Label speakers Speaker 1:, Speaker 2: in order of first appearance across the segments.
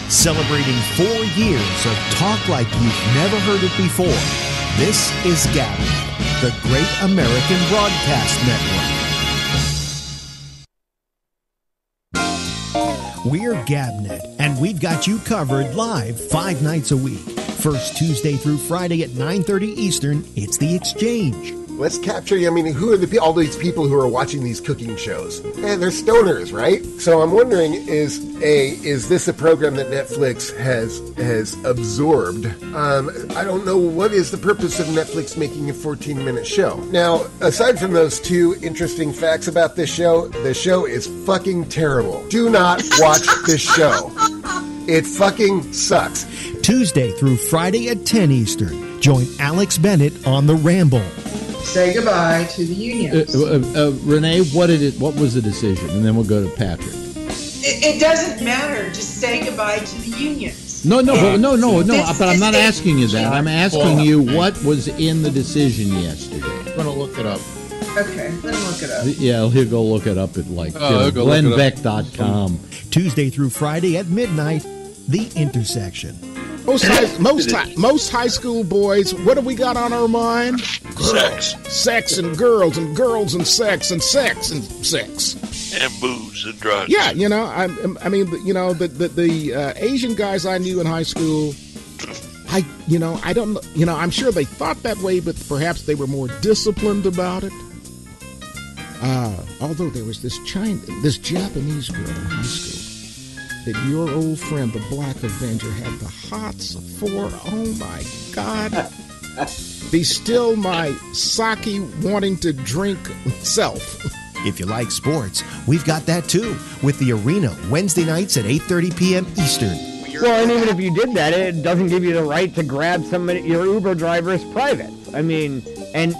Speaker 1: Celebrating 4 years of talk like you've never heard it before. This is GABNET, the Great American Broadcast Network. We're GABNET, and we've got you covered live 5 nights a week. First Tuesday through Friday at 9:30 Eastern, it's The Exchange.
Speaker 2: Let's capture, who are all these people who are watching these cooking shows? They're stoners, right? So I'm wondering, is this a program that Netflix has absorbed? I don't know, what is the purpose of Netflix making a 14-minute show? Now, aside from those 2 interesting facts about this show, the show is fucking terrible. Do not watch this show. It fucking sucks.
Speaker 1: Tuesday through Friday at 10 Eastern. Join Alex Bennett on the Ramble.
Speaker 3: Say goodbye to the unions.
Speaker 4: Renee, what was the decision? And then we'll go to Patrick.
Speaker 3: It doesn't matter. Just say goodbye to the unions.
Speaker 4: No. But I'm not asking you that. I'm asking you what was in the decision yesterday.
Speaker 5: I'm going to look it up.
Speaker 3: Okay, let me look it up.
Speaker 4: Yeah, he'll go look it up at glennbeck.com.
Speaker 1: Tuesday through Friday at midnight, The Intersection.
Speaker 6: Most high school boys, what do we got on our mind? Sex and girls and sex and sex and sex.
Speaker 7: And booze and drugs.
Speaker 6: Yeah, the Asian guys I knew in high school, I'm sure they thought that way, but perhaps they were more disciplined about it. Although there was this Japanese girl in high school that your old friend, the Black Avenger, had the hots for. Oh, my God. Be still my sake wanting to drink self.
Speaker 1: If you like sports, we've got that too, with The Arena, Wednesday nights at 8:30 p.m. Eastern.
Speaker 8: Well, and even if you did that, it doesn't give you the right to grab your Uber driver's private. I mean, and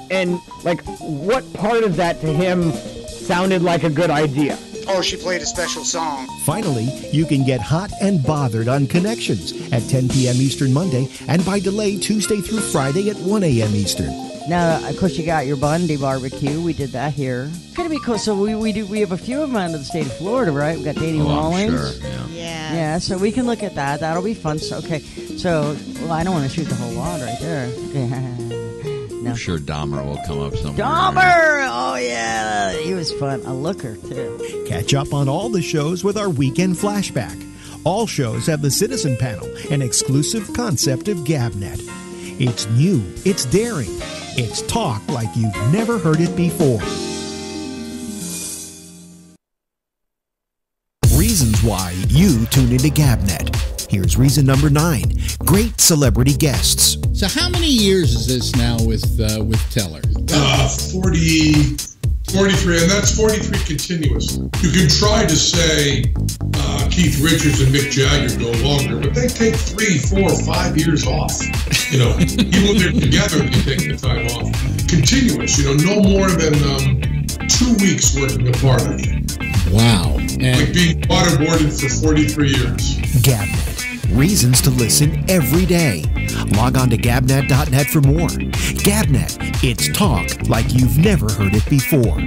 Speaker 8: like, what part of that to him sounded like a good idea?
Speaker 9: Oh, she played a special song.
Speaker 1: Finally, you can get hot and bothered on Connections at 10 p.m. Eastern Monday, and by delay Tuesday through Friday at 1 a.m. Eastern.
Speaker 10: Now, of course, you got your Bundy barbecue. We did that here. It's gonna be cool. So we have a few of them out of the state of Florida, right? We got Danny Rawlings.
Speaker 4: Sure, yeah.
Speaker 10: Yeah. So we can look at that. That'll be fun. So, okay. So, I don't want to shoot the whole lot right there. No.
Speaker 5: I'm sure Dahmer will come up somewhere.
Speaker 10: Dahmer! Oh, yeah. He was fun. A looker, too.
Speaker 1: Catch up on all the shows with our weekend flashback. All shows have the Citizen Panel, an exclusive concept of GABNET. It's new. It's daring. It's talk like you've never heard it before. Reasons why you tune into GABNET. Here's reason number 9. Great celebrity guests.
Speaker 4: So how many years is this now with Teller?
Speaker 11: 43, and that's 43 continuous. You can try to say Keith Richards and Mick Jagger go longer, but they take 3, 4, 5 years off. Even when they're together, they take the time off. Continuous, no more than 2 weeks working apart, I think.
Speaker 4: Wow.
Speaker 11: Like being waterboarded for 43 years.
Speaker 1: GABNET. Reasons to listen every day. Log on to gabnet.net for more. GABNET. It's talk like you've never heard it before.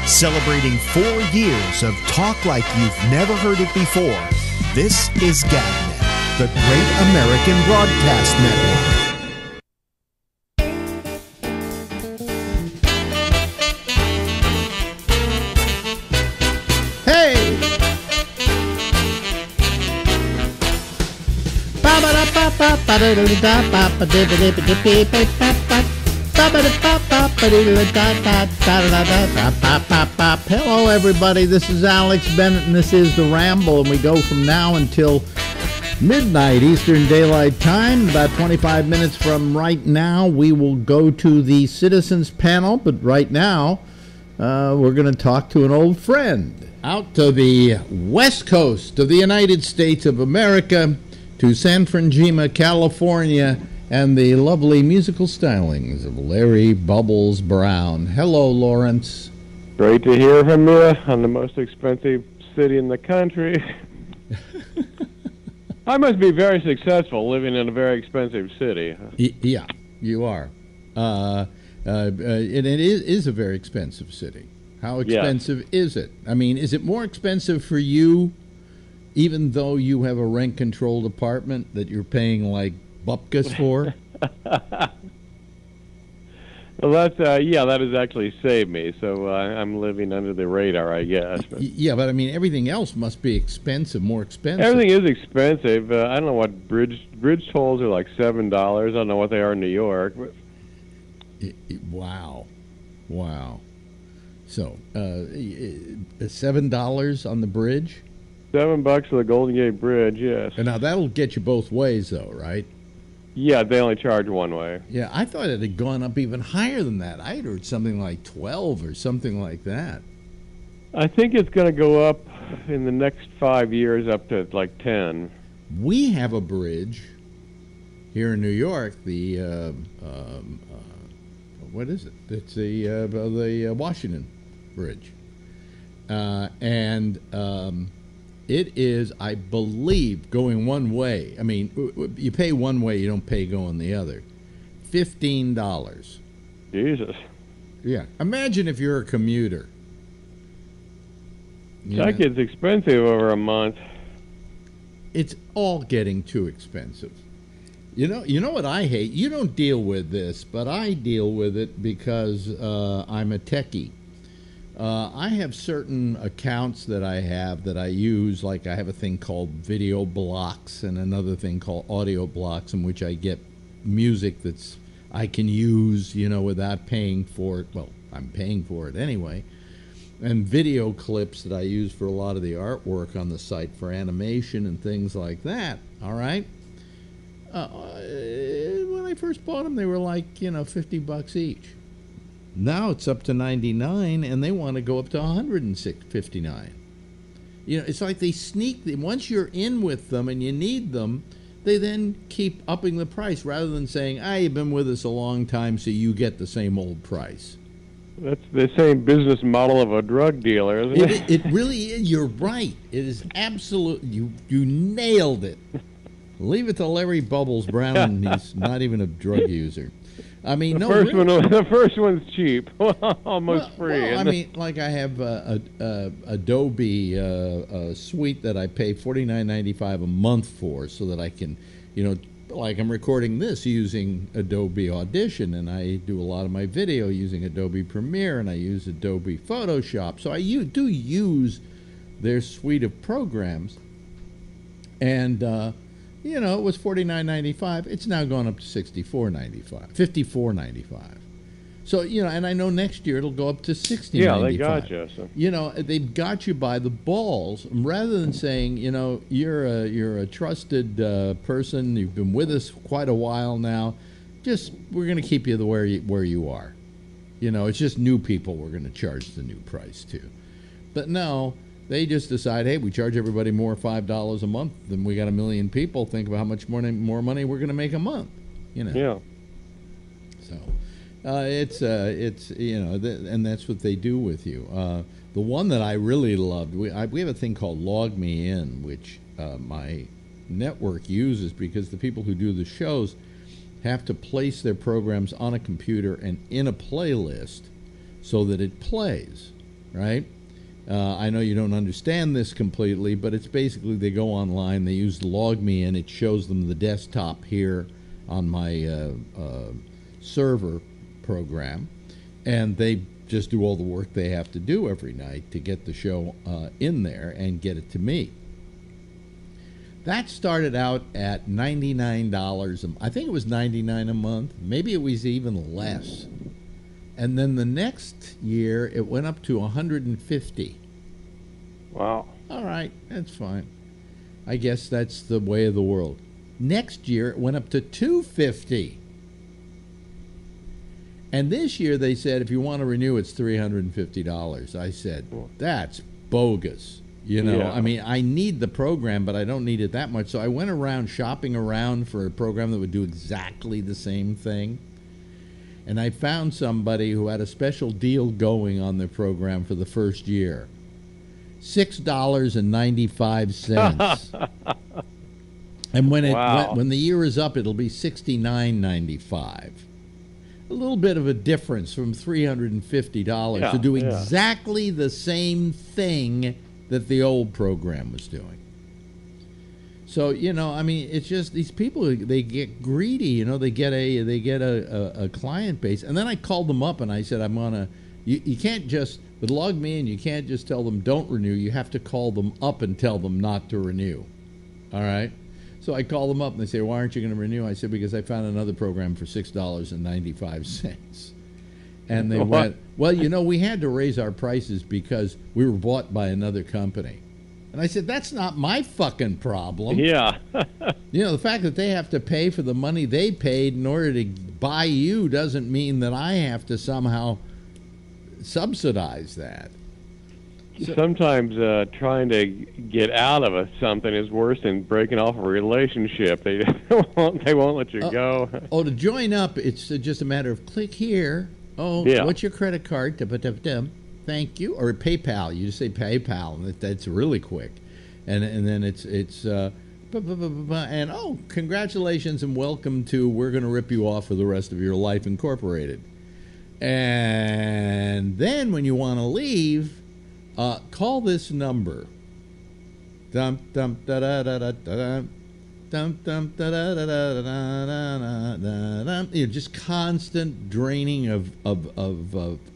Speaker 1: Celebrating 4 years of talk like you've never heard it before. This is GABNET, the Great American Broadcast Network.
Speaker 4: Hello, everybody. This is Alex Bennett, and this is the Ramble, and we go from now until midnight Eastern Daylight Time. About 25 minutes from right now, we will go to the Citizens Panel, but right now, we're going to talk to an old friend out to the west coast of the United States of America, to San Francisco, California, and the lovely musical stylings of Larry Bubbles Brown. Hello, Lawrence.
Speaker 12: Great to hear from you on the most expensive city in the country. I must be very successful living in a very expensive city.
Speaker 4: Yeah, you are. And it is a very expensive city. How expensive is it? I mean, is it more expensive for you, even though you have a rent-controlled apartment that you're paying like bupkis for?
Speaker 12: Well, that has actually saved me. So I'm living under the radar, I guess.
Speaker 4: Yeah, but I mean, everything else must be expensive, more expensive.
Speaker 12: Everything is expensive. I don't know what bridge tolls are like $7. I don't know what they are in New York. But...
Speaker 4: Wow. So, $7 on the bridge?
Speaker 12: $7 for the Golden Gate Bridge, yes.
Speaker 4: And now that'll get you both ways, though, right?
Speaker 12: Yeah, they only charge one way.
Speaker 4: Yeah, I thought it had gone up even higher than that. I had heard something like 12 or something like that.
Speaker 12: I think it's going to go up in the next 5 years up to like 10.
Speaker 4: We have a bridge here in New York, the what is it? It's the Washington Bridge, and it is, I believe, going one way. I mean, you pay one way, you don't pay going the other. $15.
Speaker 12: Jesus.
Speaker 4: Yeah. Imagine if you're a commuter.
Speaker 12: That gets expensive over a month.
Speaker 4: It's all getting too expensive. You know what I hate? You don't deal with this, but I deal with it because I'm a techie. I have certain accounts that I have that I use, like I have a thing called video blocks and another thing called audio blocks, in which I get music that's I can use, without paying for it. Well, I'm paying for it anyway. And video clips that I use for a lot of the artwork on the site for animation and things like that. All right? When I first bought them, they were like, $50 each. Now it's up to $99, and they want to go up to $159. It's like they sneak. Once you're in with them and you need them, they then keep upping the price rather than saying, you've been with us a long time, so you get the same old price.
Speaker 12: That's the same business model of a drug dealer, isn't it?
Speaker 4: It really is. You're right. It is absolute. You nailed it. Leave it to Larry Bubbles Brown. He's not even a drug user. I mean,
Speaker 12: the first one's cheap, almost free.
Speaker 4: Well, I mean, like I have Adobe suite that I pay $49.95 a month for, so that I can, like I'm recording this using Adobe Audition, and I do a lot of my video using Adobe Premiere, and I use Adobe Photoshop. So I do use their suite of programs, and it was $49.95. It's now gone up to $64.95, $54.95. So, and I know next year it'll go up to $60.95.
Speaker 12: Yeah, they got you. So.
Speaker 4: They've got you by the balls. Rather than saying, you're a trusted person, you've been with us quite a while now, we're going to keep you where you are. It's just new people we're going to charge the new price to. But no, they just decide, hey, we charge everybody more $5 a month, then we got 1 million people. Think about how much more money we're going to make a month.
Speaker 12: Yeah.
Speaker 4: So it's and that's what they do with you. The one that I really loved, we have a thing called Log Me In, which my network uses because the people who do the shows have to place their programs on a computer and in a playlist so that it plays, right? I know you don't understand this completely, but it's basically they go online, they use Log Me In, it shows them the desktop here on my server program, and they just do all the work they have to do every night to get the show in there and get it to me. That started out at $99. I think it was $99 a month. Maybe it was even less. And then the next year, it went up to $150.
Speaker 12: Wow.
Speaker 4: All right, that's fine. I guess that's the way of the world. Next year, it went up to $250. And this year, they said, if you want to renew, it's $350. I said, that's bogus.
Speaker 12: Yeah.
Speaker 4: I mean, I need the program, but I don't need it that much. So I went around shopping around for a program that would do exactly the same thing. And I found somebody who had a special deal going on their program for the first year. $6.95. And when when the year is up, it'll be $69.95. a little bit of a difference from $350 to do exactly the same thing that the old program was doing. So, I mean, it's just these people, they get greedy, they get a client base. And then I called them up and I said, you can't just, with Log Me In, you can't just tell them don't renew. You have to call them up and tell them not to renew. All right? So I call them up and they say, why aren't you going to renew? I said, because I found another program for $6.95. And they went, well, we had to raise our prices because we were bought by another company. And I said, that's not my fucking problem.
Speaker 12: Yeah.
Speaker 4: The fact that they have to pay for the money they paid in order to buy you doesn't mean that I have to somehow subsidize that.
Speaker 12: Sometimes trying to get out of something is worse than breaking off a relationship. They won't let you go.
Speaker 4: To join up, it's just a matter of click here. What's your credit card? Thank you. Or PayPal. You just say PayPal, and that's really quick. And then it's congratulations and welcome to We're Going to Rip You Off for the Rest of Your Life Incorporated. And then when you want to leave, call this number. Dum dum da da da da da. Dum dum da da da da da da da. Just constant draining of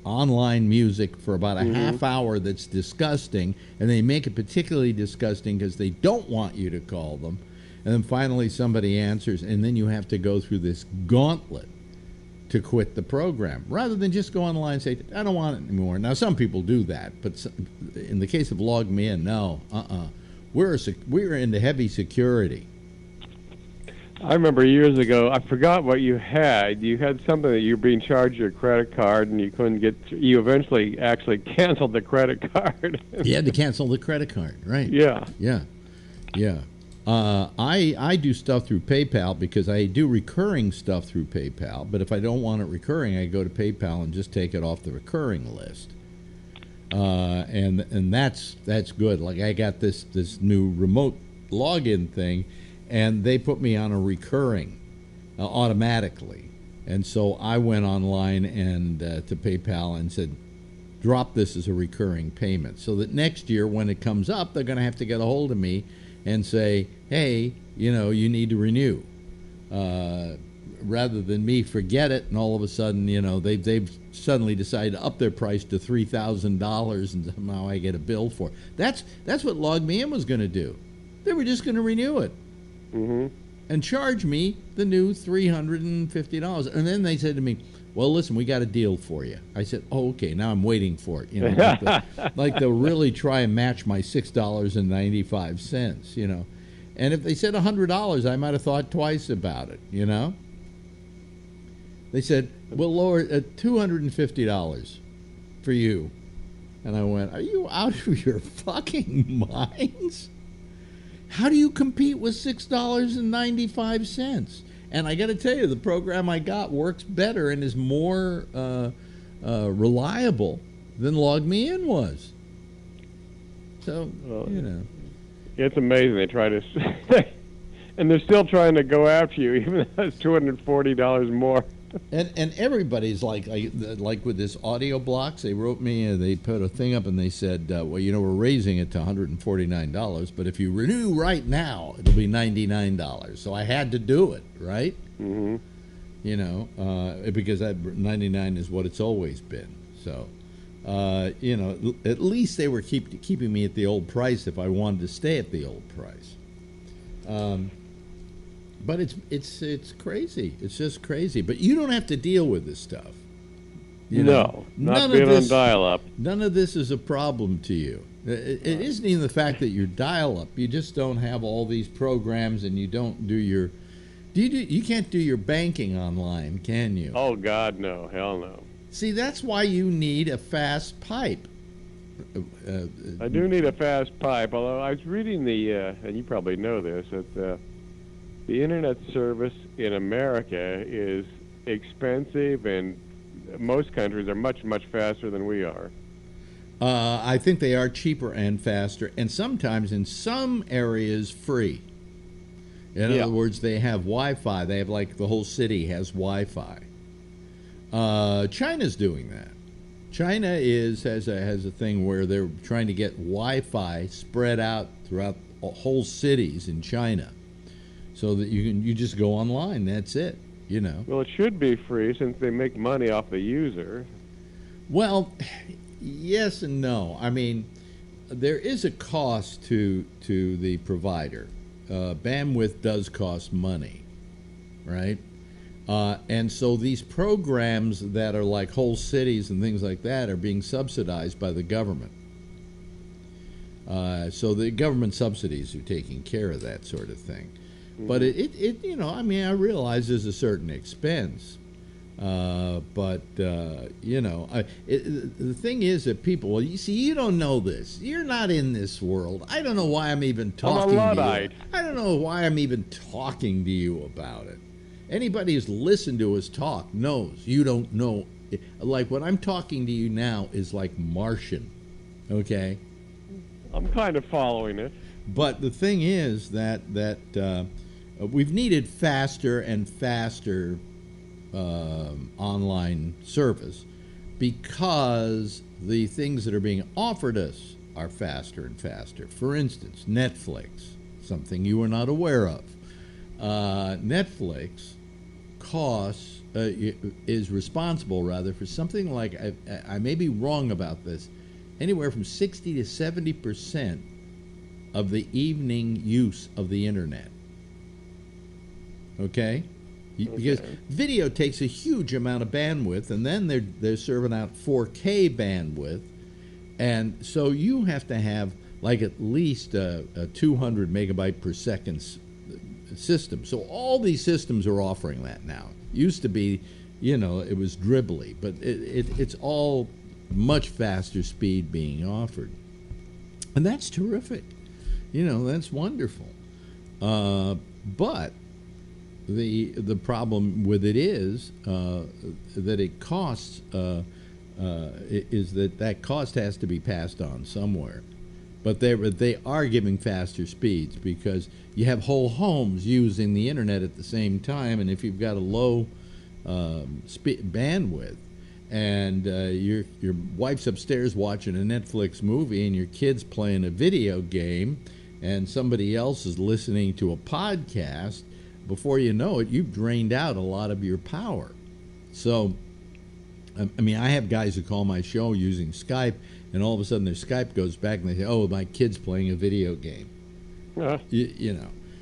Speaker 4: online music for about a half hour. That's disgusting, and they make it particularly disgusting because they don't want you to call them. And then finally somebody answers, and then you have to go through this gauntlet to quit the program, rather than just go online and say, I don't want it anymore. Now, some people do that, but in the case of Log Me In, no, we're into heavy security.
Speaker 12: I remember years ago, I forgot what you had. You had something that you were being charged your credit card, and you couldn't get. You eventually actually canceled the credit card.
Speaker 4: You had to cancel the credit card, right?
Speaker 12: Yeah.
Speaker 4: I do stuff through PayPal because I do recurring stuff through PayPal. But if I don't want it recurring, I go to PayPal and just take it off the recurring list. And that's good. Like I got this new remote login thing, and they put me on a recurring automatically. And so I went online and to PayPal and said, drop this as a recurring payment, so that next year when it comes up, they're going to have to get a hold of me and say, hey, you need to renew, rather than me forget it and all of a sudden, they've suddenly decided to up their price to $3,000 and somehow I get a bill for it. That's what Log Me In was going to do. They were just going to renew it and charge me the new $350. And then they said to me, well, listen, we got a deal for you. I said, oh, okay, now I'm waiting for it. Like they'll really try and match my $6.95, And if they said $100, I might have thought twice about it, They said, we'll lower it at $250 for you. And I went, are you out of your fucking minds? How do you compete with $6.95? And I got to tell you, the program I got works better and is more reliable than Log Me In was. So,
Speaker 12: It's amazing. They try to... and they're still trying to go after you, even though it's $240 more.
Speaker 4: And everybody's like with this audio blocks, they wrote me, they put a thing up and they said, we're raising it to $149, but if you renew right now, it'll be $99. So I had to do it, right? Because that 99 is what it's always been. So, at least they were keeping me at the old price if I wanted to stay at the old price. But it's crazy. It's just crazy. But you don't have to deal with this stuff.
Speaker 12: Not being on dial-up.
Speaker 4: None of this is a problem to you. It isn't even the fact that you're dial-up. You just don't have all these programs, and you don't do your. You can't do your banking online, can you?
Speaker 12: Oh God, no! Hell no!
Speaker 4: See, that's why you need a fast pipe.
Speaker 12: I do need a fast pipe. Although I was reading and you probably know this, that the internet service in America is expensive, and most countries are much, much faster than we are.
Speaker 4: I think they are cheaper and faster, and sometimes in some areas free. In other words, they have Wi-Fi. They have the whole city has Wi-Fi. China's doing that. China has a thing where they're trying to get Wi-Fi spread out throughout whole cities in China, so that you just go online. That's it.
Speaker 12: Well, it should be free since they make money off the user.
Speaker 4: Well, yes and no. I mean, there is a cost to the provider. Bandwidth does cost money, right? And so these programs that are like whole cities and things like that are being subsidized by the government. So the government subsidies are taking care of that sort of thing. Mm-hmm. But I realize there's a certain expense. The thing is that people, well, you see, you don't know this. You're not in this world. I don't know why I'm even talking to you. I don't know why I'm even talking to you about it. Anybody who's listened to us talk knows you don't know. Like what I'm talking to you now is like Martian, okay?
Speaker 12: I'm kind of following it.
Speaker 4: But the thing is that we've needed faster and faster online service because the things that are being offered us are faster and faster. For instance, Netflix, something you are not aware of. Netflix is responsible rather for something like, I may be wrong about this, anywhere from 60 to 70% of the evening use of the internet. Okay? Because video takes a huge amount of bandwidth, and then they're serving out 4K bandwidth, and so you have to have like at least a 200 megabyte per second system. So all these systems are offering that now. Used to be, it was dribbly, but it's all much faster speed being offered, and that's terrific. That's wonderful. But the problem with it is that it costs is that cost has to be passed on somewhere. But they are giving faster speeds because you have whole homes using the internet at the same time, and if you've got a low bandwidth and your wife's upstairs watching a Netflix movie and your kid's playing a video game and somebody else is listening to a podcast, before you know it, you've drained out a lot of your power. So, I mean, I have guys who call my show using Skype, and all of a sudden their Skype goes back and they say, "Oh, my kid's playing a video game."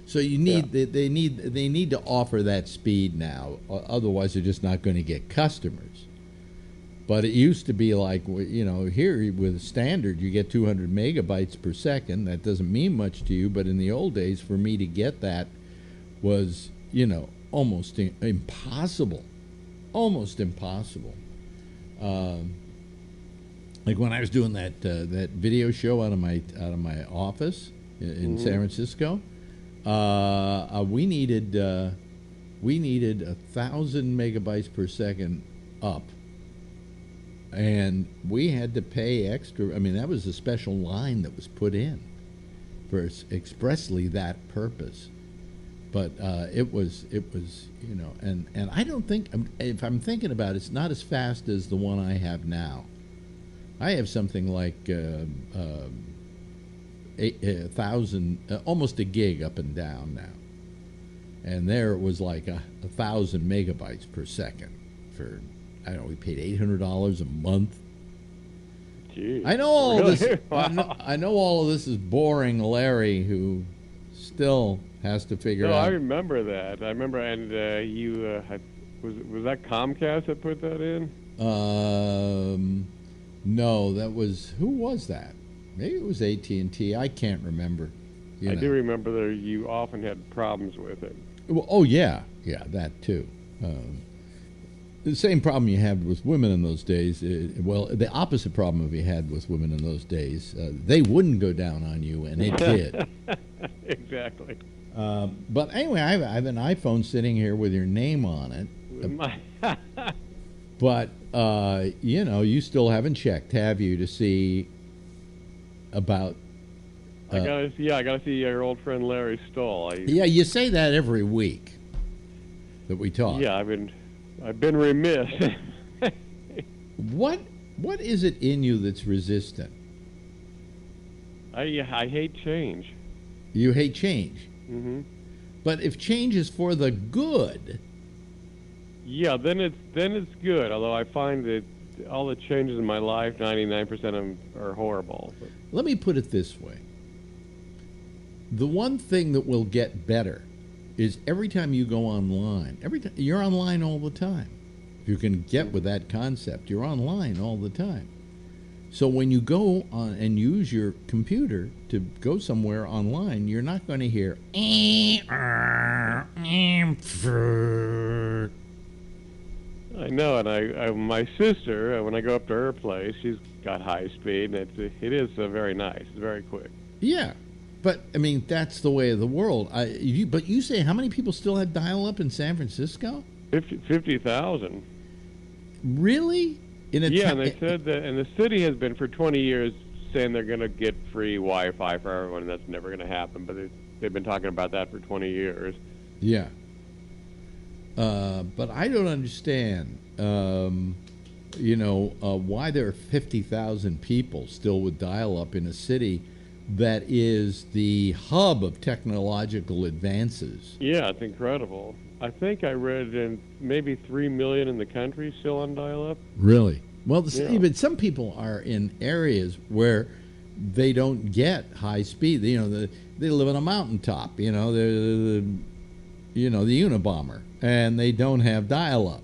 Speaker 4: So you need they need to offer that speed now, otherwise they're just not going to get customers. But it used to be like, here with standard you get 200 megabytes per second. That doesn't mean much to you, but in the old days, for me to get that was, almost impossible. Almost impossible. Like when I was doing that video show out of my office in San Francisco, we needed 1,000 megabytes per second up, and we had to pay extra. I mean, that was a special line that was put in for expressly that purpose. But it was and I don't think, if I'm thinking about it, it's not as fast as the one I have now. I have something like 1,000, almost a gig up and down now, and there it was like 1,000 megabytes per second for, I don't know, we paid $800 a month.
Speaker 12: Jeez,
Speaker 4: I know all this. I know all of this is boring Larry, who still has to figure out.
Speaker 12: I remember that. I remember, and you was that Comcast that put that in?
Speaker 4: No, that was, who was that? Maybe it was AT&T. I can't remember.
Speaker 12: I do remember that you often had problems with it.
Speaker 4: Well, oh yeah, that too. The same problem you had with women in those days. The opposite problem you had with women in those days. They wouldn't go down on you, and it did.
Speaker 12: Exactly.
Speaker 4: But anyway, I have an iPhone sitting here with your name on it. But you still haven't checked, have you, to see about?
Speaker 12: I gotta see your old friend Larry Stoll.
Speaker 4: Yeah, you say that every week that we talk.
Speaker 12: Yeah, I've been remiss.
Speaker 4: What is it in you that's resistant?
Speaker 12: I hate change.
Speaker 4: You hate change.
Speaker 12: Mm-hmm.
Speaker 4: But if change is for the good,
Speaker 12: yeah, then it's good. Although I find that all the changes in my life, 99% of them are horrible. But.
Speaker 4: Let me put it this way: the one thing that will get better is every time you go online. Every time you're online all the time. If you can get with that concept, you're online all the time. So when you go on and use your computer to go somewhere online, you're not going to hear.
Speaker 12: I know, and my sister, when I go up to her place, she's got high speed, and it is very nice. It's very quick.
Speaker 4: Yeah, but I mean that's the way of the world. But you say how many people still have dial-up in San Francisco?
Speaker 12: 50,000.
Speaker 4: Really?
Speaker 12: Yeah, and they said that, and the city has been for 20 years saying they're going to get free Wi-Fi for everyone, and that's never going to happen. But they've been talking about that for 20 years.
Speaker 4: Yeah. But I don't understand, why there are 50,000 people still with dial-up in a city that is the hub of technological advances.
Speaker 12: Yeah, it's incredible. I think I read maybe 3 million in the country still on dial-up.
Speaker 4: Really? Well, but some people are in areas where they don't get high speed. They live on a mountaintop. They're the Unabomber, and they don't have dial-up,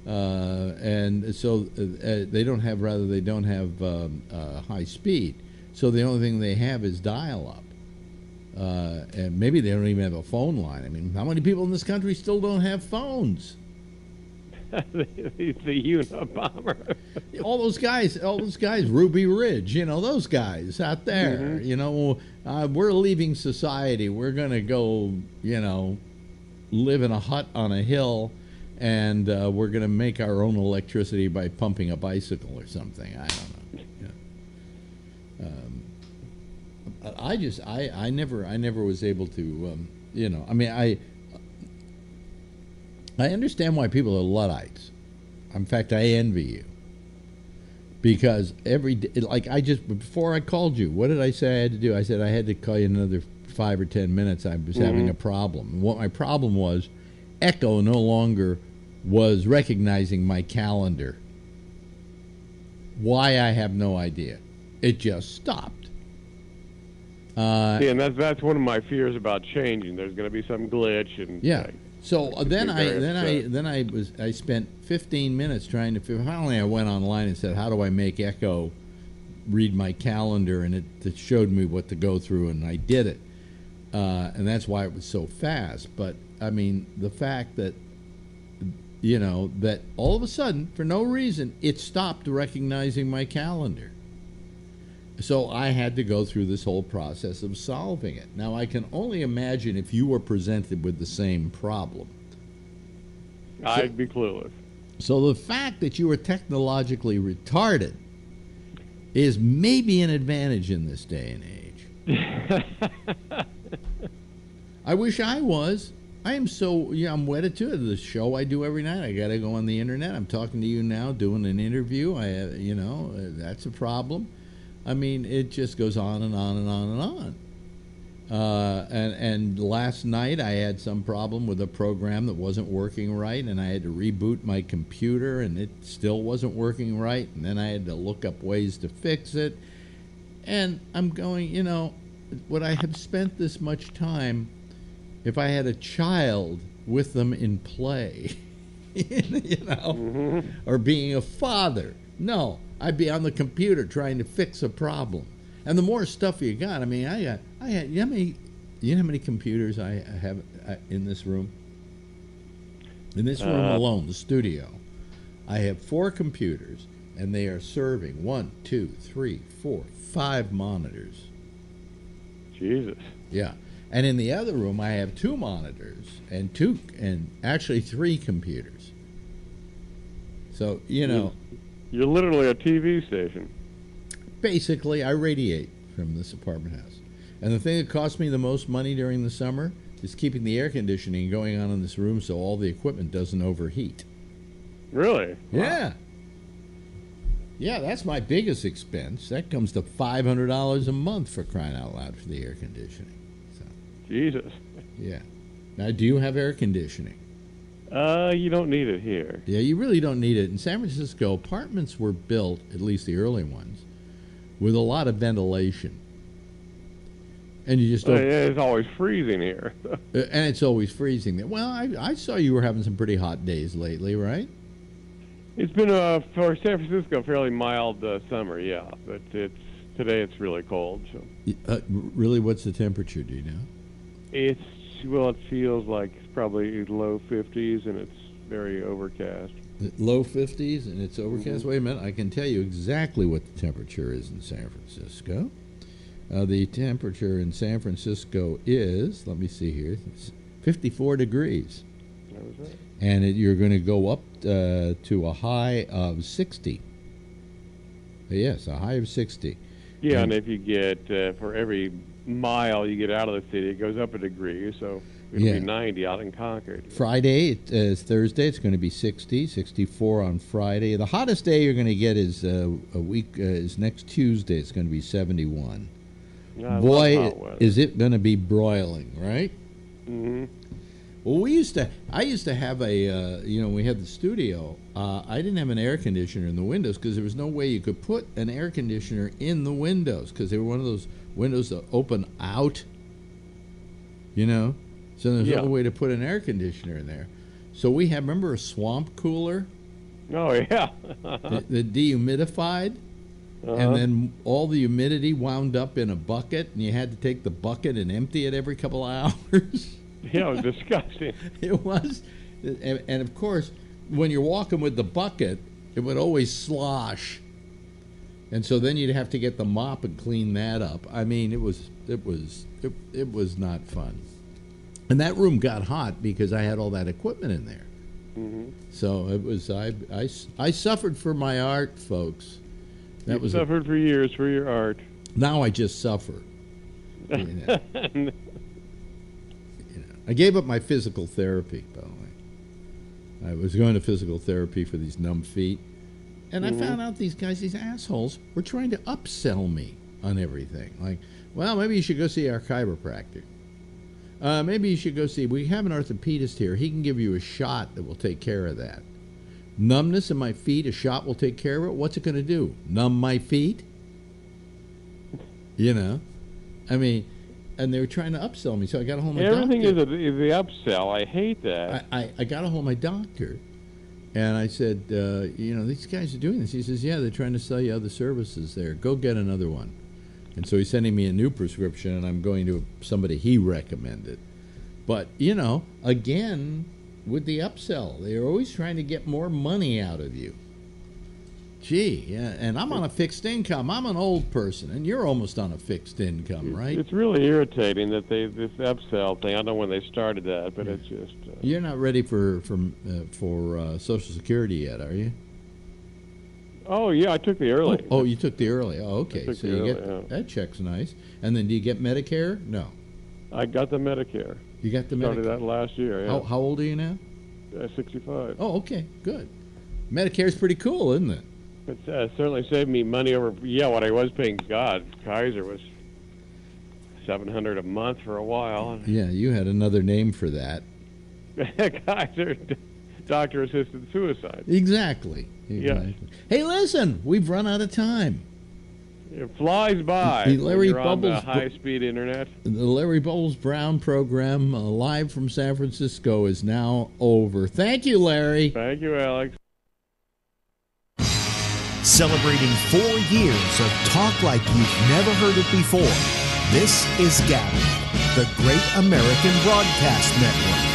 Speaker 4: and so they don't have high speed. So the only thing they have is dial-up. And maybe they don't even have a phone line. I mean, how many people in this country still don't have phones?
Speaker 12: the Unabomber.
Speaker 4: all those guys, Ruby Ridge, those guys out there. Mm-hmm. We're leaving society. We're going to go, live in a hut on a hill, and we're going to make our own electricity by pumping a bicycle or something. I don't know. I never was able to, I understand why people are Luddites. In fact, I envy you. Because every day, before I called you, what did I say I had to do? I said I had to call you another 5 or 10 minutes. I was having a problem. And what my problem was, Echo no longer was recognizing my calendar. Why, I have no idea. It just stopped.
Speaker 12: And that's one of my fears about changing. There's going to be some glitch, and
Speaker 4: So then I spent 15 minutes trying to figure. Finally, I went online and said, "How do I make Echo read my calendar?" And it showed me what to go through, and I did it. And that's why it was so fast. But I mean, the fact that that all of a sudden, for no reason, it stopped recognizing my calendar. So I had to go through this whole process of solving it. Now, I can only imagine if you were presented with the same problem.
Speaker 12: I'd be clueless.
Speaker 4: So the fact that you were technologically retarded is maybe an advantage in this day and age. I wish I was. I am so, I'm wedded to it. The show I do every night, I got to go on the internet. I'm talking to you now, doing an interview. That's a problem. I mean, it just goes on and on and on and on. And last night I had some problem with a program that wasn't working right, and I had to reboot my computer, and it still wasn't working right, and then I had to look up ways to fix it. And I'm going, would I have spent this much time if I had a child with them in play, or being a father? No. I'd be on the computer trying to fix a problem. And the more stuff you got, I mean, I had, you know how many computers I have in this room? In this room alone, the studio, I have 4 computers, and they are serving 1, 2, 3, 4, 5 monitors.
Speaker 12: Jesus.
Speaker 4: Yeah. And in the other room, I have 2 monitors and actually 3 computers. So,
Speaker 12: You're literally a TV station.
Speaker 4: Basically, I radiate from this apartment house. And the thing that costs me the most money during the summer is keeping the air conditioning going on in this room so all the equipment doesn't overheat.
Speaker 12: Really?
Speaker 4: Yeah. Yeah, that's my biggest expense. That comes to $500 a month, for crying out loud, for the air conditioning. So,
Speaker 12: Jesus.
Speaker 4: yeah. Now, do you have air conditioning?
Speaker 12: You don't need it here.
Speaker 4: Yeah, you really don't need it. In San Francisco, apartments were built, at least the early ones, with a lot of ventilation. And you just don't...
Speaker 12: It's always freezing here.
Speaker 4: And it's always freezing there. Well, I saw you were having some pretty hot days lately, right?
Speaker 12: It's been, for San Francisco, fairly mild summer, yeah. But today it's really cold. So.
Speaker 4: Really, what's the temperature, do you know?
Speaker 12: It feels like it's probably low 50s, and it's very overcast.
Speaker 4: Low 50s, and it's overcast?
Speaker 12: Mm-hmm.
Speaker 4: Wait a minute, I can tell you exactly what the temperature is in San Francisco. The temperature in San Francisco is, let me see here, it's 54 degrees.
Speaker 12: What was that?
Speaker 4: And you're going to go up to a high of 60. Yes, a high of 60.
Speaker 12: Yeah, and if you get, for every mile you get out of the city, it goes up a degree, so it'll be 90 out in Concord.
Speaker 4: Friday, Thursday, it's going to be 60, 64 on Friday. The hottest day you're going to get is is next Tuesday. It's going to be 71.
Speaker 12: Yeah,
Speaker 4: boy, is it going to be broiling, right?
Speaker 12: Mm-hmm.
Speaker 4: Well, I used to have a, we had the studio. I didn't have an air conditioner in the windows because there was no way you could put an air conditioner in the windows because they were one of those windows that open out, So there's no way to put an air conditioner in there. So we have, remember a swamp cooler?
Speaker 12: Oh, yeah.
Speaker 4: the dehumidified? And then all the humidity wound up in a bucket, and you had to take the bucket and empty it every couple of hours.
Speaker 12: Yeah, it was disgusting.
Speaker 4: It was. And of course, when you're walking with the bucket, it would always slosh. And so then you'd have to get the mop and clean that up. I mean, it was not fun. And that room got hot because I had all that equipment in there.
Speaker 12: Mm-hmm.
Speaker 4: So it was. I suffered for my art, folks.
Speaker 12: You suffered for years for your art.
Speaker 4: Now I just suffer. I gave up my physical therapy, by the way. I was going to physical therapy for these numb feet. And I found out these guys, these assholes, were trying to upsell me on everything. Like, well, maybe you should go see our chiropractor. Maybe you should go see, we have an orthopedist here. He can give you a shot that will take care of that. Numbness in my feet, a shot will take care of it. What's it going to do? Numb my feet? I mean, and they were trying to upsell me, so I got a hold of my
Speaker 12: Everything
Speaker 4: doctor.
Speaker 12: is the upsell. I hate that.
Speaker 4: I got a hold of my doctor, and I said, these guys are doing this. He says, yeah, they're trying to sell you other services there. Go get another one. And so he's sending me a new prescription, and I'm going to somebody he recommended. But, again, with the upsell, they're always trying to get more money out of you. Gee, yeah, and I'm on a fixed income. I'm an old person, and you're almost on a fixed income, right?
Speaker 12: It's really irritating that this upsell thing. I don't know when they started that, but it's just.
Speaker 4: You're not ready for Social Security yet, are you?
Speaker 12: Oh yeah, I took the early.
Speaker 4: Oh, you took the early. Oh, okay. So you
Speaker 12: early,
Speaker 4: get that check's nice. And then do you get Medicare? No.
Speaker 12: I got the Medicare.
Speaker 4: You got the Medicare.
Speaker 12: Started that last year. Yeah.
Speaker 4: How old are you now?
Speaker 12: 65.
Speaker 4: Oh, okay, good. Medicare's pretty cool, isn't it?
Speaker 12: It certainly saved me money over. Yeah, what I was paying. God, Kaiser was $700 a month for a while.
Speaker 4: Yeah, you had another name for that.
Speaker 12: Kaiser, doctor-assisted suicide.
Speaker 4: Exactly.
Speaker 12: Yeah.
Speaker 4: Hey, listen, we've run out of time.
Speaker 12: It flies by.
Speaker 4: The Larry
Speaker 12: when you're
Speaker 4: Bubbles
Speaker 12: on the high-speed internet.
Speaker 4: The Larry Bubbles Brown program, live from San Francisco, is now over. Thank you, Larry.
Speaker 12: Thank you, Alex.
Speaker 1: Celebrating 4 years of talk like you've never heard it before. This is GABNET, the Great American Broadcast Network.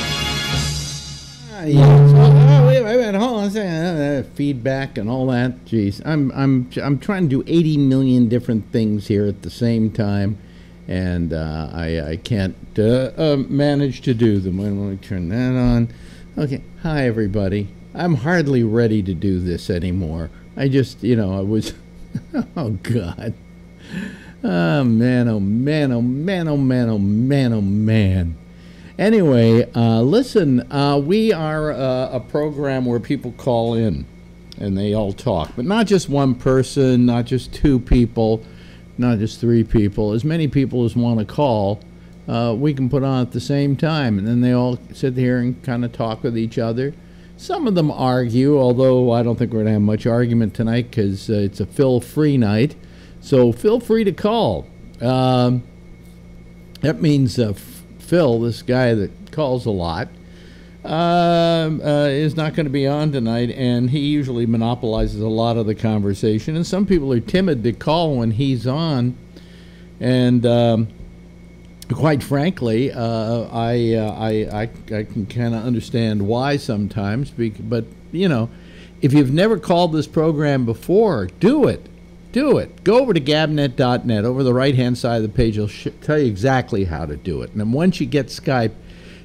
Speaker 4: Wait a minute, hold on a second. Feedback and all that. Jeez, I'm trying to do 80 million different things here at the same time, and I can't manage to do them. Let me turn that on. Okay, hi everybody. I'm hardly ready to do this anymore. I just, I was, oh God. Oh man, oh man, oh man, oh man, oh man, oh man. Anyway, listen, we are a program where people call in and they all talk, but not just one person, not just two people, not just three people, as many people as want to call. We can put on at the same time, and then they all sit here and kind of talk with each other. Some of them argue, although I don't think we're going to have much argument tonight because it's a Phil-free night. So feel free to call. That means Phil, this guy that calls a lot, is not going to be on tonight, and he usually monopolizes a lot of the conversation. And some people are timid to call when he's on, and quite frankly, I can kind of understand why sometimes. But you know, if you've never called this program before, do it. Do it. Go over to gabnet.net. Over the right-hand side of the page, it'll tell you exactly how to do it. And then once you get Skype,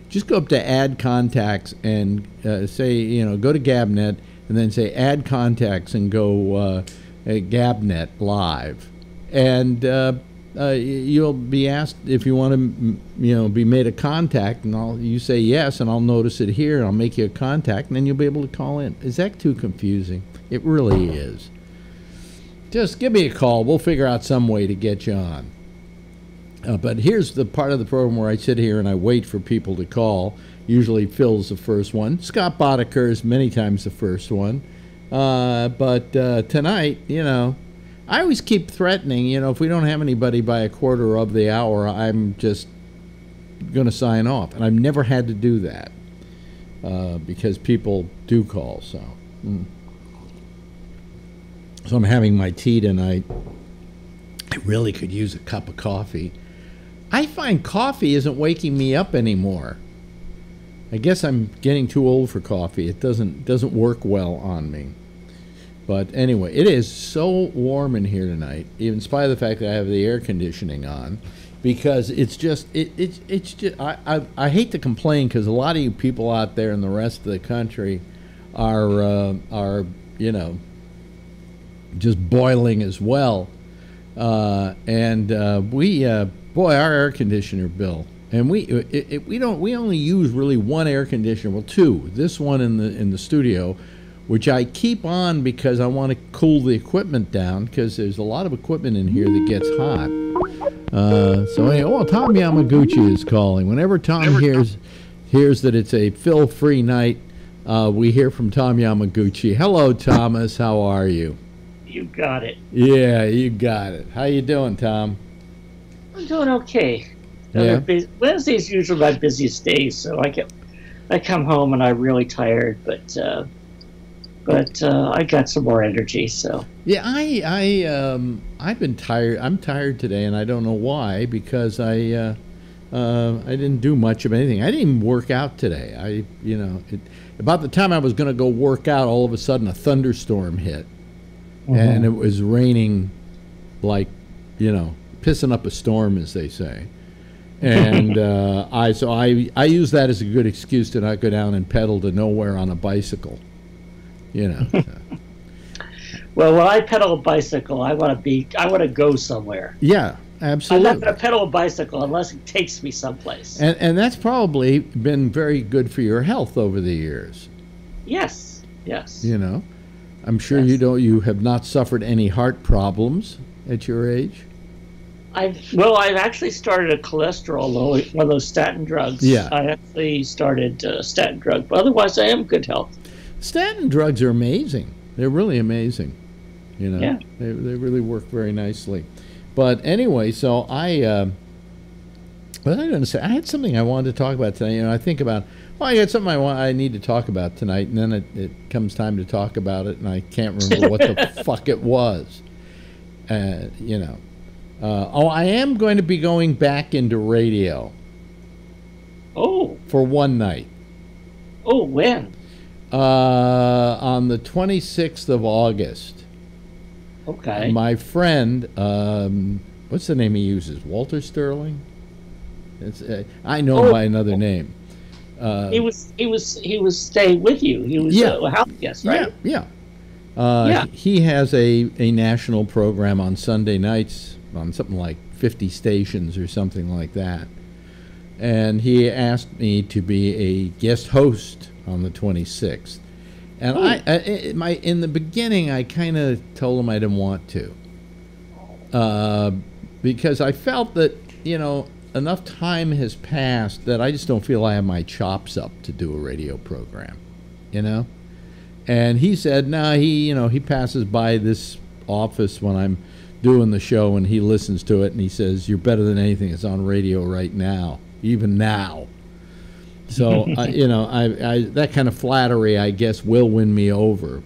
Speaker 4: just go up to Add Contacts and say, you know, go to Gabnet and then say Add Contacts and go Gabnet Live. And you'll be asked if you want to, you know, be made a contact, and you say yes, and I'll notice it here, and I'll make you a contact, and then you'll be able to call in. Is that too confusing? It really is. Just give me a call. We'll figure out some way to get you on. But here's the part of the program where I sit here and I wait for people to call. Usually Phil's the first one. Scott Boddicker is many times the first one. But tonight, you know, I always keep threatening, you know, if we don't have anybody by a quarter of the hour, I'm just going to sign off. And I've never had to do that because people do call. So I'm having my tea tonight. I really could use a cup of coffee. I find coffee isn't waking me up anymore. I guess I'm getting too old for coffee. It doesn't work well on me. But anyway, it is so warm in here tonight, even in spite of the fact that I have the air conditioning on, because it's just I hate to complain because a lot of you people out there in the rest of the country are you know, just boiling as well. Boy, our air conditioner bill, and we only use really one air conditioner, well, two. This one in the studio, which I keep on because I want to cool the equipment down, because there's a lot of equipment in here that gets hot. So anyway, Tom Yamaguchi is calling. Whenever Tom hears that it's a Phil-free night, we hear from Tom Yamaguchi. Hello, Thomas. How are you?
Speaker 13: You got it.
Speaker 4: Yeah, you got it. How you doing, Tom?
Speaker 13: I'm doing okay.
Speaker 4: Yeah.
Speaker 13: Wednesday's usually my busiest day, so I come home and I'm really tired, but I got some more energy. So
Speaker 4: yeah, I've been tired. I'm tired today, and I don't know why, because I didn't do much of anything. I didn't even work out today. About the time I was going to go work out, all of a sudden a thunderstorm hit. And it was raining like, you know, pissing up a storm, as they say. And I use that as a good excuse to not go down and pedal to nowhere on a bicycle, you know.
Speaker 13: Well, when I pedal a bicycle, I want to go somewhere.
Speaker 4: Yeah, absolutely.
Speaker 13: I'm not going to pedal a bicycle unless it takes me someplace.
Speaker 4: And that's probably been very good for your health over the years.
Speaker 13: Yes.
Speaker 4: You know. I'm sure you have not suffered any heart problems at your age.
Speaker 13: I've actually started a cholesterol low, one of those statin drugs.
Speaker 4: Yeah.
Speaker 13: I actually started a statin drug, but otherwise I am in good health.
Speaker 4: Statin drugs are amazing. They're really amazing. You know,
Speaker 13: yeah.
Speaker 4: They really work very nicely. But anyway, so what was I going to say? I had something I wanted to talk about today. You know, I think about, I got something I need to talk about tonight, and then it comes time to talk about it, and I can't remember what the fuck it was. You know. I am going to be going back into radio.
Speaker 13: Oh.
Speaker 4: For one night.
Speaker 13: Oh, when?
Speaker 4: On the 26th of August.
Speaker 13: Okay.
Speaker 4: My friend, what's the name he uses? Walter Sterling? I know him by another name.
Speaker 13: He was staying with you. He was a house guest, right?
Speaker 4: Yeah. He has a national program on Sunday nights on something like 50 stations or something like that. and he asked me to be a guest host on the 26th. And in the beginning, I kind of told him I didn't want to, because I felt that, you know, enough time has passed that I just don't feel I have my chops up to do a radio program, you know. And he said, no, he passes by this office when I'm doing the show, and he listens to it, and he says, "You're better than anything that's on radio right now, even now." So, I that kind of flattery, I guess, will win me over.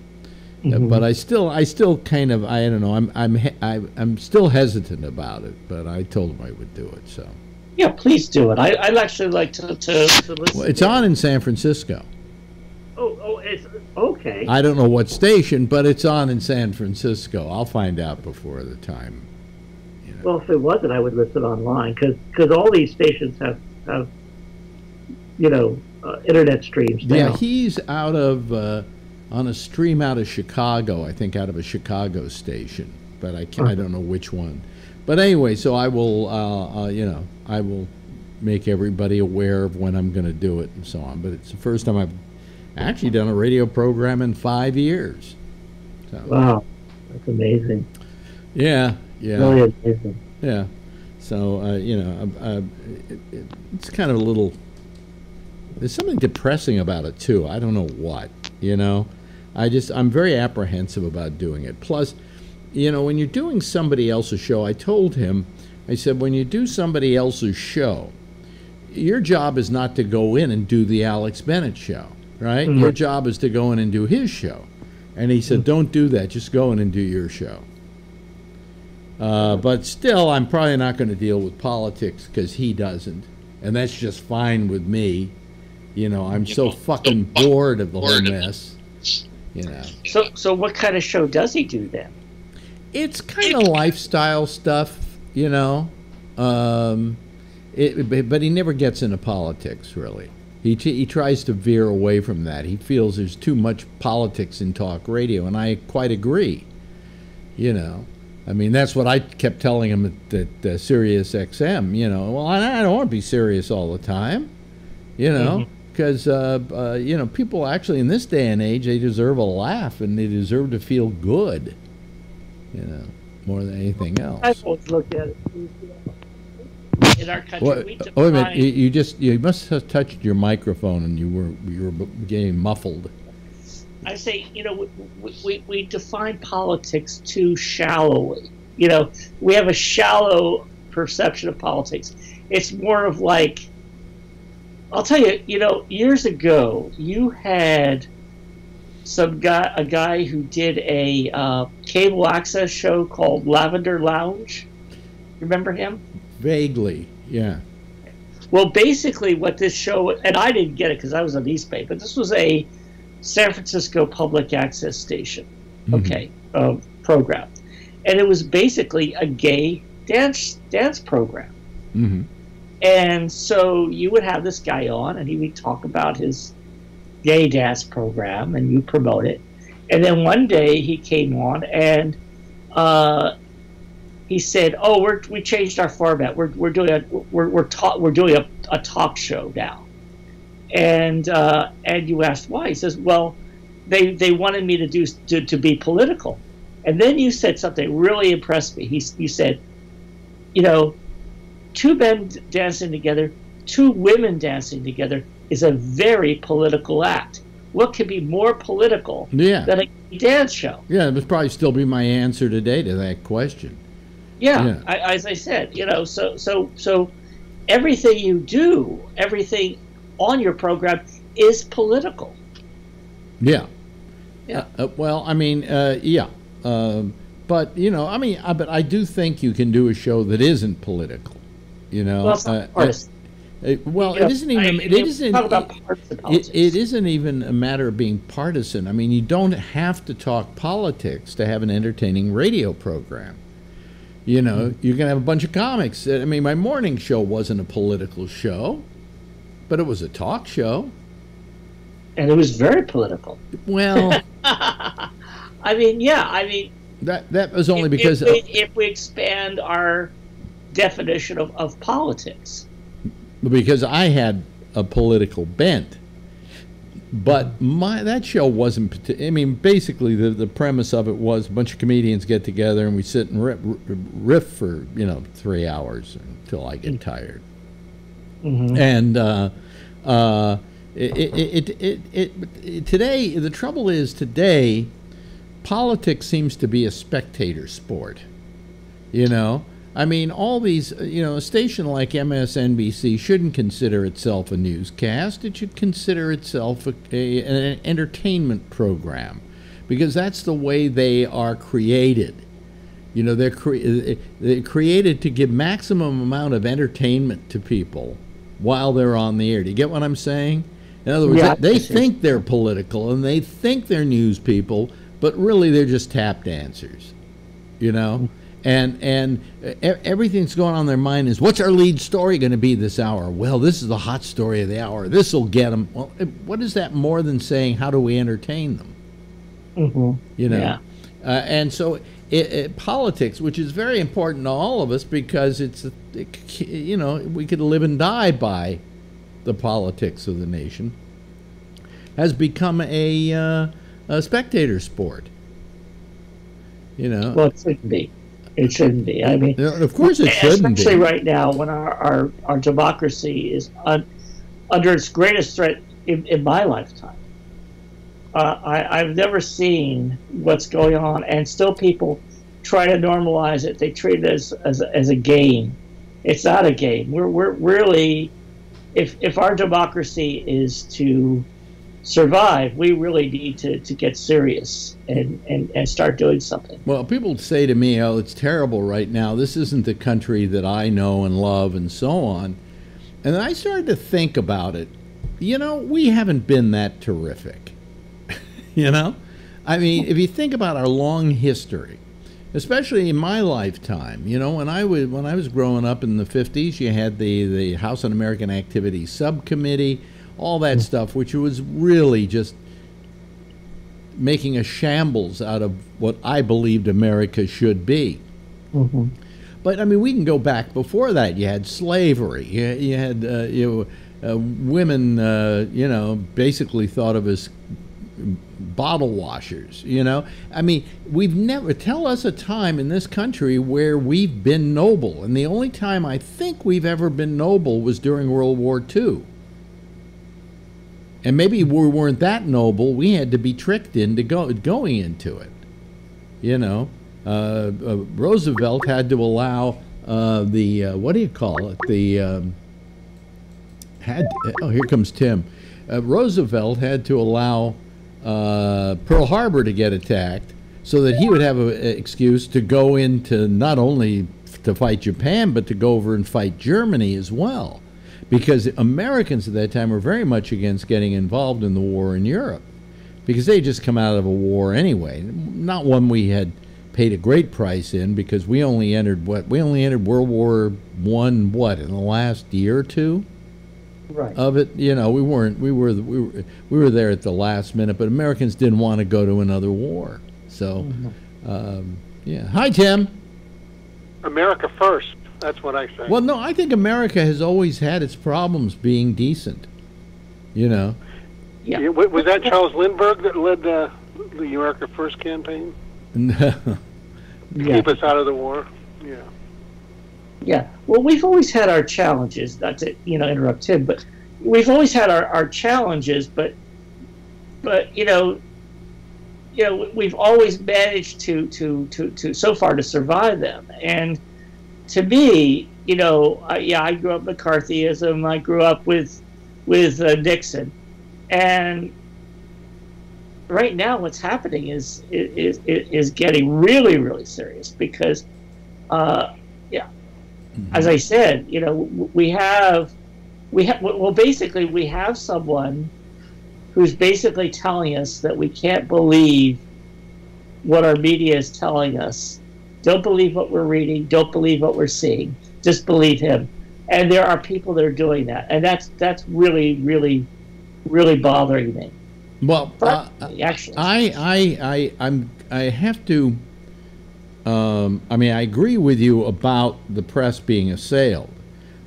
Speaker 4: But I still kind of, I don't know, I'm still hesitant about it. But I told him I would do it. So.
Speaker 13: Yeah, please do it. I'd actually like to listen.
Speaker 4: Well, it's on in San Francisco.
Speaker 13: Oh, it's okay.
Speaker 4: I don't know what station, but it's on in San Francisco. I'll find out before the time.
Speaker 13: You know. Well, if it wasn't, I would listen online because all these stations have internet streams now.
Speaker 4: Yeah, he's out of on a stream out of Chicago. I think out of a Chicago station, but I don't know which one. But anyway, so I will I will make everybody aware of when I'm going to do it and so on. But it's the first time I've actually done a radio program in 5 years. So.
Speaker 13: Wow, that's amazing.
Speaker 4: Yeah.
Speaker 13: Really amazing.
Speaker 4: Yeah. So it's kind of a little. There's something depressing about it too. I don't know what. I'm very apprehensive about doing it. Plus, when you're doing somebody else's show, I told him, I said, when you do somebody else's show, your job is not to go in and do the Alex Bennett show, right? Mm-hmm. Your job is to go in and do his show. And he said, don't do that. Just go in and do your show. But still, I'm probably not going to deal with politics because he doesn't. And that's just fine with me. I'm so fucking bored of the whole mess.
Speaker 13: So what kind of show does he do then?
Speaker 4: It's kind of lifestyle stuff, but he never gets into politics, really. He tries to veer away from that. He feels there's too much politics in talk radio, and I quite agree. I mean, that's what I kept telling him at Sirius XM, well, I don't want to be serious all the time, because, people actually in this day and age, they deserve a laugh and they deserve to feel good, more than anything else.
Speaker 13: I always look at it. In our country, we define...
Speaker 4: Wait a minute, you must have touched your microphone and you were getting muffled.
Speaker 13: I say, we define politics too shallowly. We have a shallow perception of politics. It's more of like, I'll tell you, years ago, you had a guy who did a cable access show called Lavender Lounge. Remember him?
Speaker 4: Vaguely, yeah.
Speaker 13: Well, basically what this show, and I didn't get it because I was on East Bay, but this was a San Francisco public access station, program. And it was basically a gay dance program.
Speaker 4: Mm-hmm.
Speaker 13: And so you would have this guy on, and he would talk about his gay dance program, and you promote it. And then one day he came on, and he said, "Oh, we changed our format. We're doing a talk show now." And you asked why. He says, "Well, they wanted me to be political." And then you said something really impressed me. You said, two men dancing together, two women dancing together is a very political act. What could be more political than a dance show?
Speaker 4: Yeah, it would probably still be my answer today to that question.
Speaker 13: Yeah. As I said, so everything you do, everything on your program is political.
Speaker 4: Yeah.
Speaker 13: Yeah.
Speaker 4: Well, I mean, yeah. But but I do think you can do a show that isn't political.
Speaker 13: Well, it's not partisan.
Speaker 4: It isn't even. It isn't even a matter of being partisan. I mean, you don't have to talk politics to have an entertaining radio program. You can have a bunch of comics. I mean, my morning show wasn't a political show, but it was a talk show.
Speaker 13: And it was very political.
Speaker 4: Well,
Speaker 13: I mean,
Speaker 4: that was only because
Speaker 13: if we expand our definition of politics.
Speaker 4: because I had a political bent. But that show wasn't. I mean, basically, the premise of it was a bunch of comedians get together and we sit and riff for 3 hours until I get tired. Mm-hmm. And today, the trouble is today, politics seems to be a spectator sport. I mean, all these, a station like MSNBC shouldn't consider itself a newscast. It should consider itself an entertainment program, because that's the way they are created. They're created to give maximum amount of entertainment to people while they're on the air. Do you get what I'm saying? In other words, they think they're political and they think they're news people, but really they're just tap dancers, And everything's going on in their mind is, what's our lead story going to be this hour? Well, this is the hot story of the hour. This will get them. Well, what is that more than saying, how do we entertain them?
Speaker 13: Mm-hmm.
Speaker 4: And so politics, which is very important to all of us, because we could live and die by the politics of the nation, has become a spectator sport.
Speaker 13: Well, it shouldn't be. It shouldn't be. I mean,
Speaker 4: of course it shouldn't be.
Speaker 13: Especially right now, when our democracy is under its greatest threat in my lifetime. I've never seen what's going on, and still people try to normalize it. They treat it as a game. It's not a game. We're really, if our democracy is to survive, we really need to get serious and start doing something.
Speaker 4: Well, people say to me, oh, it's terrible right now. This isn't the country that I know and love and so on. And then I started to think about it. We haven't been that terrific. I mean, if you think about our long history, especially in my lifetime, when I was growing up in the 50s, you had the House Un-American Activities Subcommittee, all that stuff, which was really just making a shambles out of what I believed America should be.
Speaker 13: Mm-hmm.
Speaker 4: But I mean, we can go back before that. You had slavery. You had women, basically thought of as bottle washers. I mean, we've never, tell us a time in this country where we've been noble, and the only time I think we've ever been noble was during World War II. And maybe we weren't that noble. We had to be tricked into going into it. Roosevelt had to allow what do you call it? Here comes Tim. Roosevelt had to allow Pearl Harbor to get attacked so that he would have an excuse to go into not only to fight Japan, but to go over and fight Germany as well. Because Americans at that time were very much against getting involved in the war in Europe, because they just come out of a war anyway, not one we had paid a great price in, because we only entered World War I in the last year or two of it. We were there at the last minute, but Americans didn't want to go to another war. So, Hi, Tim.
Speaker 14: America first. That's what I say.
Speaker 4: Well, no, I think America has always had its problems being decent.
Speaker 14: Yeah. Was that Charles Lindbergh that led the America First campaign? To keep us out of the war? Yeah.
Speaker 13: Yeah. Well, we've always had our challenges. Not to interrupt Tim, but we've always had our challenges. But we've always managed to so far to survive them. And to me, I grew up McCarthyism. I grew up with Nixon, and right now, what's happening is getting really, really serious because, as I said, we have someone who's basically telling us that we can't believe what our media is telling us. Don't believe what we're reading. Don't believe what we're seeing. Just believe him. And there are people that are doing that, and that's really, really, really bothering me.
Speaker 4: Well,
Speaker 13: actually,
Speaker 4: I have to. I mean, I agree with you about the press being assailed,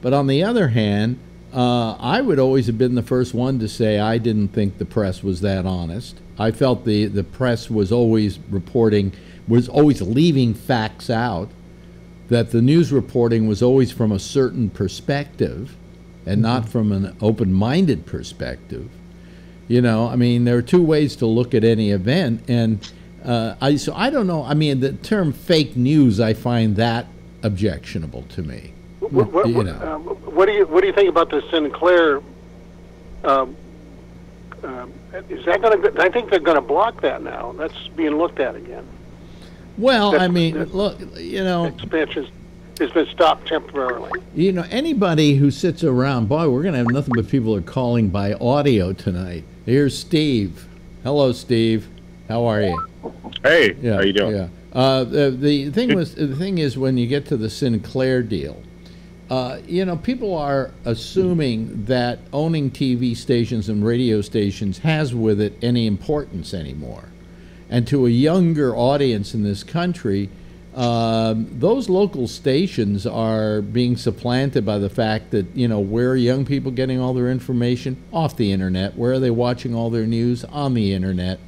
Speaker 4: but on the other hand, I would always have been the first one to say I didn't think the press was that honest. I felt the press was always leaving facts out, that the news reporting was always from a certain perspective and not from an open-minded perspective. You know, I mean, there are two ways to look at any event, and so I don't know. I mean, the term fake news, I find that objectionable to me.
Speaker 14: What do you think about the Sinclair? Is that going to? I think they're going to block that now. That's being looked at again.
Speaker 4: Well, I mean, look, you know,
Speaker 14: expansion has been stopped temporarily.
Speaker 4: You know, anybody who sits around, boy, we're going to have nothing but people are calling by audio tonight. Here's Steve. Hello, Steve. How are you?
Speaker 15: Hey, how you doing?
Speaker 4: Yeah. The thing is, when you get to the Sinclair deal, you know, people are assuming that owning TV stations and radio stations has with it any importance anymore. And to a younger audience in this country, those local stations are being supplanted by the fact that, you know, where are young people getting all their information? Off the internet. Where are they watching all their news? On the internet.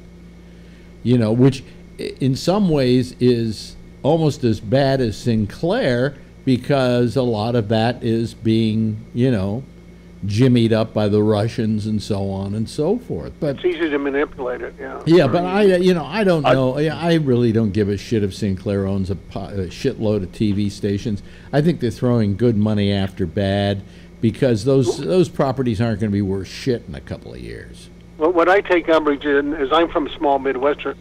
Speaker 4: You know, which in some ways is almost as bad as Sinclair, because a lot of that is being, you know, jimmied up by the Russians and so on and so forth. But
Speaker 14: it's easy to manipulate it, yeah.
Speaker 4: Yeah, but I don't know. I really don't give a shit if Sinclair owns a shitload of TV stations. I think they're throwing good money after bad, because those properties aren't going to be worth shit in a couple of years.
Speaker 14: Well, what I take umbrage in is I'm from small Midwestern.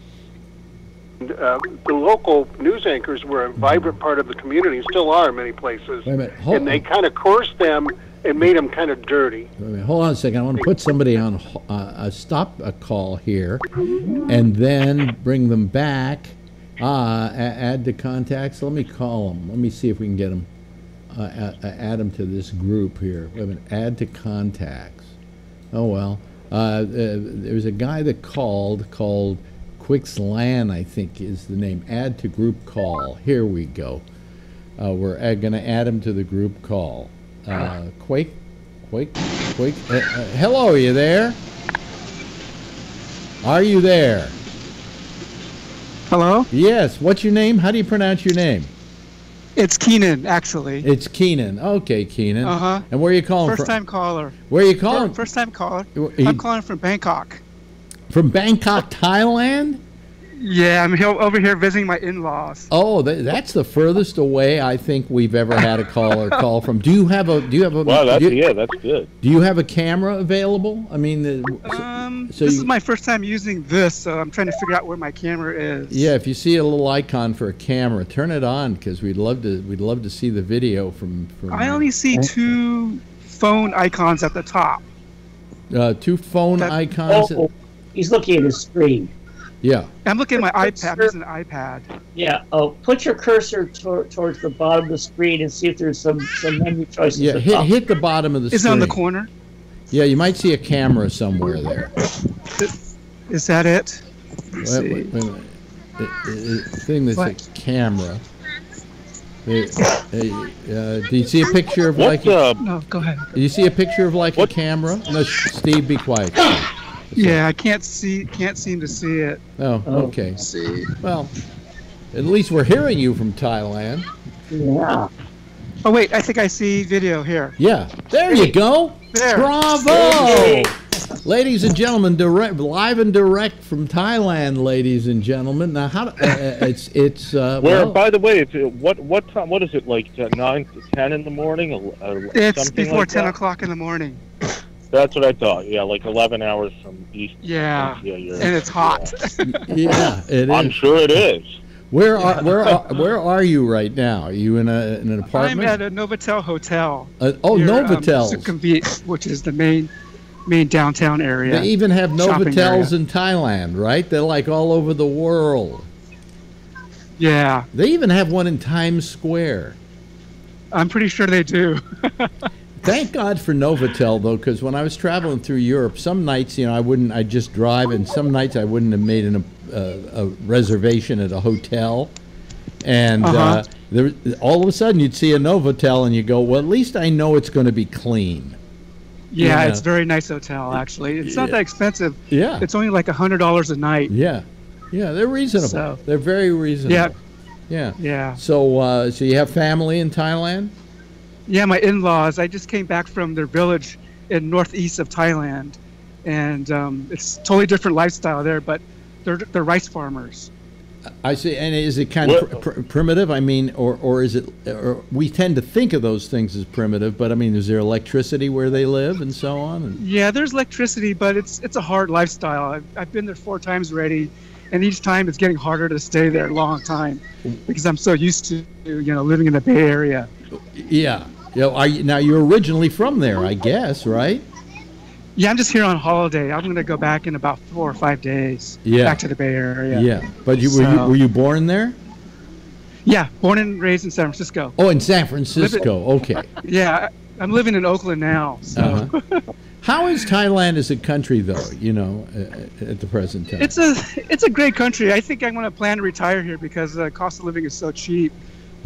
Speaker 14: The local news anchors were a vibrant part of the community, still are in many places.
Speaker 4: Wait a minute,
Speaker 14: and they kind of coerced them and made them kind of dirty.
Speaker 4: Wait a minute, hold on a second. I want to put somebody on stop a call here, and then bring them back. Add to contacts. Let me call them. Let me see if we can get them. Add them to this group here. Wait a minute. Add to contacts. Oh well. There's a guy that called Quixlan, I think is the name. Add to group call. Here we go. We're going to add him to the group call. Quake. Hello, are you there? Are you there?
Speaker 16: Hello?
Speaker 4: Yes. What's your name? How do you pronounce your name?
Speaker 16: It's Keenan, actually.
Speaker 4: It's Keenan. Okay, Keenan.
Speaker 16: Uh-huh.
Speaker 4: And where are you calling from?
Speaker 16: First-time caller.
Speaker 4: Where are you calling?
Speaker 16: First-time caller. I'm calling from Bangkok.
Speaker 4: From Bangkok, Thailand?
Speaker 16: Yeah, I'm over here visiting my in-laws.
Speaker 4: Oh, that's the furthest away I think we've ever had a caller call from. Do you have a?
Speaker 15: Wow, that's good.
Speaker 4: Do you have a camera available? I mean,
Speaker 16: this is my first time using this, so I'm trying to figure out where my camera is.
Speaker 4: Yeah, if you see a little icon for a camera, turn it on, because we'd love to see the video from.
Speaker 16: I only see two phone icons at the top.
Speaker 4: Two phone icons.
Speaker 13: Oh, he's looking at his screen.
Speaker 4: Yeah.
Speaker 16: I'm looking at my iPad. This is an iPad.
Speaker 13: Yeah. Oh, put your cursor towards the bottom of the screen and see if there's some menu choices.
Speaker 4: Yeah, hit the bottom of the screen.
Speaker 16: Is it on the corner?
Speaker 4: Yeah, you might see a camera somewhere there.
Speaker 16: Is that it?
Speaker 4: Wait a minute. The thing that's a camera. Do you see a picture of
Speaker 16: No, go ahead.
Speaker 4: Do you see a picture of a camera? No, Steve, be quiet.
Speaker 16: Yeah, I can't seem to see it.
Speaker 4: Oh, okay.
Speaker 16: See.
Speaker 4: Well, at least we're hearing you from Thailand.
Speaker 13: Yeah.
Speaker 16: Oh wait, I think I see video here.
Speaker 4: Yeah, there you go.
Speaker 16: There.
Speaker 4: Bravo, ladies and gentlemen, live and direct from Thailand, ladies and gentlemen. Now, it's
Speaker 15: where? By the way, what time? What is it, like 9 to 10 in the morning?
Speaker 16: It's before 10 o'clock in the morning.
Speaker 15: That's what I thought. Yeah, like 11 hours from east.
Speaker 16: Yeah, and it's hot.
Speaker 4: Yeah, it is.
Speaker 15: I'm sure it is.
Speaker 4: Where are you right now? Are you in an apartment?
Speaker 16: I'm at a Novotel hotel.
Speaker 4: Novotel.
Speaker 16: Sukhumvit, which is the main downtown area.
Speaker 4: They even have Novotels in Thailand, right? They're like all over the world.
Speaker 16: Yeah.
Speaker 4: They even have one in Times Square.
Speaker 16: I'm pretty sure they do.
Speaker 4: Thank God for Novotel, though, because when I was traveling through Europe, some nights, I'd just drive, and some nights I wouldn't have made a reservation at a hotel. And all of a sudden you'd see a Novotel, and you go, well, at least I know it's going to be clean.
Speaker 16: Yeah, it's a very nice hotel, actually. It's not that expensive.
Speaker 2: Yeah.
Speaker 16: It's only like $100 a night.
Speaker 2: Yeah. Yeah, they're reasonable.
Speaker 16: So-
Speaker 2: They're very reasonable.
Speaker 16: Yeah.
Speaker 2: Yeah.
Speaker 16: Yeah.
Speaker 2: So, so you have family in Thailand?
Speaker 16: Yeah, my in-laws. I just came back from their village in northeast of Thailand, and it's totally different lifestyle there. But they're rice farmers.
Speaker 2: I see. And is it kind of primitive? I mean, or is it? Or we tend to think of those things as primitive, but I mean, is there electricity where they live and so on? And...
Speaker 16: Yeah, there's electricity, but it's a hard lifestyle. I've been there 4 times already, and each time it's getting harder to stay there a long time because I'm so used to living in the Bay Area.
Speaker 2: Yeah. Now you're originally from there, I guess, right?
Speaker 16: Yeah, I'm just here on holiday. I'm going to go back in about 4 or 5 days.
Speaker 2: Yeah.
Speaker 16: Back to the Bay Area.
Speaker 2: Yeah, but were you born there?
Speaker 16: Yeah, born and raised in San Francisco.
Speaker 2: Oh, in San Francisco. Okay.
Speaker 16: Yeah, I'm living in Oakland now. So.
Speaker 2: How is Thailand as a country, though? At the present time.
Speaker 16: It's a great country. I think I'm going to plan to retire here because the cost of living is so cheap.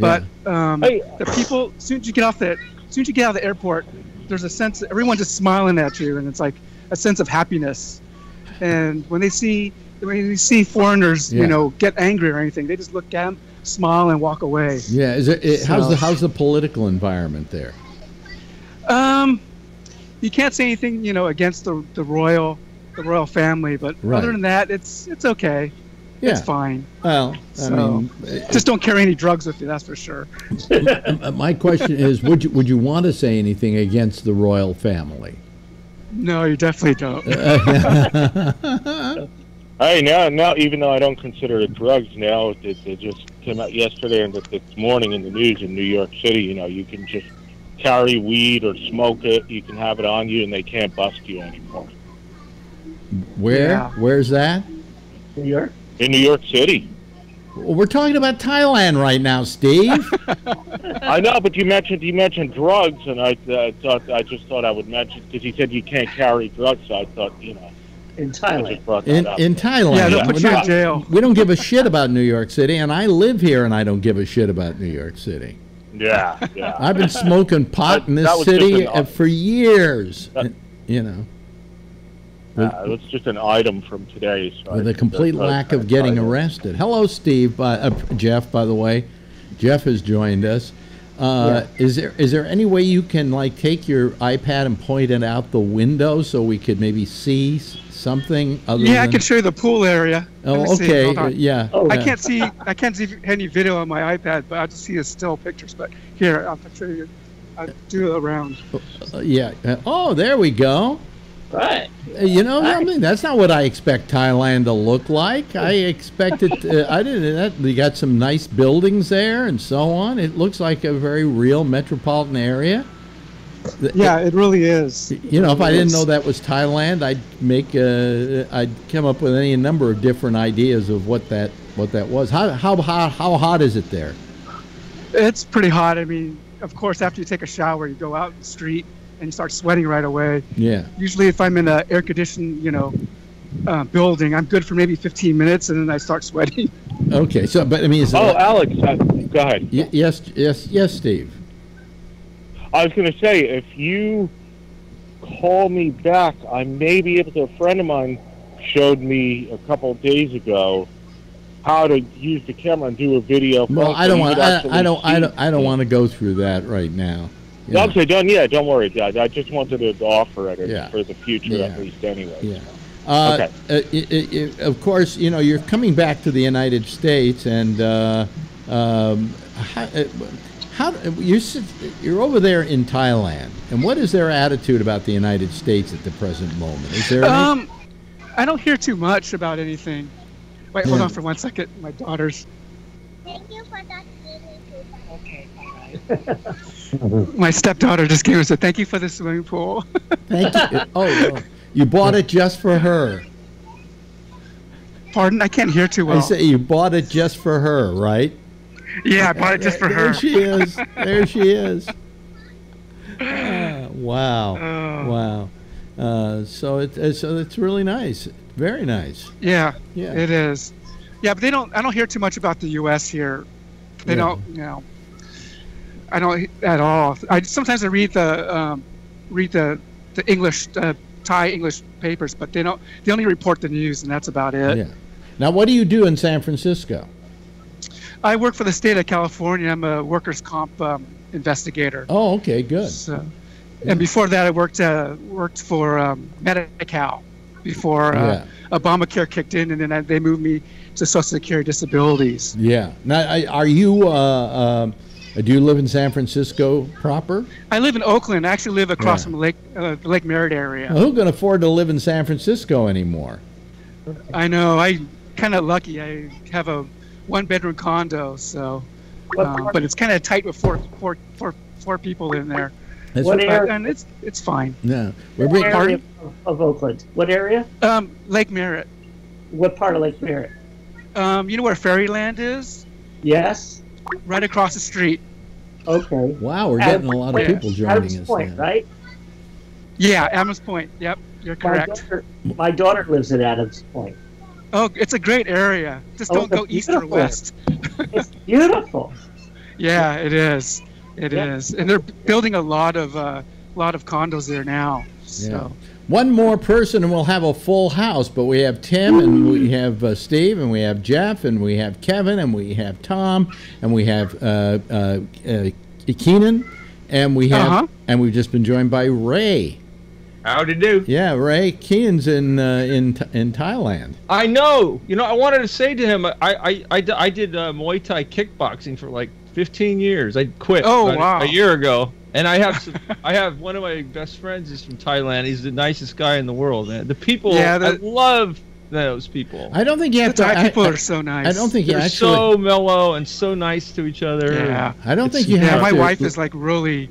Speaker 16: But the people, as soon as you get out of the airport, there's a sense everyone's just smiling at you, and it's like a sense of happiness. And when they see foreigners, get angry or anything, they just look at them, smile, and walk away.
Speaker 2: Yeah. How's the political environment there?
Speaker 16: You can't say anything, against the royal family, but other than that, it's okay.
Speaker 2: Yeah.
Speaker 16: It's fine.
Speaker 2: Well, I mean,
Speaker 16: just don't carry any drugs with you. That's for sure.
Speaker 2: My question is, would you want to say anything against the royal family?
Speaker 16: No, you definitely don't.
Speaker 15: Hey, now, even though I don't consider it drugs now, it just came out yesterday and this morning in the news in New York City. You can just carry weed or smoke it. You can have it on you, and they can't bust you anymore.
Speaker 2: Where?
Speaker 16: Yeah.
Speaker 2: Where's that?
Speaker 13: New York.
Speaker 15: In New York City.
Speaker 2: Well, we're talking about Thailand right now, Steve.
Speaker 15: I know, but you mentioned drugs, and I just thought I would mention because he said you can't carry drugs. So I thought,
Speaker 13: in Thailand.
Speaker 2: In Thailand,
Speaker 16: yeah, they'll put you in jail.
Speaker 2: We don't give a shit about New York City, and I live here, and I don't give a shit about New York City.
Speaker 15: Yeah.
Speaker 2: I've been smoking pot in this city for years.
Speaker 15: It was just an item from today. So
Speaker 2: with a complete lack of getting arrested. Hello, Steve. Jeff, by the way. Jeff has joined us. Is there any way you can take your iPad and point it out the window so we could maybe see something other than...
Speaker 16: I can show you the pool area.
Speaker 2: Oh, okay. Yeah.
Speaker 16: I can't see any video on my iPad, but I'll just see the still pictures. But here, I'll show you. I'll do it around.
Speaker 2: Yeah. Oh, there we go.
Speaker 13: Right.
Speaker 2: Something that's not what I expect Thailand to look like. I expected you got some nice buildings there and so on. It looks like a very real metropolitan area.
Speaker 16: Yeah, it really is.
Speaker 2: If I didn't know that was Thailand, I'd come up with any number of different ideas of what that was. How hot is it there?
Speaker 16: It's pretty hot. I mean, of course, after you take a shower, you go out in the street and you start sweating right away.
Speaker 2: Yeah.
Speaker 16: Usually, if I'm in an air-conditioned, building, I'm good for maybe 15 minutes, and then I start sweating.
Speaker 2: Okay. So, but I mean,
Speaker 15: Alex, go ahead.
Speaker 2: Yes, Steve.
Speaker 15: I was going to say, if you call me back, I may be able to. A friend of mine showed me a couple of days ago how to use the camera and do a video.
Speaker 2: Well, I don't want to go through that right now.
Speaker 15: Yeah. Okay, don't worry, Dad. I just wanted to offer it for the future at least anyway.
Speaker 2: Yeah. Okay. Of course, you're coming back to the United States, and you're over there in Thailand, and what is their attitude about the United States at the present moment? Is there
Speaker 16: I don't hear too much about anything. Wait, hold on for 1 second. My daughter's...
Speaker 17: Thank you for that.
Speaker 16: Okay, bye. My stepdaughter just came and said, "Thank you for the swimming pool."
Speaker 2: Thank you. Oh, you bought it just for her.
Speaker 16: Pardon? I can't hear too well.
Speaker 2: I say you bought it just for her, right?
Speaker 16: Yeah, I bought it just for her.
Speaker 2: There she is. There she is. Wow. Wow. So it's really nice. Very nice.
Speaker 16: Yeah. It is. Yeah, but I don't hear too much about the U.S. here. They don't, I don't at all. Sometimes I read the the English Thai English papers, but they only report the news, and that's about it.
Speaker 4: Yeah. Now, what do you do in San Francisco?
Speaker 16: I work for the state of California. I'm a workers' comp investigator.
Speaker 4: Oh, okay, good.
Speaker 16: So, and before that, I worked for Medi-Cal before Obamacare kicked in, and then they moved me to Social Security Disabilities.
Speaker 4: Yeah. Now, are you? Do you live in San Francisco proper?
Speaker 16: I live in Oakland. I actually live across from the Lake Merritt area.
Speaker 4: Well, who can afford to live in San Francisco anymore?
Speaker 16: I know. I'm kind of lucky. I have a one-bedroom condo, so but it's kind of tight with four people in there.
Speaker 13: What area?
Speaker 16: And it's fine.
Speaker 4: No,
Speaker 13: what area of Oakland? What area?
Speaker 16: Lake Merritt.
Speaker 13: What part of Lake Merritt?
Speaker 16: You know where Fairyland is?
Speaker 13: Yes.
Speaker 16: Right across the street.
Speaker 13: Okay.
Speaker 4: Wow, we're getting a lot of people joining us.
Speaker 13: Point, right?
Speaker 16: Yeah, Adams Point. Yep, you're correct.
Speaker 13: My daughter lives in Adams Point.
Speaker 16: Oh, it's a great area. Just don't go east or west.
Speaker 13: It's beautiful.
Speaker 16: Yeah, it is. It is, and they're building a lot of condos there now. So.
Speaker 4: Yeah. One more person and we'll have a full house, but we have Tim and we have Steve and we have Jeff and we have Kevin and we have Tom and we have Keenan and we have and we've just been joined by Ray.
Speaker 18: Howdy do.
Speaker 4: Yeah, Ray. Keenan's in Thailand.
Speaker 18: I know. You know, I wanted to say to him, I did Muay Thai kickboxing for like 15 years. I quit a year ago. And I have one of my best friends is from Thailand. He's the nicest guy in the world. Man. The people, I love those people.
Speaker 4: I don't think you have
Speaker 16: to. Thai people are so nice.
Speaker 4: I don't think you
Speaker 18: They're
Speaker 4: actually
Speaker 18: so mellow and so nice to each other.
Speaker 16: Yeah,
Speaker 4: I don't think you have.
Speaker 16: My wife is like really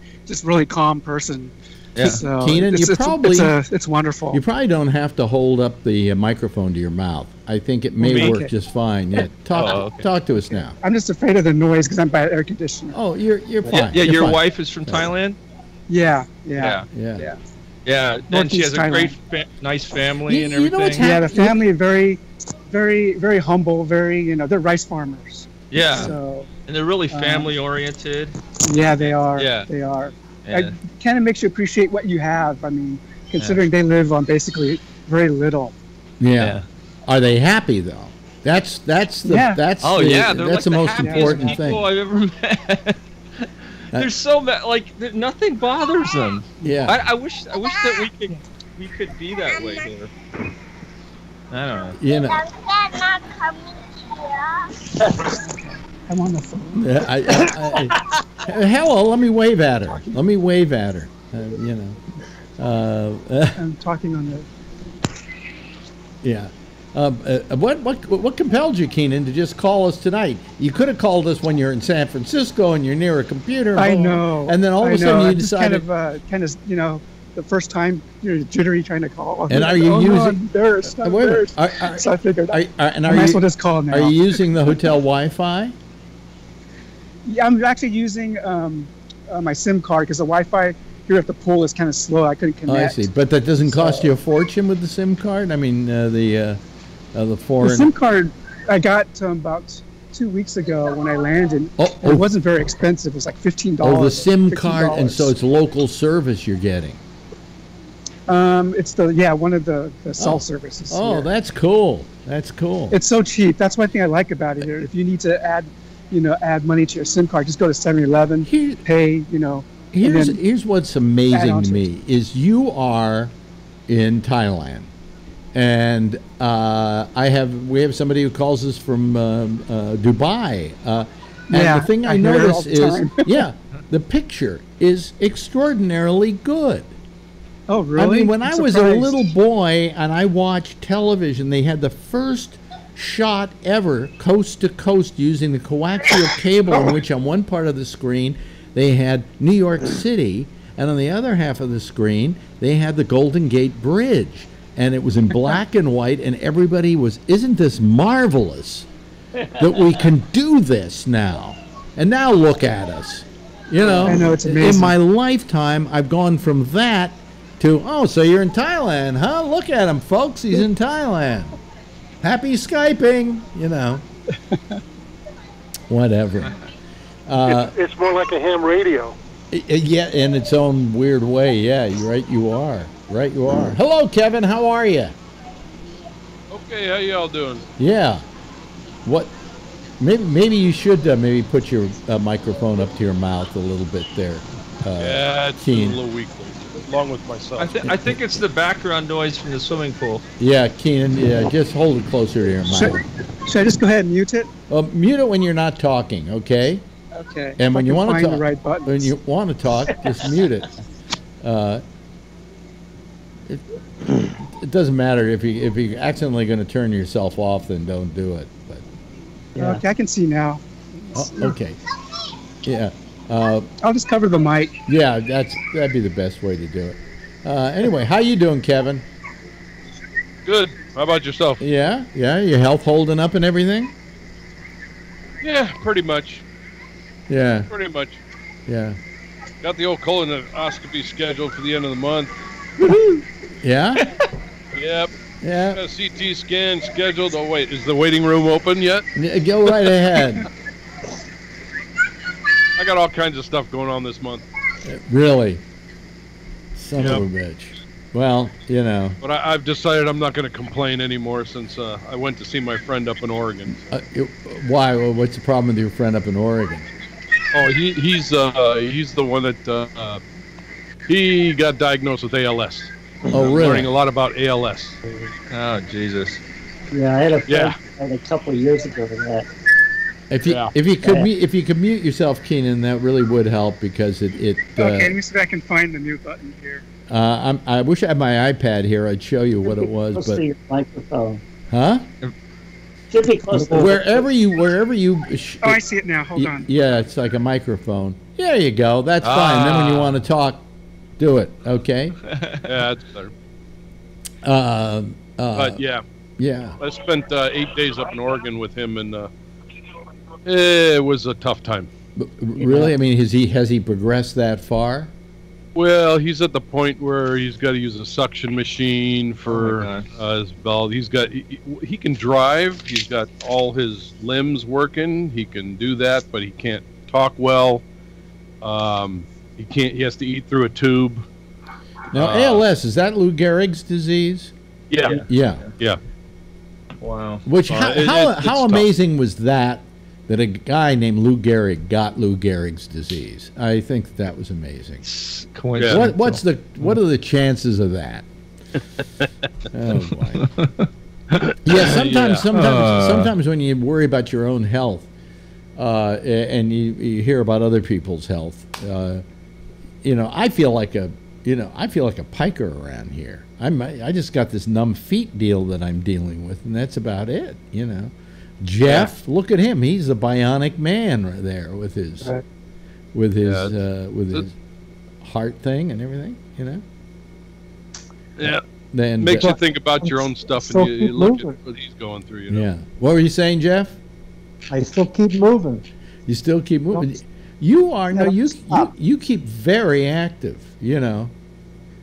Speaker 16: calm person.
Speaker 4: Yeah,
Speaker 16: so
Speaker 4: Keenan,
Speaker 16: it's wonderful.
Speaker 4: You probably don't have to hold up the microphone to your mouth. I think it may work just fine. Yeah, talk to us now.
Speaker 16: I'm just afraid of the noise because I'm by air conditioner.
Speaker 4: Oh, you're fine.
Speaker 18: Yeah,
Speaker 4: you're
Speaker 18: your
Speaker 4: fine.
Speaker 18: wife is from Thailand.
Speaker 16: Yeah.
Speaker 18: And she has a great, nice family and everything.
Speaker 16: You know what's happening? The family is very, very, very humble. Very, they're rice farmers.
Speaker 18: Yeah.
Speaker 16: So,
Speaker 18: and they're really family oriented.
Speaker 16: Yeah, they are.
Speaker 18: Yeah.
Speaker 16: They are.
Speaker 18: Yeah.
Speaker 16: It kind of makes you appreciate what you have. I mean, considering they live on basically very little.
Speaker 4: Yeah. Are they happy though? That's the most important thing.
Speaker 18: People I've ever met. They're so nothing bothers them.
Speaker 4: Yeah.
Speaker 18: I wish that we could be that way here. I don't know.
Speaker 4: You know.
Speaker 16: I'm on the phone.
Speaker 4: Hello, let me wave at her.
Speaker 16: I'm talking on the.
Speaker 4: Yeah. What compelled you, Keenan, to just call us tonight? You could have called us when you're in San Francisco and you're near a computer.
Speaker 16: I know.
Speaker 4: And then all of a sudden you decided.
Speaker 16: The first time you're jittery trying to call.
Speaker 4: And are you using?
Speaker 16: I'm embarrassed. So I figured I might as well just call now.
Speaker 4: Are you using the hotel Wi-Fi?
Speaker 16: Yeah, I'm actually using my SIM card because the Wi-Fi here at the pool is kind of slow. I couldn't connect.
Speaker 4: Oh, I see. But that doesn't cost you a fortune with the SIM card? I mean, the foreign...
Speaker 16: The SIM card I got about 2 weeks ago when I landed. It wasn't very expensive. It was like $15.
Speaker 4: Oh, the SIM card, and so it's local service you're getting.
Speaker 16: It's one of the cell services.
Speaker 4: Oh,
Speaker 16: here.
Speaker 4: That's cool. That's cool.
Speaker 16: It's so cheap. That's one thing I like about it here. If you need to add money to your SIM card, just go to 7-Eleven, pay,
Speaker 4: Here's what's amazing to me is you are in Thailand, and we have somebody who calls us from Dubai, and the thing I notice is the picture is extraordinarily good.
Speaker 16: Oh, really?
Speaker 4: I mean, when I was a little boy and I watched television, they had the first shot ever coast to coast using the coaxial cable, in which on one part of the screen they had New York City, and on the other half of the screen they had the Golden Gate Bridge, and it was in black and white, and everybody was, isn't this marvelous that we can do this now? And now look at us.
Speaker 16: I know, it's amazing.
Speaker 4: In my lifetime, I've gone from that to, so you're in Thailand, huh? Look at him, folks. He's in Thailand. Happy Skyping, Whatever.
Speaker 14: It's more like a ham radio.
Speaker 4: Yeah, in its own weird way. Yeah, you're right. You are. Right you are. Hello, Kevin. How are you?
Speaker 19: Okay, how y'all doing?
Speaker 4: Yeah. What? Maybe you should maybe put your microphone up to your mouth a little bit there.
Speaker 19: Yeah, it's
Speaker 4: Keen.
Speaker 19: a little weak, along with myself.
Speaker 18: I think it's the background noise from the swimming pool.
Speaker 4: Yeah, Keenan. Yeah, just hold it closer to your mouth.
Speaker 16: Should I just go ahead and mute it?
Speaker 4: Mute it when you're not talking, okay?
Speaker 16: Okay.
Speaker 4: And when you want to talk,
Speaker 16: the right buttons.
Speaker 4: when you want to talk, just mute it. It doesn't matter if you're accidentally going to turn yourself off, then don't do it. But
Speaker 16: yeah. Okay, I can see now.
Speaker 4: Okay. Yeah.
Speaker 16: I'll just cover the mic.
Speaker 4: Yeah, that'd be the best way to do it. Anyway, how you doing, Kevin?
Speaker 19: Good. How about yourself?
Speaker 4: Yeah. Your health holding up and everything?
Speaker 19: Yeah, pretty much.
Speaker 4: Yeah.
Speaker 19: Pretty much.
Speaker 4: Yeah.
Speaker 19: Got the old colonoscopy scheduled for the end of the month.
Speaker 4: Yeah?
Speaker 19: Yep.
Speaker 4: Yeah.
Speaker 19: Got a CT scan scheduled. Oh, wait. Is the waiting room open yet?
Speaker 4: Go right ahead.
Speaker 19: I got all kinds of stuff going on this month.
Speaker 4: Really? Son of a bitch. Well, you know.
Speaker 19: But I've decided I'm not going to complain anymore since I went to see my friend up in Oregon.
Speaker 4: Why? Well, what's the problem with your friend up in Oregon?
Speaker 19: Oh, he's the one that he got diagnosed with ALS.
Speaker 4: Oh, really?
Speaker 19: Learning a lot about ALS.
Speaker 18: Oh, Jesus.
Speaker 13: Yeah, I had a friend a couple of years ago that.
Speaker 4: If you could mute yourself, Keenan, that really would help because it.
Speaker 16: Okay, let me see if I can find the mute button here.
Speaker 4: I wish I had my iPad here. I'd show you what it was,
Speaker 13: Close
Speaker 4: but.
Speaker 13: to your microphone.
Speaker 4: Huh?
Speaker 13: Should be close to
Speaker 4: wherever you.
Speaker 16: Oh, I see it now. Hold on.
Speaker 4: Yeah, it's like a microphone. There you go. That's fine. Then when you want to talk, do it. Okay.
Speaker 19: Yeah, that's better. But yeah.
Speaker 4: Yeah.
Speaker 19: I spent 8 days up in Oregon with him, and it was a tough time.
Speaker 4: Really? I mean, has he progressed that far?
Speaker 19: Well, he's at the point where he's got to use a suction machine for his belt. He can drive. He's got all his limbs working. He can do that, but he can't talk well. He has to eat through a tube.
Speaker 4: Now, ALS, is that Lou Gehrig's disease?
Speaker 19: Yeah.
Speaker 18: Wow.
Speaker 4: Which how amazing was that a guy named Lou Gehrig got Lou Gehrig's disease? I think that was amazing.
Speaker 18: Coincidence.
Speaker 4: What are the chances of that? Oh boy. Yeah, sometimes when you worry about your own health, and you hear about other people's health, I feel like a piker around here. I just got this numb feet deal that I'm dealing with, and that's about it. Jeff, look at him. He's a bionic man right there with his heart thing and everything.
Speaker 19: Yeah.
Speaker 4: Then
Speaker 19: makes you think about your own stuff, and you look at what he's going through.
Speaker 4: Yeah. What were you saying, Jeff?
Speaker 20: I still keep moving.
Speaker 4: You still keep moving. You are you keep very active.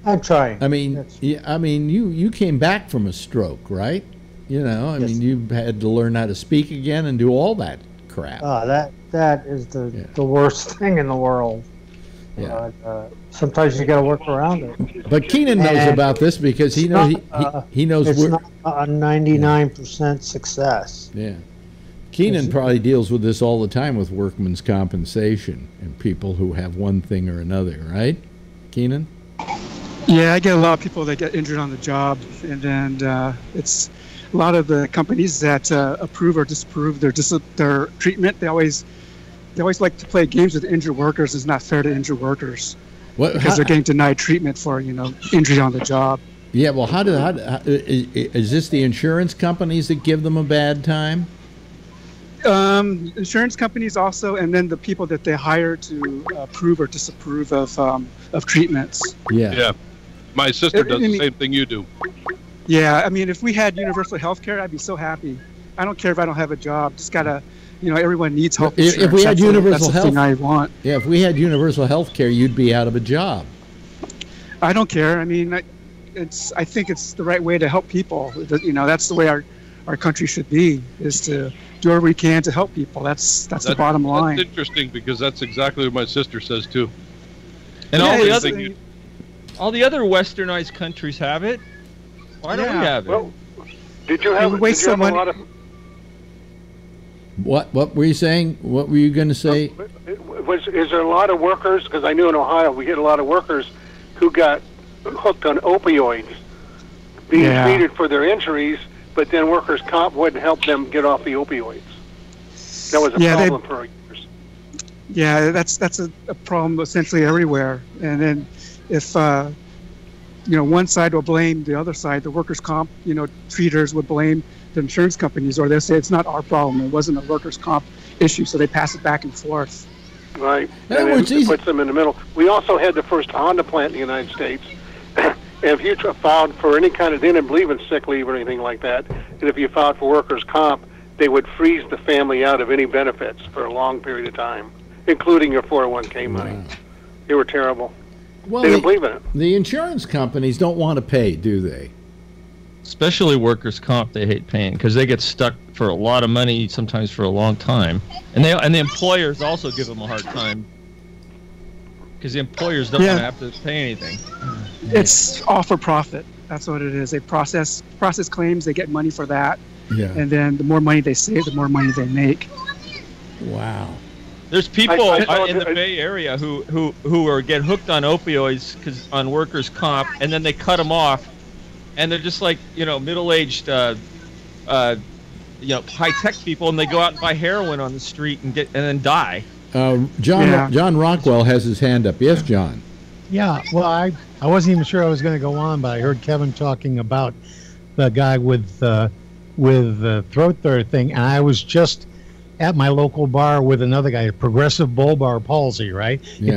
Speaker 20: I'm trying.
Speaker 4: I mean, you came back from a stroke, right? I mean, you had to learn how to speak again and do all that crap.
Speaker 20: That is the worst thing in the world.
Speaker 4: Yeah.
Speaker 20: Sometimes you got to work around it.
Speaker 4: But Keenan knows about this because he knows he knows
Speaker 20: it's not a 99% success.
Speaker 4: Yeah. Keenan probably deals with this all the time with workman's compensation and people who have one thing or another, right? Keenan?
Speaker 16: Yeah, I get a lot of people that get injured on the job, and it's a lot of the companies that approve or disapprove their treatment. They always like to play games with injured workers. It's not fair to injured workers because they're getting denied treatment for injury on the job.
Speaker 4: Yeah, well, is this the insurance companies that give them a bad time?
Speaker 16: Insurance companies also, and then the people that they hire to approve or disapprove of treatments.
Speaker 4: Yeah.
Speaker 19: My sister does the same thing you do.
Speaker 16: Yeah, I mean, if we had universal health care, I'd be so happy. I don't care if I don't have a job. Just gotta, everyone needs health insurance.
Speaker 4: If we had universal health,
Speaker 16: thing I want.
Speaker 4: Yeah, if we had universal health care, you'd be out of a job.
Speaker 16: I don't care. I mean, I think it's the right way to help people. That's the way our country should be, is to do whatever we can to help people. That's the bottom line.
Speaker 19: That's interesting because that's exactly what my sister says too.
Speaker 18: And all the other All the other westernized countries have it. Why don't we have it?
Speaker 14: Well, did you have a lot of...
Speaker 4: What were you saying? What were you going to say?
Speaker 14: Is there a lot of workers? Because I knew in Ohio we get a lot of workers who got hooked on opioids, being treated for their injuries, but then workers' comp wouldn't help them get off the opioids. That was a problem for years.
Speaker 16: Yeah, that's a problem essentially everywhere. And then if one side will blame the other side, the workers' comp treaters would blame the insurance companies, or they'll say it's not our problem. It wasn't a workers' comp issue, so they pass it back and forth.
Speaker 14: Right, and it puts them in the middle. We also had the first Honda plant in the United States. And if you filed for any kind of, they didn't believe in sick leave or anything like that, and if you filed for workers' comp, they would freeze the family out of any benefits for a long period of time, including your 401k money. Wow. They were terrible.
Speaker 4: Well,
Speaker 14: they didn't believe in it.
Speaker 4: The insurance companies don't want to pay, do they?
Speaker 18: Especially workers' comp, they hate paying because they get stuck for a lot of money, sometimes for a long time, and the employers also give them a hard time because the employers don't want to have to pay anything.
Speaker 16: It's all for profit. That's what it is. They process claims. They get money for that, and then the more money they save, the more money they make.
Speaker 4: Wow.
Speaker 18: There's people in the Bay Area who get hooked on opioids on workers' comp, and then they cut them off. And they're just like, middle-aged, high-tech people, and they go out and buy heroin on the street and then die.
Speaker 4: John Rockwell has his hand up. Yes, John.
Speaker 21: Yeah. Well, I wasn't even sure I was going to go on, but I heard Kevin talking about the guy with the throat thing, and I was just at my local bar with another guy, progressive bulbar palsy. Right. Yeah.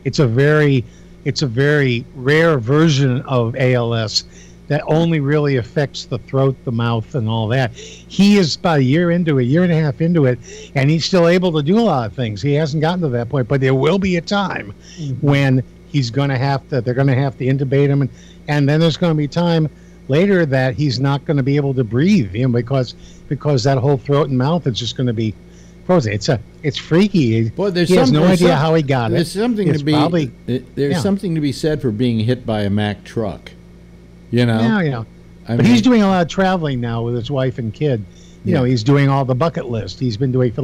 Speaker 21: It's a very rare version of ALS. That only really affects the throat, the mouth, and all that. He is about a year and a half into it, and he's still able to do a lot of things. He hasn't gotten to that point, but there will be a time when they're going to have to intubate him, and then there's going to be time later that he's not going to be able to breathe, because that whole throat and mouth is just going to be frozen. It's freaky.
Speaker 4: Boy,
Speaker 21: he has no idea how he got it.
Speaker 4: There's something something to be said for being hit by a Mack truck.
Speaker 21: Yeah. But he's doing a lot of traveling now with his wife and kid. He's doing all the bucket list. He's been doing for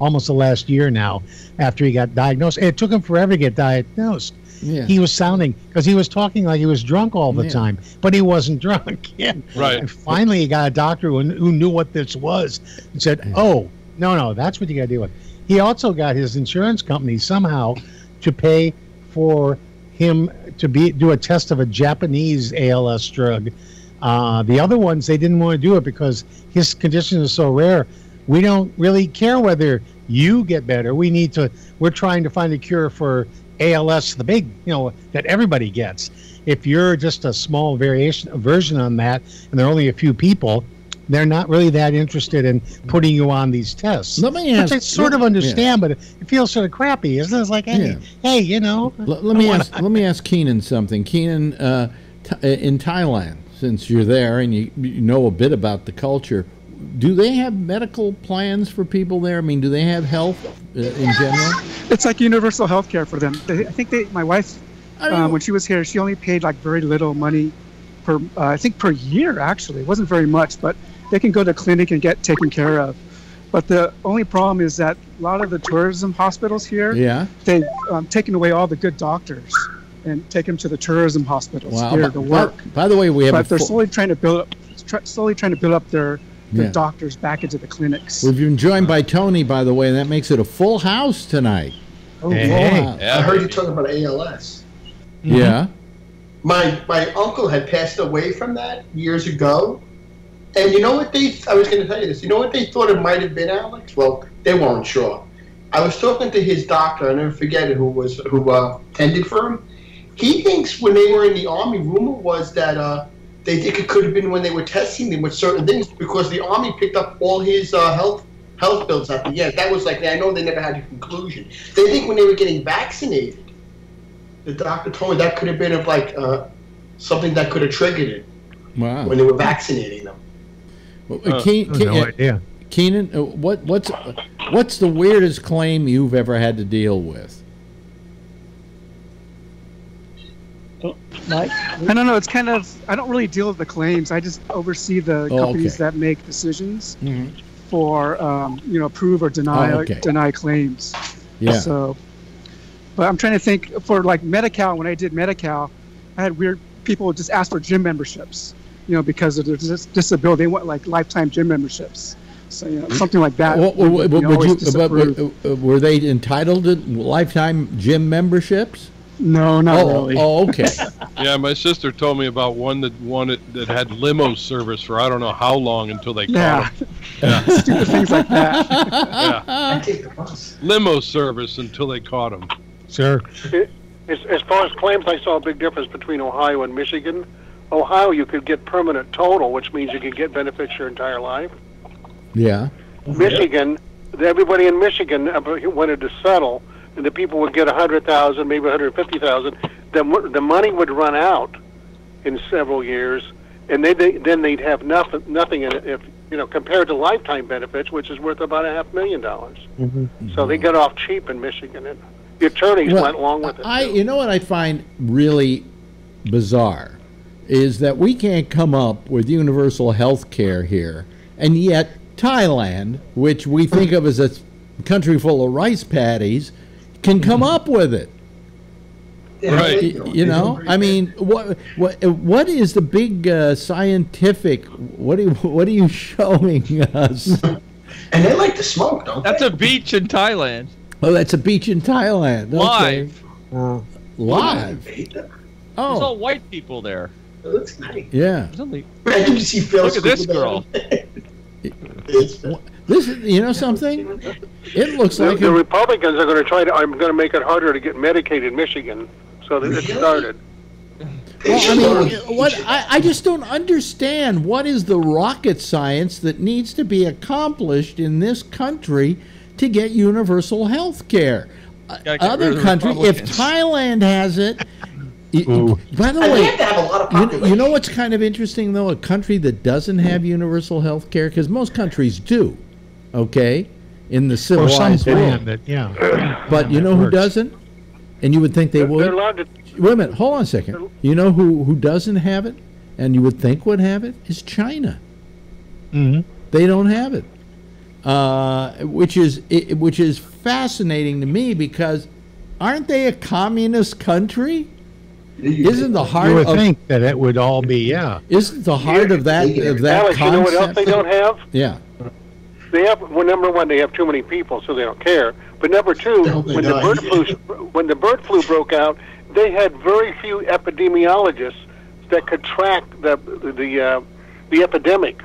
Speaker 21: almost the last year now after he got diagnosed. It took him forever to get diagnosed. Yeah. He was because he was talking like he was drunk all the time, but he wasn't drunk.
Speaker 19: Right.
Speaker 21: And finally he got a doctor who knew what this was and said, oh, no, that's what you got to deal with. He also got his insurance company somehow to pay for him to do a test of a Japanese ALS drug. The other ones, they didn't want to do it because his condition is so rare. We don't really care whether you get better. We're trying to find a cure for ALS, the big, that everybody gets. If you're just a small version on that, and there are only a few people, they're not really that interested in putting you on these tests. Which I sort of understand, but it feels sort of crappy, isn't it? It's like, hey,
Speaker 4: Let me ask Keenan something. Keenan, in Thailand, since you're there and you know a bit about the culture, do they have medical plans for people there? I mean, do they have health in general?
Speaker 16: It's like universal health care for them. I think my wife, when she was here, she only paid like very little money per year. Actually, it wasn't very much, but they can go to the clinic and get taken care of. But the only problem is that a lot of the tourism hospitals here, they've taken away all the good doctors and take them to the tourism hospitals here to work.
Speaker 4: By the way,
Speaker 16: they're slowly trying to build up their doctors back into the clinics.
Speaker 4: We've been joined by Tony, by the way, and that makes it a full house tonight.
Speaker 22: Oh, hey. I heard you talking about ALS.
Speaker 4: Mm-hmm. Yeah.
Speaker 22: My uncle had passed away from that years ago. And you know what I was going to tell you this. You know what they thought it might have been, Alex? Well, they weren't sure. I was talking to his doctor, I'll never forget it, who tended for him. He thinks when they were in the Army, rumor was that they think it could have been when they were testing them with certain things because the Army picked up all his health bills at the end. That was like, I know they never had a conclusion. They think when they were getting vaccinated, the doctor told me that could have been something that could have triggered it.
Speaker 4: Wow.
Speaker 22: When they were vaccinating them.
Speaker 21: No idea.
Speaker 4: Keenan, what's the weirdest claim you've ever had to deal with?
Speaker 13: Mike?
Speaker 16: I don't know. It's kind of, I don't really deal with the claims. I just oversee the companies that make decisions for, approve or deny claims.
Speaker 4: Yeah.
Speaker 16: So, but I'm trying to think for like Medi-Cal. When I did Medi-Cal, I had weird people just ask for gym memberships, because of their disability. They want like lifetime gym memberships. So, something like that.
Speaker 4: Were they entitled to lifetime gym memberships?
Speaker 16: No, not really.
Speaker 4: Oh, okay.
Speaker 19: Yeah, my sister told me about one that had limo service for I don't know how long until they caught him. Yeah.
Speaker 16: Stupid things like that.
Speaker 19: I take the bus. Limo service until they caught him.
Speaker 21: Sure.
Speaker 14: As far as claims, I saw a big difference between Ohio and Michigan. Ohio, you could get permanent total, which means you could get benefits your entire life.
Speaker 4: Yeah.
Speaker 14: Michigan, everybody in Michigan wanted to settle, and the people would get $100,000, maybe $150,000. The money would run out in several years, and then they'd have nothing in it. If compared to lifetime benefits, which is worth about $500,000. So they got off cheap in Michigan, and the attorneys went along with it.
Speaker 4: You know what I find really bizarre is that we can't come up with universal health care here, and yet Thailand, which we think of as a country full of rice paddies, can come up with it.
Speaker 19: Right.
Speaker 4: I mean, what is the big scientific? What are you showing us?
Speaker 22: And they like to smoke, don't
Speaker 18: That's a beach in Thailand.
Speaker 4: Oh, that's a beach in Thailand. Okay.
Speaker 18: Live.
Speaker 4: Live.
Speaker 18: There's
Speaker 4: Oh,
Speaker 18: all white people there.
Speaker 22: It looks nice.
Speaker 4: yeah.
Speaker 18: There's only-
Speaker 22: Imagine you see Phil
Speaker 18: Look at this
Speaker 22: scuba
Speaker 18: girl.
Speaker 4: This is, something? It looks like
Speaker 14: The Republicans are going to going to make it harder to get Medicaid in Michigan, so that it started.
Speaker 4: Well, I just don't understand what is the rocket science that needs to be accomplished in this country to get universal health care. Other countries, if Thailand has it. By the way, you know what's kind of interesting though? A country that doesn't have universal health care, because most countries do, okay, in the civilized world. But you know who doesn't? And you would think they would.
Speaker 14: They're allowed to.
Speaker 4: Wait a minute, hold on a second. You know who doesn't have it, and you would think would have it, is China. They don't have it, which is fascinating to me, because aren't they a communist country? Isn't the heart?
Speaker 21: You would think that it would all be,
Speaker 4: Isn't the heart of that
Speaker 14: Alex,
Speaker 4: concept?
Speaker 14: you know what else they don't have?
Speaker 4: Yeah.
Speaker 14: They have, well, number one, they have too many people, so they don't care. But number two, when the bird flu broke out, they had very few epidemiologists that could track the epidemic,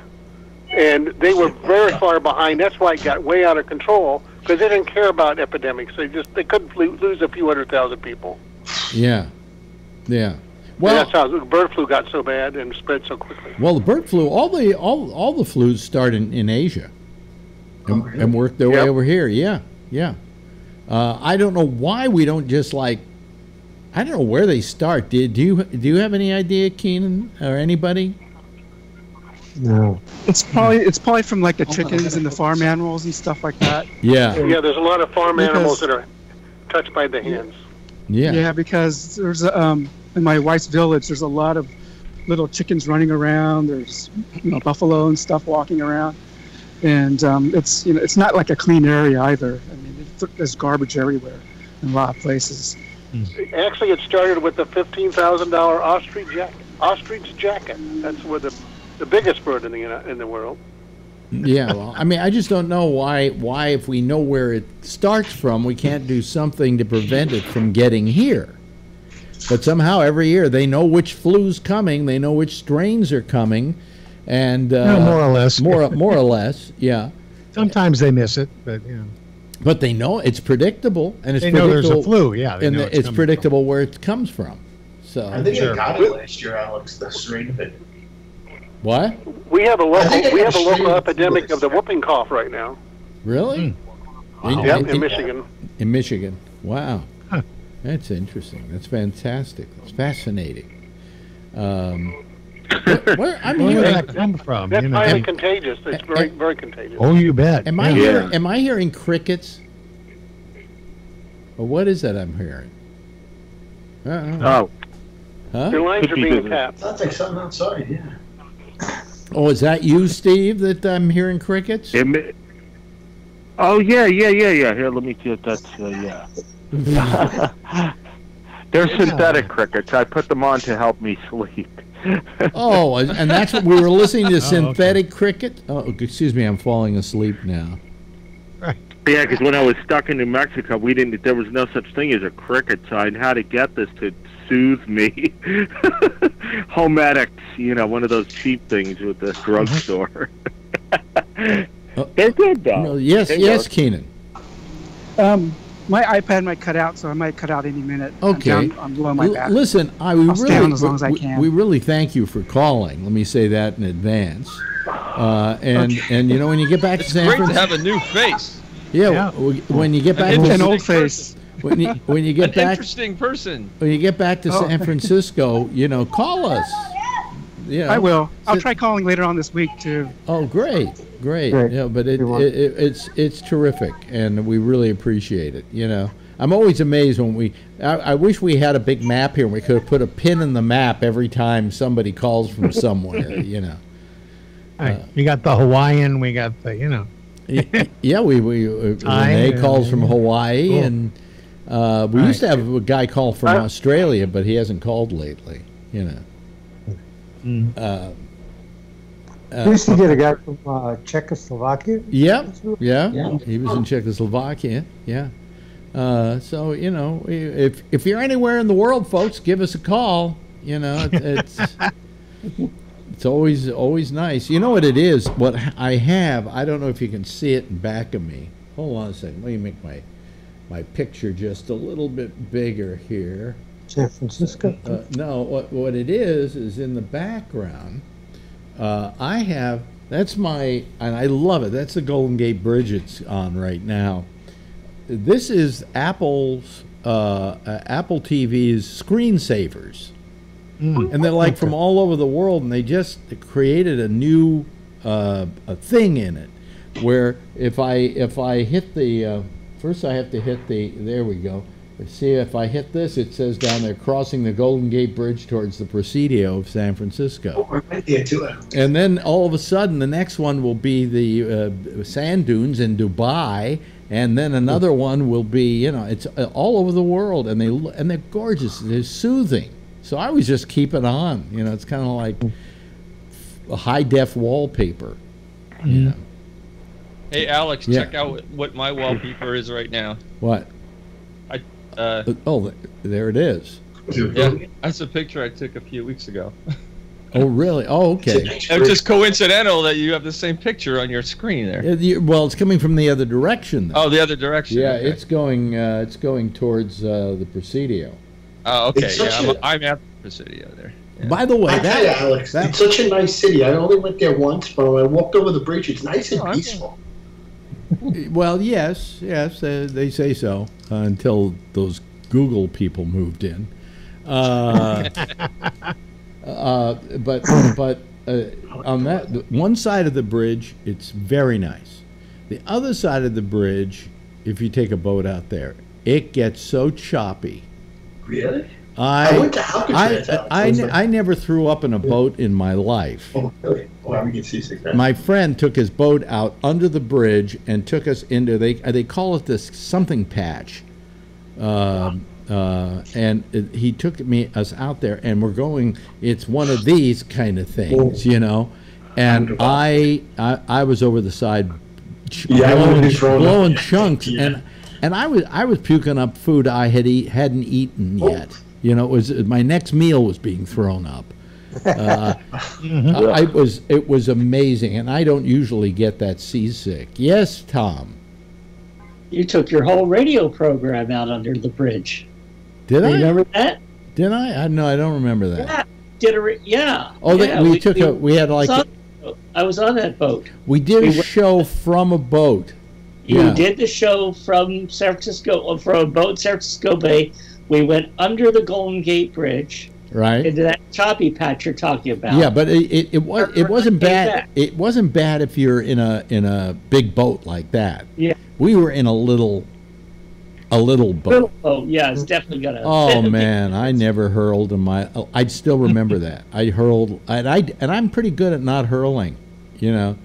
Speaker 14: and they were very far behind. That's why it got way out of control, because they didn't care about epidemics. They couldn't lose a few 100,000 people.
Speaker 4: Yeah. Yeah.
Speaker 14: Well, and that's how the bird flu got so bad and spread so quickly.
Speaker 4: Well, the bird flu, all the flus start in Asia, and work their way over here. Yeah, yeah. I don't know why we don't just I don't know where they start. Do you have any idea, Keenan, or anybody?
Speaker 21: No.
Speaker 16: It's probably from like the chickens and the farm animals and stuff like that.
Speaker 4: Yeah.
Speaker 14: Yeah, there's a lot of farm animals that are touched by the hens.
Speaker 4: Yeah.
Speaker 16: Yeah, because there's in my wife's village, there's a lot of little chickens running around. There's buffalo and stuff walking around, and it's not like a clean area either. I mean, there's garbage everywhere in a lot of places.
Speaker 14: Actually, it started with the $15,000 ostrich jacket. That's where the biggest bird in the world.
Speaker 4: Yeah, well, I mean, I just don't know why if we know where it starts from, we can't do something to prevent it from getting here. But somehow every year they know which flu's coming, they know which strains are coming, and
Speaker 21: more or less,
Speaker 4: more or less, yeah.
Speaker 21: Sometimes they miss it, but
Speaker 4: But they know it's predictable, and it's
Speaker 21: they
Speaker 4: predictable.
Speaker 21: Know there's a flu, yeah,
Speaker 4: and it's predictable where it comes from. So
Speaker 22: I think they got it last year, Alex. The strain of it.
Speaker 4: What?
Speaker 14: We have a local epidemic of the whooping cough right now.
Speaker 4: Really?
Speaker 14: In Michigan.
Speaker 4: In Michigan. Wow. Huh. That's interesting. That's fantastic. That's fascinating. Where
Speaker 21: did that come from?
Speaker 14: That's highly contagious. It's very, very contagious.
Speaker 21: Oh, you bet.
Speaker 4: Am I hearing crickets? Or what is that I'm hearing? Huh?
Speaker 14: Your lines are being tapped.
Speaker 22: Sounds like something outside, yeah.
Speaker 4: Oh, is that you, Steve, that I'm hearing crickets?
Speaker 15: Oh, yeah. Here, let me get that. Yeah. They're synthetic crickets. I put them on to help me sleep.
Speaker 4: Oh, and that's what we were listening to, synthetic cricket? Oh, excuse me, I'm falling asleep now.
Speaker 15: Yeah, because when I was stuck in New Mexico, there was no such thing as a cricket, so I had to get this to soothe me. Homedics, one of those cheap things with the drugstore. They're good, though.
Speaker 4: No, yes, Keenan.
Speaker 16: My iPad might cut out, so I might cut out any minute.
Speaker 4: Okay.
Speaker 16: I'm low on my battery.
Speaker 4: Listen,
Speaker 16: I'll stay on as long as I can.
Speaker 4: We really thank you for calling. Let me say that in advance. And when you get back to San Francisco,
Speaker 18: great to have a new face.
Speaker 4: Yeah. When you get back to
Speaker 16: an old face.
Speaker 4: When you get back,
Speaker 18: interesting person.
Speaker 4: When you get back to San Francisco, call us.
Speaker 16: I will. I'll try calling later on this week too.
Speaker 4: Oh, great. Yeah, but it's terrific, and we really appreciate it. I'm always amazed when I wish we had a big map here. And we could have put a pin in the map every time somebody calls from somewhere.
Speaker 21: We got the Hawaiian. We got the
Speaker 4: Yeah, Renee calls from Hawaii, and we used to have a guy call from Australia, but he hasn't called lately.
Speaker 20: We used to get a guy from Czechoslovakia.
Speaker 4: Yeah, he was in Czechoslovakia. Yeah, so if you're anywhere in the world, folks, give us a call. It's always nice. You know what it is? What I have, I don't know if you can see it in back of me. Hold on a second. Let me make my picture just a little bit bigger here.
Speaker 20: San Francisco?
Speaker 4: No, what it is in the background. I have, and I love it. That's the Golden Gate Bridge it's on right now. This is Apple TV's screensavers. And they're like from all over the world, and they just created a new a thing in it where if I hit the first I have to hit there we go. See, if I hit this, it says down there, crossing the Golden Gate Bridge towards the Presidio of San Francisco.
Speaker 22: Oh, we're right there too.
Speaker 4: And then all of a sudden, the next one will be the sand dunes in Dubai, and then another one will be, it's all over the world, and they're gorgeous. They're soothing. So I always just keep it on. It's kind of like a high-def wallpaper.
Speaker 18: Hey, Alex, check out what my wallpaper is right now.
Speaker 4: What? There it is.
Speaker 18: Yeah, that's a picture I took a few weeks ago.
Speaker 4: Oh, really? Oh, okay.
Speaker 18: It's just coincidental that you have the same picture on your screen there.
Speaker 4: Well, it's coming from the other direction, though.
Speaker 18: Oh, the other direction.
Speaker 4: Yeah,
Speaker 18: okay.
Speaker 4: it's going towards the Presidio.
Speaker 18: Oh, okay. Yeah, I'm at the Presidio there. Yeah.
Speaker 4: By the way,
Speaker 22: Alex, it's such a nice city. I only went there once, but when I walked over the bridge, it's nice and peaceful.
Speaker 4: Well, yes, they say so until those Google people moved in. But on that one side of the bridge, it's very nice. The other side of the bridge, if you take a boat out there, it gets so choppy.
Speaker 22: Really? I went to Alcatraz.
Speaker 4: I never threw up in a boat in my life.
Speaker 22: Oh, really? Oh, I get seasick.
Speaker 4: My friend took his boat out under the bridge and took us into they call it this something patch, and he took us out there, and we're going. It's one of these kind of things, And I was over the side, blowing chunks, and I was puking up food I hadn't eaten yet. It was my next meal was being thrown up. It was amazing, and I don't usually get that seasick. Yes, Tom.
Speaker 13: You took your whole radio program out under the bridge.
Speaker 4: Did I?
Speaker 13: Remember that?
Speaker 4: Did I? No, I don't remember that.
Speaker 13: Yeah.
Speaker 4: Oh,
Speaker 13: yeah.
Speaker 4: We had like.
Speaker 13: I was on that boat.
Speaker 4: We did a show from a boat.
Speaker 13: You did the show from San Francisco, from a boat in San Francisco Bay. We went under the Golden Gate Bridge,
Speaker 4: right,
Speaker 13: into that choppy patch you're talking about.
Speaker 4: Yeah, but it wasn't bad. It wasn't bad if you're in a big boat like that.
Speaker 13: Yeah,
Speaker 4: we were in a little A little boat.
Speaker 13: Oh, yeah, it's definitely gonna.
Speaker 4: Oh man, I never hurled in my. I still remember that. I hurled, and I'm pretty good at not hurling. You know,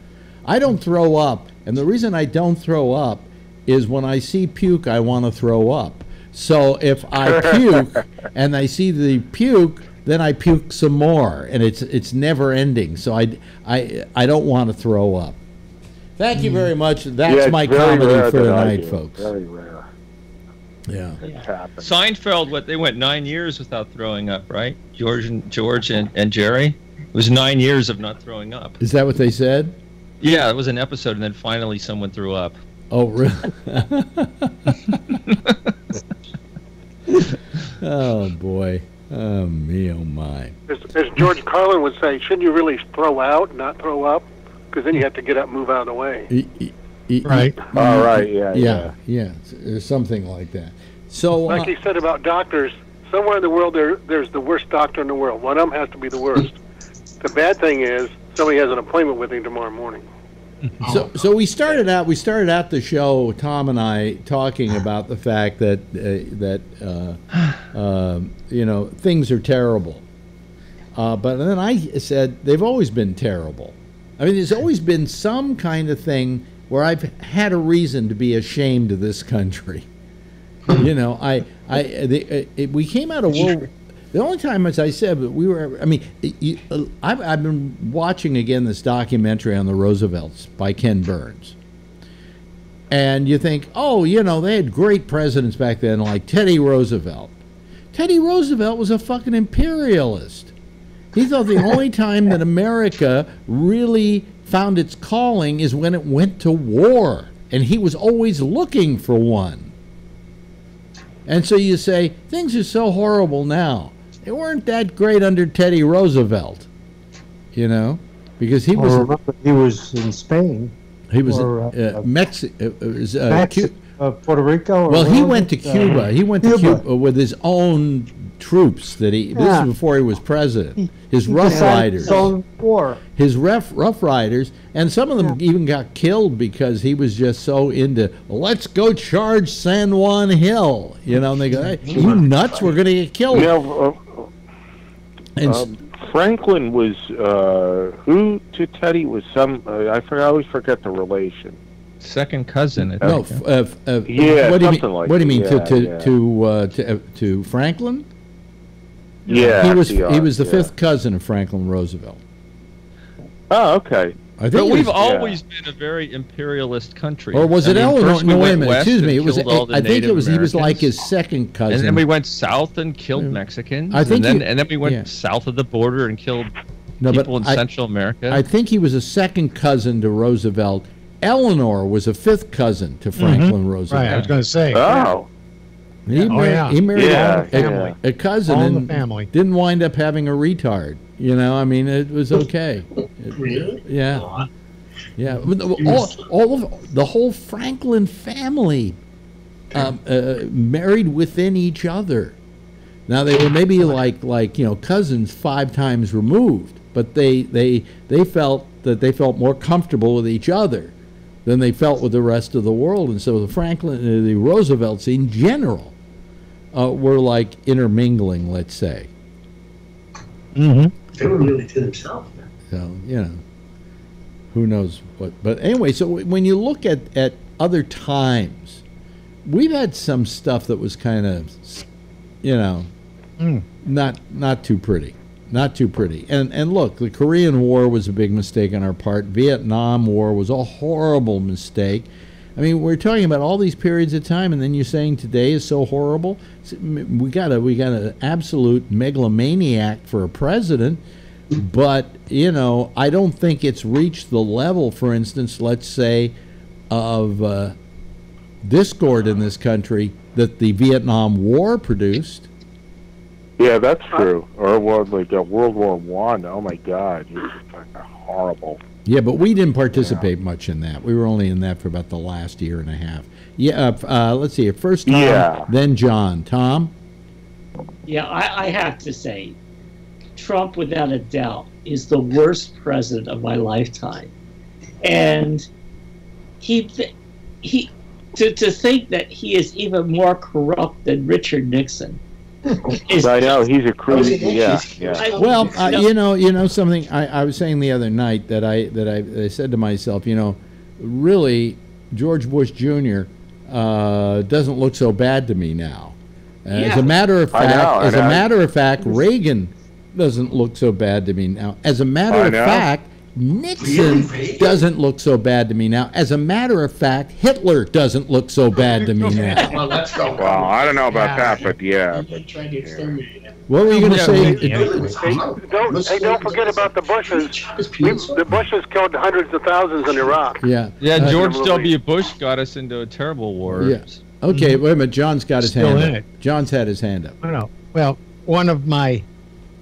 Speaker 4: I don't throw up, and the reason I don't throw up is when I see puke, I want to throw up. So if I puke and I see the puke, then I puke some more, and it's never ending. So I don't want to throw up. Thank you very much. That's my comedy for the night, folks.
Speaker 15: Very rare.
Speaker 4: Yeah.
Speaker 18: Seinfeld, they went 9 years without throwing up, right? George and Jerry. It was 9 years of not throwing up.
Speaker 4: Is that what they said?
Speaker 18: Yeah, it was an episode, and then finally someone threw up.
Speaker 4: Oh, really? Oh, boy. Oh, me, oh, my.
Speaker 14: As George Carlin would say, shouldn't you really throw out, not throw up? Because then you have to get up and move out of the way.
Speaker 4: Right.
Speaker 15: All right. Yeah.
Speaker 4: There's something like that. So,
Speaker 14: like he said about doctors, somewhere in the world there's the worst doctor in the world. One of them has to be the worst. The bad thing is somebody has an appointment with him tomorrow morning.
Speaker 4: So we started out the show, Tom and I, talking about the fact that things are terrible, but then I said they've always been terrible. I mean, there's always been some kind of thing where I've had a reason to be ashamed of this country. You know, we came out of World. The only time, as I said, we were. I mean, I've been watching again this documentary on the Roosevelts by Ken Burns, and you think, oh, they had great presidents back then, like Teddy Roosevelt. Teddy Roosevelt was a fucking imperialist. He thought the only time that America really found its calling is when it went to war, and he was always looking for one. And so you say, things are so horrible now. They weren't that great under Teddy Roosevelt, because he was...
Speaker 20: he was in Spain.
Speaker 4: He was Mexico.
Speaker 20: Puerto Rico?
Speaker 4: Well, he went to Cuba. He went to Cuba with his own troops this is before he was president. His Rough Riders. His Rough Riders, and some of them even got killed because he was just so into, let's go charge San Juan Hill. And they go, hey, you nuts, we're going to get killed.
Speaker 15: Franklin was, who to Teddy was I always forget the relation.
Speaker 18: Second cousin.
Speaker 4: No,
Speaker 15: yeah,
Speaker 4: what do you
Speaker 15: something
Speaker 4: mean?
Speaker 15: like
Speaker 4: What do you mean
Speaker 15: that.
Speaker 4: to Franklin?
Speaker 15: Yeah,
Speaker 4: he was the fifth cousin of Franklin Roosevelt.
Speaker 15: Oh, okay.
Speaker 4: I think
Speaker 18: we've always been a very imperialist country.
Speaker 4: Or was it Eleanor? No, wait a minute. Excuse me.
Speaker 18: It was.
Speaker 4: I think it was. He was like his second cousin.
Speaker 18: And then we went south and killed Mexicans.
Speaker 4: I think.
Speaker 18: And then we went south of the border and killed people in Central America.
Speaker 4: I think he was a second cousin to Roosevelt. Eleanor was a fifth cousin to Franklin Roosevelt.
Speaker 21: Right. I was going to say.
Speaker 15: Oh.
Speaker 4: He married a cousin
Speaker 21: and
Speaker 4: didn't wind up having a retard. I mean, it was okay.
Speaker 13: Really?
Speaker 4: Yeah. Yeah. The whole Franklin family married within each other. Now they were maybe like cousins 5 times removed, but they felt that they felt more comfortable with each other than they felt with the rest of the world, and so the Roosevelts in general were like intermingling, let's say.
Speaker 13: Mm-hmm. They were really to themselves.
Speaker 4: So who knows what? But anyway, so when you look at other times, we've had some stuff that was kind of, not too pretty. Not too pretty. And look, the Korean War was a big mistake on our part. Vietnam War was a horrible mistake. I mean, we're talking about all these periods of time, and then you're saying today is so horrible. We got an absolute megalomaniac for a president, but I don't think it's reached the level, for instance, let's say, of discord in this country that the Vietnam War produced.
Speaker 15: Yeah, that's true. Or like World War I. Oh my God, it was fucking horrible.
Speaker 4: Yeah, but we didn't participate much in that. We were only in that for about the last year and a half. Yeah, let's see. First Tom, then John. Tom?
Speaker 13: Yeah, I have to say, Trump, without a doubt, is the worst president of my lifetime. And he to think that he is even more corrupt than Richard Nixon.
Speaker 15: I know he's a crazy. Yeah.
Speaker 4: Well, you know something. I was saying the other night that I said to myself, really, George Bush Jr. Doesn't look so bad to me now. As a matter of fact, Reagan doesn't look so bad to me now. As a matter of fact, Nixon doesn't look so bad to me now. As a matter of fact, Hitler doesn't look so bad to me now.
Speaker 15: Well, I don't know about that, but yeah.
Speaker 4: What were you going to say?
Speaker 14: Don't forget about the Bushes. The Bushes killed hundreds of thousands in Iraq.
Speaker 4: Yeah.
Speaker 18: George W. Bush got us into a terrible war.
Speaker 4: Yeah. Okay, wait a minute. John's got his hand up. John's had his hand up.
Speaker 21: I know. Well, one of my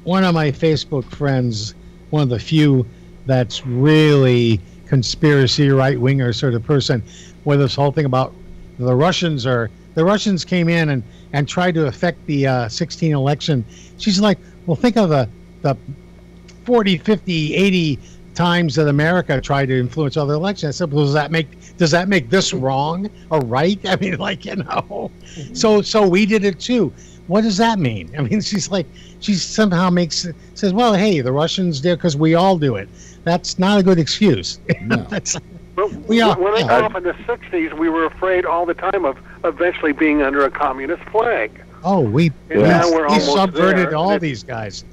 Speaker 21: Facebook friends, one of the few that's really conspiracy right-winger sort of person, with this whole thing about the Russians came in and tried to affect the 16 election. She's like, well, think of the 40, 50, 80 times that America tried to influence other elections. I said, well, does that make this wrong or right? I mean, so we did it too. What does that mean? I mean, she somehow says, well, hey, the Russians did because we all do it. That's not a good excuse.
Speaker 4: No.
Speaker 14: When they got off in the 60s, we were afraid all the time of eventually being under a communist flag.
Speaker 21: Oh, we subverted all these guys.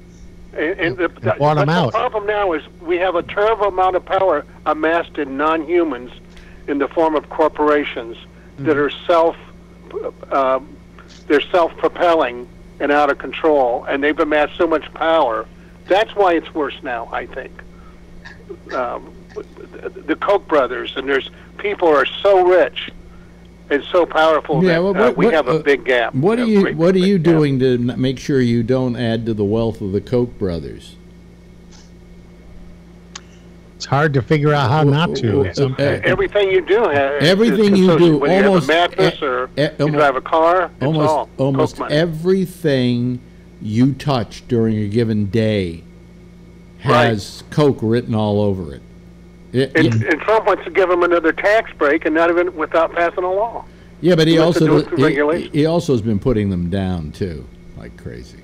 Speaker 14: And
Speaker 21: bought them out.
Speaker 14: The problem now is we have a terrible amount of power amassed in non-humans in the form of corporations that are self-propelling and out of control, and they've amassed so much power. That's why it's worse now, I think. The Koch brothers, and there's people who are so rich and so powerful that we have a big gap.
Speaker 4: What are you doing to make sure you don't add to the wealth of the Koch brothers?
Speaker 21: It's hard to figure out how not to.
Speaker 14: Everything you do has
Speaker 4: everything you do,
Speaker 14: whether you have a mattress or you drive a car,
Speaker 4: almost everything you touch during a given day has Coke written all over it.
Speaker 14: And Trump wants to give them another tax break, and not even without passing a law.
Speaker 4: Yeah, but he also has been putting them down too, like crazy.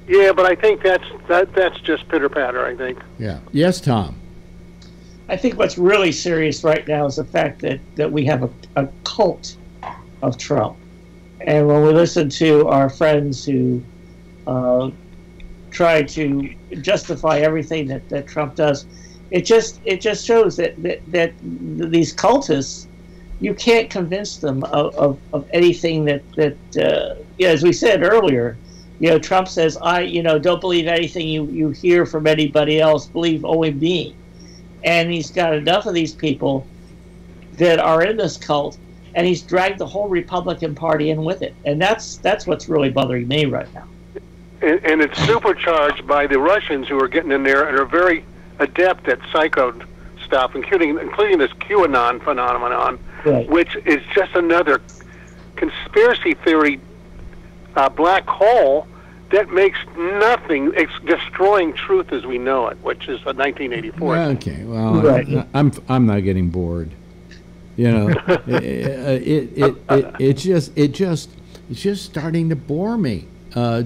Speaker 14: Yeah, but I think that's just pitter patter. I think.
Speaker 4: Yeah. Yes, Tom.
Speaker 13: I think what's really serious right now is the fact that we have a cult of Trump, and when we listen to our friends who try to justify everything that Trump does, it just shows that these cultists, you can't convince them of anything that as we said earlier, Trump says, don't believe anything you hear from anybody else, believe only me. And he's got enough of these people that are in this cult, and he's dragged the whole Republican Party in with it. And that's what's really bothering me right now.
Speaker 14: And it's supercharged by the Russians who are getting in there and are very adept at psycho stuff, including this QAnon phenomenon, which is just another conspiracy theory black hole that makes nothing. It's destroying truth as we know it, which is 1984.
Speaker 4: Okay, well, I'm not getting bored. It's just starting to bore me. So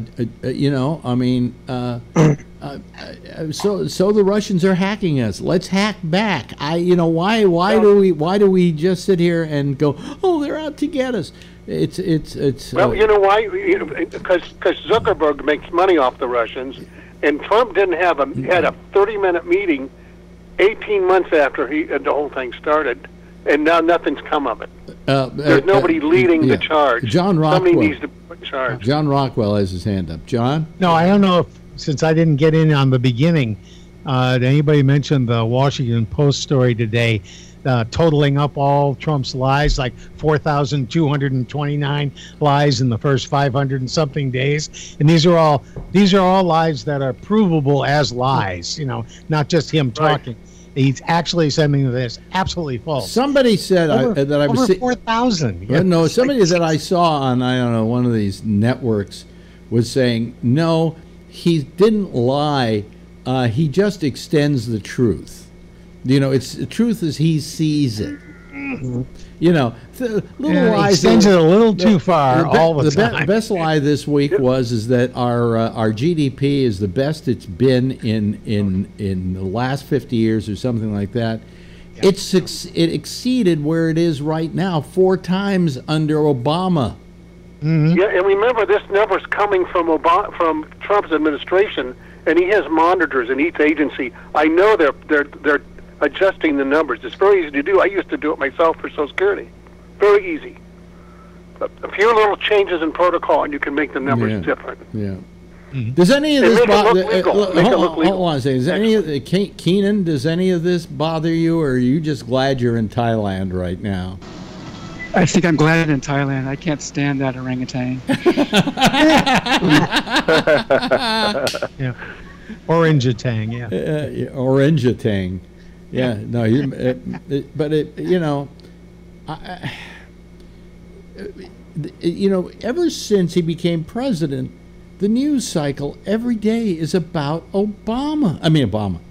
Speaker 4: the Russians are hacking us. Let's hack back. Why do we just sit here and go, oh, they're out to get us?
Speaker 14: Well, you know why? Because Zuckerberg makes money off the Russians, and Trump had a 30-minute meeting 18 months after the whole thing started, and now nothing's come of it. There's nobody leading the charge.
Speaker 4: John Rockwell.
Speaker 14: Somebody needs to put charge.
Speaker 4: John Rockwell has his hand up. John?
Speaker 21: No, I don't know since I didn't get in on the beginning, did anybody mention the Washington Post story today, totaling up all Trump's lies, like 4,229 lies in the first 500 and something days, and these are all lies that are provable as lies. Not just him talking. He's actually something that is absolutely false.
Speaker 4: Somebody said that I was
Speaker 21: over 4,000.
Speaker 4: Yeah. No, somebody that I saw on one of these networks was saying no, he didn't lie. He just extends the truth. It's the truth as he sees it. You know, lies.
Speaker 21: Extends it a little too far all the time.
Speaker 4: The best lie this week is that our GDP is the best it's been in the last 50 years or something like that. Yeah. It exceeded where it is right now 4 times under Obama.
Speaker 14: Mm-hmm. Yeah, and remember, this number's coming from Trump's administration, and he has monitors in each agency. I know they're adjusting the numbers. It's very easy to do. I used to do it myself for Social Security. Very easy. A few little changes in protocol, and you can make the numbers different.
Speaker 4: Yeah. Mm-hmm. Does any of this bother? Hold on a second. Does any of Keenan? Does any of this bother you, or are you just glad you're in Thailand right now?
Speaker 16: I think I'm glad in Thailand. I can't stand that orangutan.
Speaker 21: Yeah. Orangutan, yeah.
Speaker 4: Orangutan. Yeah, no, but ever since he became president, the news cycle every day is about Obama.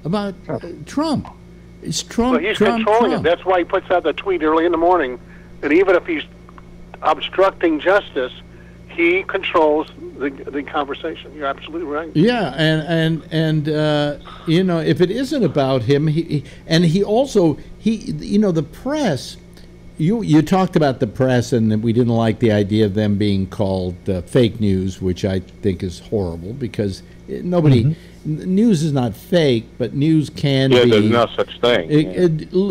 Speaker 4: About Trump. It's Trump.
Speaker 14: Well, he's controlling it. That's why he puts out the tweet early in the morning. And even if he's obstructing justice, he controls the conversation. You're absolutely right.
Speaker 4: Yeah, and if it isn't about him, the press. You talked about the press, and that we didn't like the idea of them being called fake news, which I think is horrible because news is not fake, but news can be.
Speaker 15: Yeah, there's no such thing.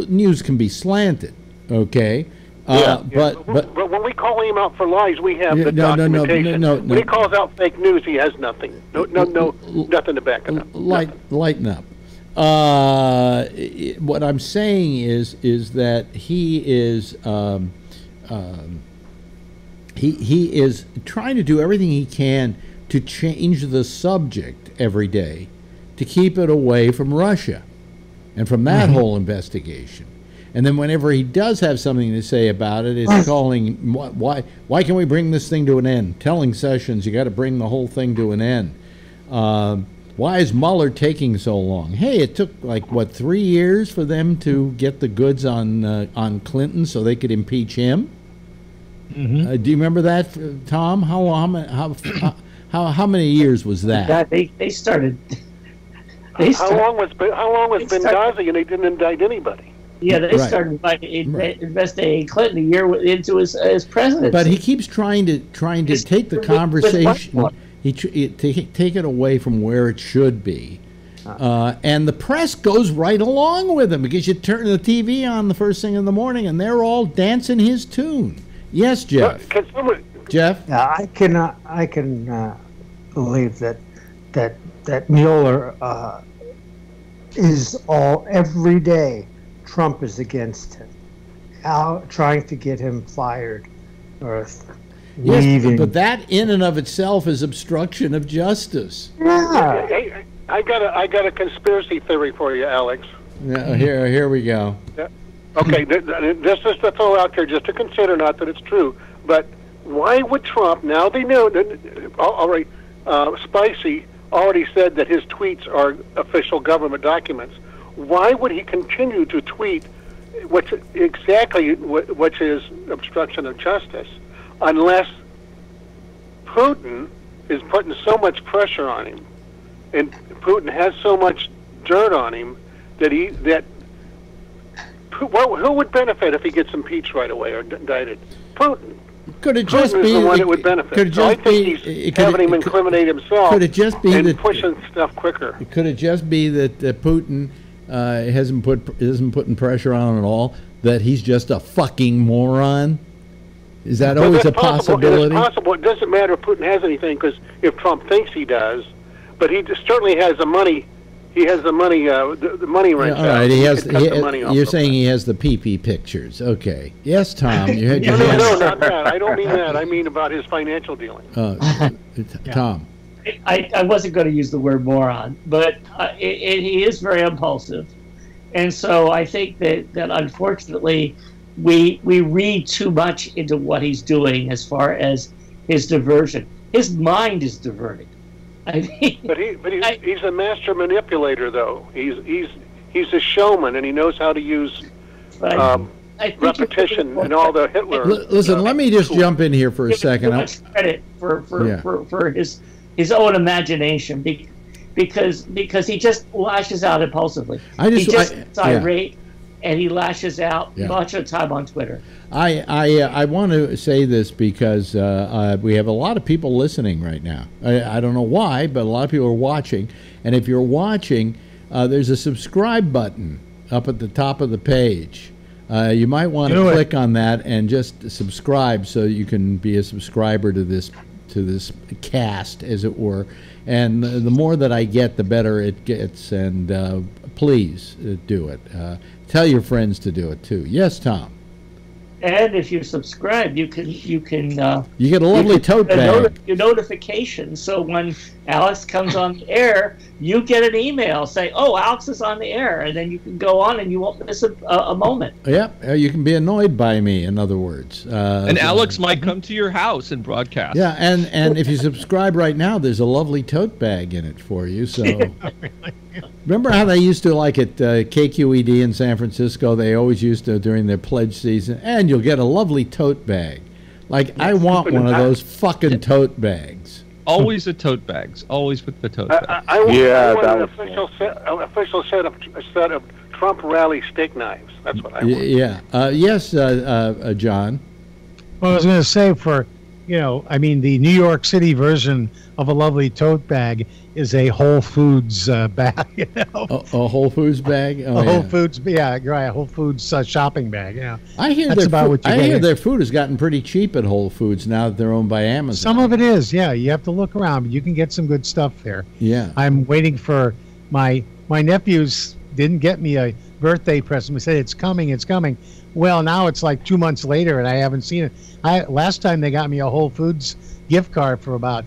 Speaker 4: News can be slanted. Okay. But
Speaker 14: when we call him out for lies, we have the documentation. No. When he calls out fake news, he has nothing. Nothing to back it up.
Speaker 4: Lighten up. What I'm saying is that he is he is trying to do everything he can to change the subject every day to keep it away from Russia and from that whole investigation. And then whenever he does have something to say about it, it's calling, why can we bring this thing to an end? Telling Sessions, you got to bring the whole thing to an end. Why is Mueller taking so long? Hey, it took 3 years for them to get the goods on Clinton so they could impeach him? Mm-hmm. Do you remember that, Tom? How many years was that?
Speaker 13: They started.
Speaker 14: How long was Benghazi and they didn't indict anybody?
Speaker 13: Yeah, they started investigating Clinton a year into his presidency.
Speaker 4: But he keeps trying to take the conversation, take it away from where it should be, and the press goes right along with him because you turn the TV on the first thing in the morning and they're all dancing his tune. Yes, Jeff. Jeff.
Speaker 20: Yeah, I can believe that Mueller is every day. Trump is against him, trying to get him fired or leaving.
Speaker 4: Yes, but that in and of itself is obstruction of justice.
Speaker 20: Yeah.
Speaker 14: Hey, I got a conspiracy theory for you, Alex.
Speaker 4: Yeah, here we go.
Speaker 14: Yeah. Okay, this is to throw out there just to consider, not that it's true, but why would Trump, now they know, all right, Spicy already said that his tweets are official government documents. Why would he continue to tweet which is obstruction of justice unless Putin is putting so much pressure on him and Putin has so much dirt on him that who would benefit if he gets impeached right away or indicted? Putin.
Speaker 4: Could it just be
Speaker 14: the one that would benefit?
Speaker 4: Could it just
Speaker 14: he's having him incriminate himself.
Speaker 4: Could it just be
Speaker 14: and pushing stuff quicker?
Speaker 4: Could it just be that Putin isn't putting pressure on at all? That he's just a fucking moron? Is that always a possibility?
Speaker 14: It's possible. It doesn't matter if Putin has anything, because if Trump thinks he does, but he certainly has the money. He has the money. The money right now.
Speaker 4: All right. You're saying he has the PP pictures. Okay. Yes, Tom. You had your
Speaker 14: No, not that. I don't mean that. I mean about his financial dealing.
Speaker 4: Tom.
Speaker 13: I wasn't going to use the word moron, but he is very impulsive. And so I think that unfortunately we read too much into what he's doing as far as his diversion. His mind is diverted. I mean,
Speaker 14: but he's a master manipulator, though. He's a showman, and he knows how to use repetition and all the Hitler.
Speaker 4: Listen, let me just jump in here for a second.
Speaker 13: Much credit for his own imagination because he just lashes out impulsively. He just gets irate and he lashes out much of the time on Twitter.
Speaker 4: I want to say this because we have a lot of people listening right now. I don't know why, but a lot of people are watching. And if you're watching, there's a subscribe button up at the top of the page. You might want to click on that and just subscribe so you can be a subscriber to this cast, as it were. And the more that I get, the better it gets. And please do it. Tell your friends to do it too. Yes, Tom.
Speaker 13: And if you subscribe, you can
Speaker 4: you get a lovely tote bag.
Speaker 13: Your notification. So when Alex comes on the air, you get an email saying, "Oh, Alex is on the air," and then you can go on and you won't miss a moment.
Speaker 4: Yeah, you can be annoyed by me. In other words,
Speaker 18: and Alex might come to your house and broadcast.
Speaker 4: Yeah, and if you subscribe right now, there's a lovely tote bag in it for you. So. Remember how they used to, like at KQED in San Francisco, they always used to during their pledge season, and you'll get a lovely tote bag. Like, I want one of those fucking tote bags.
Speaker 18: Always the tote bags. Always with the tote bag.
Speaker 14: I want an official set of Trump rally steak knives. That's what I want.
Speaker 4: Yeah. Yes, John.
Speaker 21: Well, I was going to say the New York City version of a lovely tote bag is a Whole Foods bag.
Speaker 4: A Whole Foods bag?
Speaker 21: Oh, Whole Foods, right, a Whole Foods shopping bag, yeah.
Speaker 4: I hear their food has gotten pretty cheap at Whole Foods now that they're owned by Amazon.
Speaker 21: Some of it is, yeah. You have to look around, but you can get some good stuff there.
Speaker 4: Yeah.
Speaker 21: I'm waiting for my nephews didn't get me a birthday present. We said, it's coming. Well, now it's like 2 months later, and I haven't seen it. Last time they got me a Whole Foods gift card for about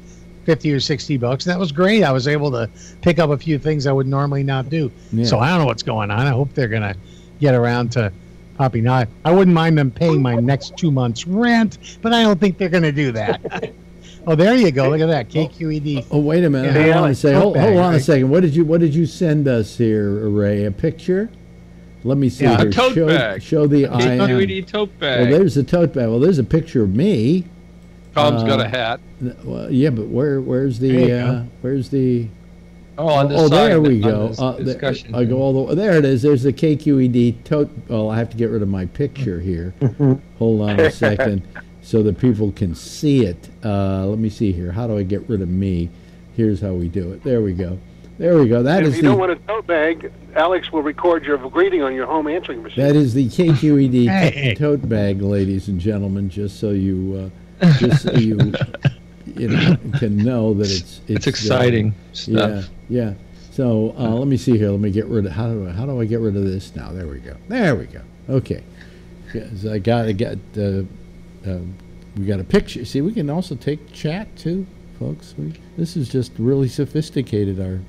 Speaker 21: $50 or $60, and that was great. I was able to pick up a few things I would normally not do. Yeah. So I don't know what's going on. I hope they're going to get around to popping out. I wouldn't mind them paying my next 2 months' rent, but I don't think they're going to do that. Oh, there you go. Look at that. KQED.
Speaker 4: Oh, wait a minute. Hold on a second. What did you send us here, Ray? A picture? Let me see.
Speaker 18: A tote bag.
Speaker 4: Show the
Speaker 18: KQED tote bag.
Speaker 4: Well, there's a tote bag. Well, there's a picture of me.
Speaker 19: Tom's got a hat.
Speaker 4: Well, yeah, but where's the
Speaker 18: on the side.
Speaker 4: There we go.
Speaker 18: Discussion.
Speaker 4: I go all the there it is. There's the KQED tote. Oh, I have to get rid of my picture here. Hold on a second, so that people can see it. Let me see here. How do I get rid of me? Here's how we do it. There we go. That is.
Speaker 14: If you don't want a tote bag, Alex will record your greeting on your home answering machine.
Speaker 4: That is the KQED tote bag, ladies and gentlemen. Just so you. Can know that it's
Speaker 18: exciting stuff.
Speaker 4: Yeah. So let me see here. Let me get rid of how do I get rid of this now? There we go. Okay. I got we got a picture. See, we can also take chat too, folks. This is just really sophisticated. Our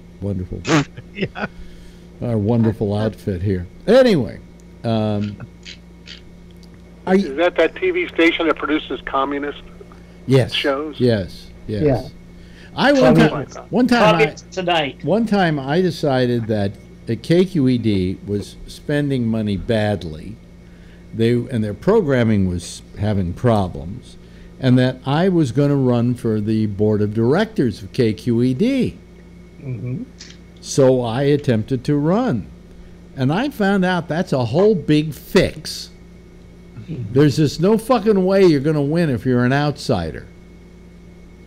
Speaker 4: wonderful outfit here. Anyway.
Speaker 14: Is that TV station that produces communist shows?
Speaker 4: Yes.
Speaker 21: Yeah.
Speaker 4: One time I decided that KQED was spending money badly, and their programming was having problems, and that I was going to run for the board of directors of KQED.
Speaker 21: Mm-hmm.
Speaker 4: So I attempted to run, and I found out that's a whole big fix. There's just no fucking way you're going to win if you're an outsider,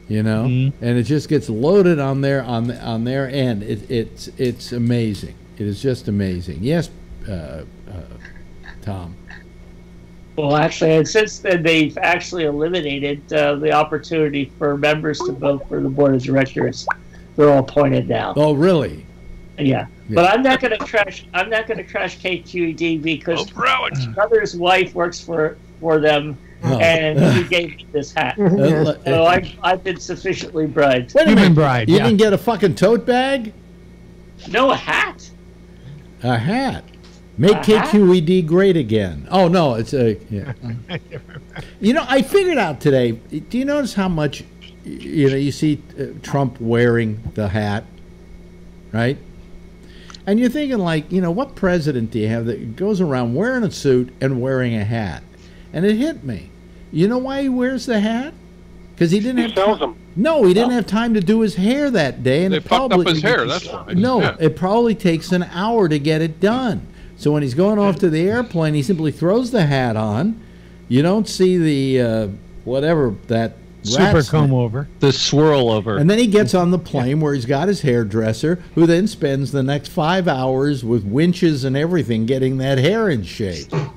Speaker 4: and it just gets loaded on their end. It's amazing. It is just amazing. Yes, Tom.
Speaker 13: Well, actually, and since then they've actually eliminated the opportunity for members to vote for the board of directors. They're all appointed now.
Speaker 4: Oh, really?
Speaker 13: Yeah. But I'm not going to trash KQED because my brother's wife works for them, and he gave me this hat. So I've been sufficiently bribed.
Speaker 4: Wait a minute, you didn't get a fucking tote bag?
Speaker 13: No, a hat.
Speaker 4: A hat. Make KQED great again. Oh no, it's a I figured out today. Do you notice how much you see Trump wearing the hat, right? And you're thinking, like, what president do you have that goes around wearing a suit and wearing a hat? And it hit me. You know why he wears the hat? Because he didn't have
Speaker 14: sells them.
Speaker 4: No, he didn't have time to do his hair that day, and
Speaker 19: They
Speaker 4: it
Speaker 19: fucked
Speaker 4: probably
Speaker 19: up his hair, that's why.
Speaker 4: No,
Speaker 19: Yeah.
Speaker 4: it probably takes an hour to get it done. So when he's going off to the airplane, he simply throws the hat on. You don't see the whatever that
Speaker 21: Super comb over.
Speaker 18: The swirl over.
Speaker 4: and then he gets on the plane where he's got his hairdresser, who then spends the next 5 hours with winches and everything getting that hair in shape.
Speaker 19: 5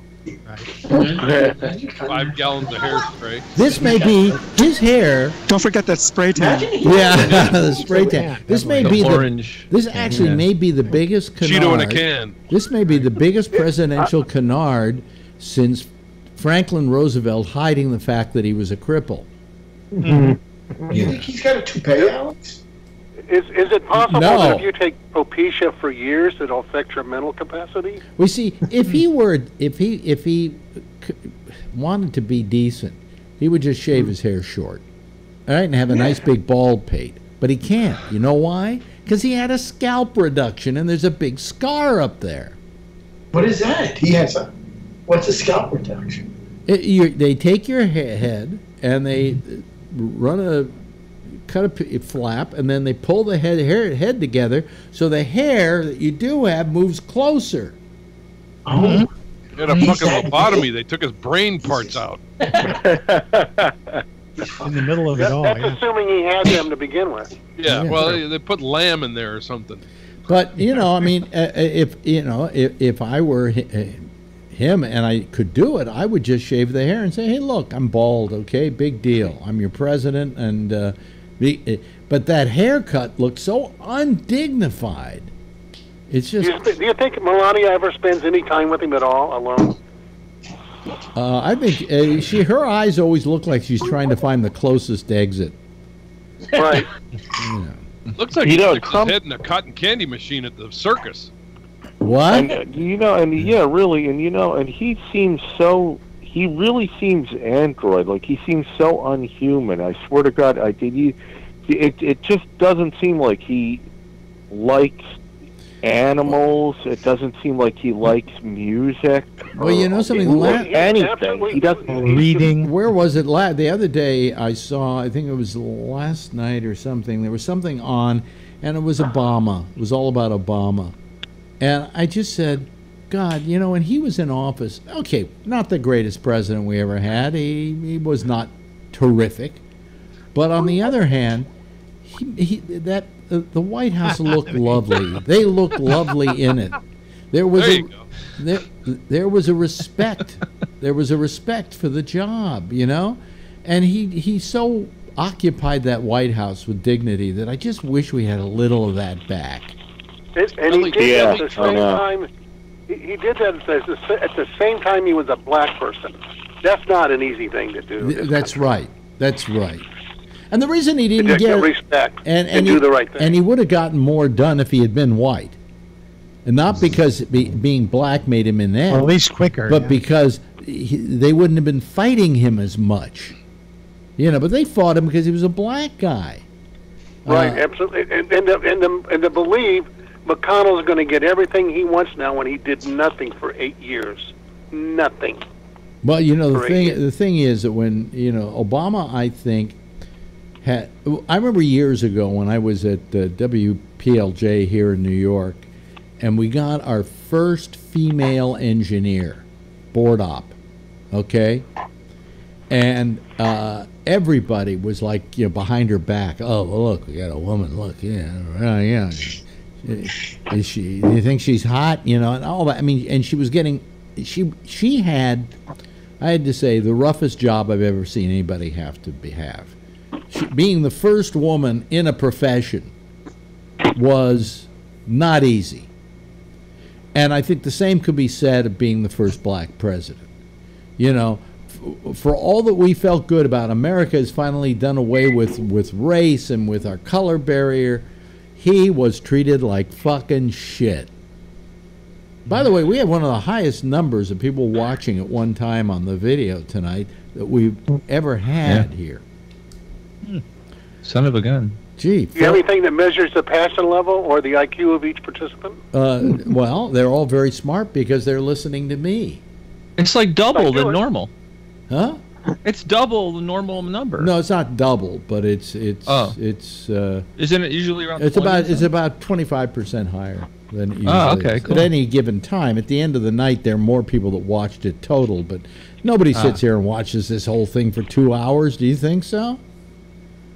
Speaker 19: gallons of hairspray.
Speaker 4: This may be his hair.
Speaker 16: Don't forget that spray tan.
Speaker 4: Yeah, the spray tan. This may be
Speaker 18: orange.
Speaker 4: This actually may be the biggest canard.
Speaker 19: Cheeto in a can.
Speaker 4: This may be the biggest presidential canard since Franklin Roosevelt hiding the fact that he was a cripple.
Speaker 22: Mm-hmm. You think he's got a toupee, Alex?
Speaker 14: Is it possible
Speaker 4: No.
Speaker 14: that if you take Propecia for years, it'll affect your mental capacity?
Speaker 4: We see if he wanted to be decent, he would just shave his hair short, all right, and have a nice big bald pate. But he can't. You know why? Because he had a scalp reduction, and there's a big scar up there.
Speaker 22: What is that? He has a. What's a scalp reduction?
Speaker 4: They take your head and they cut a flap, and then they pull the head together so the hair that you do have moves closer.
Speaker 22: Oh.
Speaker 19: He had a fucking lobotomy. They took his brain parts out.
Speaker 21: In the middle of it all.
Speaker 14: That's
Speaker 21: Yeah.
Speaker 14: assuming he had them to begin with.
Speaker 19: Yeah, well, they put lamb in there or something.
Speaker 4: But I mean, if I were him and I could do it, I would just shave the hair and say, "Hey, look, I'm bald. Okay, big deal. I'm your president." And but that haircut looked so undignified. It's just.
Speaker 14: Do you think Melania ever spends any time with him at all, alone?
Speaker 4: I think her eyes always look like she's trying to find the closest exit.
Speaker 14: Right.
Speaker 19: Looks like he sticks his head in a cotton candy machine at the circus.
Speaker 4: What?
Speaker 15: And, really, and he really seems android. Like, he seems so unhuman. I swear to God, it just doesn't seem like he likes animals. It doesn't seem like he likes music.
Speaker 4: Well, you know something?
Speaker 15: Anything. He doesn't.
Speaker 21: Reading.
Speaker 4: Where was it? The other day I saw, I think it was last night or something, there was something on, and it was Obama. It was all about Obama. And I just said, God, when he was in office, okay, not the greatest president we ever had. He was not terrific. But on the other hand, the White House looked lovely. They looked lovely in it. There was there was a respect. There was a respect for the job, and he so occupied that White House with dignity that I just wish we had a little of that back.
Speaker 14: And he did that at the same time. He did that at the same time he was a black person. That's not an easy thing to do.
Speaker 4: That's right. That's right. And the reason he didn't get
Speaker 14: respect
Speaker 4: and
Speaker 14: do the right thing,
Speaker 4: and he would have gotten more done if he had been white, and not because being black made him inept,
Speaker 21: Or at least quicker.
Speaker 4: but because they wouldn't have been fighting him as much, But they fought him because he was a black guy.
Speaker 14: Right, absolutely, and to believe McConnell's going to get everything he wants now when he did nothing for 8 years, nothing.
Speaker 4: Well, the thing is that when Obama, I think. I remember years ago when I was at WPLJ here in New York, and we got our first female engineer, board op, okay? And everybody was like, behind her back, oh, well, look, we got a woman, look, yeah. Is she? Do you think she's hot? And all that. I mean, and she was getting, she had, I had to say, the roughest job I've ever seen anybody have. Being the first woman in a profession was not easy. And I think the same could be said of being the first black president. For all that we felt good about, America has finally done away with race and with our color barrier. He was treated like fucking shit. By the way, we have one of the highest numbers of people watching at one time on the video tonight that we've ever had here.
Speaker 18: Son of a gun.
Speaker 4: Gee.
Speaker 14: Do you have anything that measures the passion level or the IQ of each participant?
Speaker 4: Well, they're all very smart because they're listening to me.
Speaker 18: It's like double the normal.
Speaker 4: Huh?
Speaker 18: It's double the normal number.
Speaker 4: No, it's not double, but it's
Speaker 18: Isn't it usually around?
Speaker 4: It's about 25% higher than it usually
Speaker 18: okay,
Speaker 4: is.
Speaker 18: cool.
Speaker 4: At any given time. At the end of the night, there are more people that watched it total, but nobody sits here and watches this whole thing for 2 hours. Do you think so?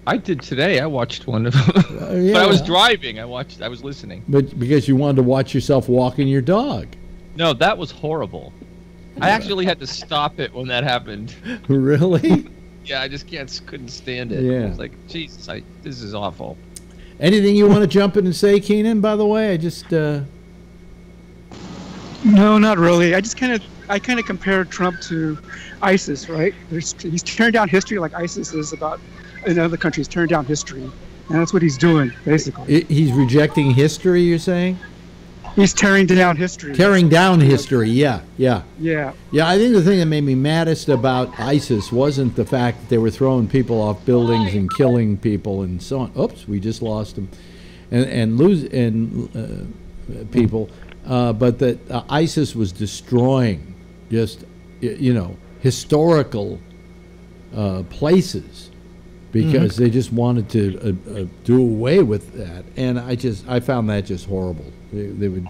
Speaker 18: I did today. I watched one of them.
Speaker 4: Yeah.
Speaker 18: But I was driving. I was listening.
Speaker 4: But because you wanted to watch yourself walking your dog.
Speaker 18: No, that was horrible. I actually had to stop it when that happened.
Speaker 4: Really?
Speaker 18: Yeah, I just couldn't stand it.
Speaker 4: Yeah.
Speaker 18: I was like, Jesus, this is awful.
Speaker 4: Anything you want to jump in and say, Keenan, by the way? I just...
Speaker 16: No, not really. I kind of compare Trump to ISIS, right? He's tearing down history like ISIS is about in other countries, tearing down history. And that's what he's doing, basically.
Speaker 4: He's rejecting history, you're saying?
Speaker 16: He's tearing down history.
Speaker 4: Tearing down history, yeah.
Speaker 16: Yeah,
Speaker 4: I think the thing that made me maddest about ISIS wasn't the fact that they were throwing people off buildings and killing people and so on. Oops, we just lost them. And people, but that ISIS was destroying just, historical places because they just wanted to do away with that. And I found that just horrible. They would,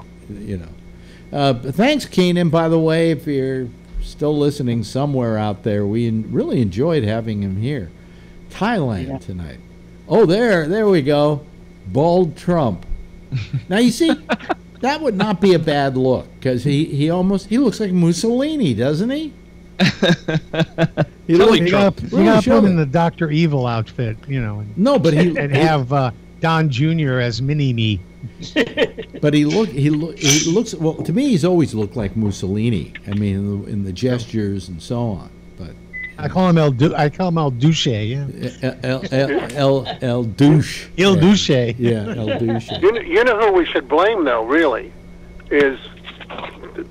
Speaker 4: thanks, Keenan, by the way, if you're still listening somewhere out there. We really enjoyed having him here. Thailand tonight. Oh, there we go. Bald Trump. Now, you see, that would not be a bad look, because he looks like Mussolini, doesn't he?
Speaker 21: You got to put him in the Dr. Evil outfit,
Speaker 4: No, but
Speaker 21: and have Don Jr. as Mini-Me.
Speaker 4: But he looks, well, to me, he's always looked like Mussolini. I mean, in the gestures and so on. But
Speaker 21: I call him El Duce. Yeah.
Speaker 4: El Douche.
Speaker 21: Il Duce.
Speaker 4: Yeah, El Douche.
Speaker 14: You know who we should blame, though, really, is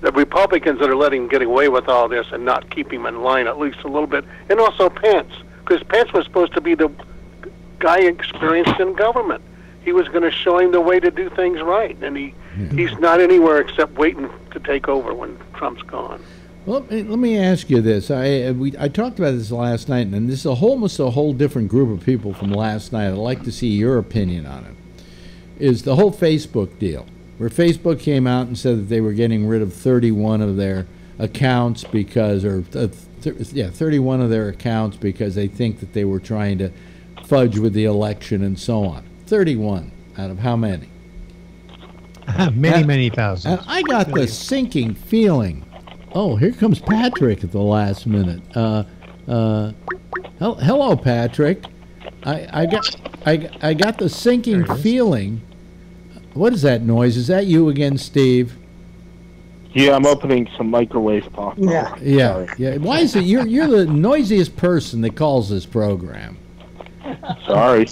Speaker 14: the Republicans that are letting him get away with all this and not keep him in line at least a little bit, and also Pence, because Pence was supposed to be the guy experienced in government. He was going to show him the way to do things right, and he's not anywhere except waiting to take over when Trump's gone.
Speaker 4: Well, let me ask you this. I talked about this last night, and this is almost a whole different group of people from last night. I'd like to see your opinion on it. Is the whole Facebook deal, where Facebook came out and said that they were getting rid of 31 of their accounts because, 31 of their accounts because they think that they were trying to fudge with the election and so on. 31 out of how many?
Speaker 21: Many thousands.
Speaker 4: And I got the sinking feeling. Oh, here comes Patrick at the last minute. Hello, Patrick. I got the sinking feeling. What is that noise? Is that you again, Steve?
Speaker 15: Yeah, I'm opening some microwave popcorn.
Speaker 4: Yeah. Why is it you're the noisiest person that calls this program?
Speaker 15: Sorry.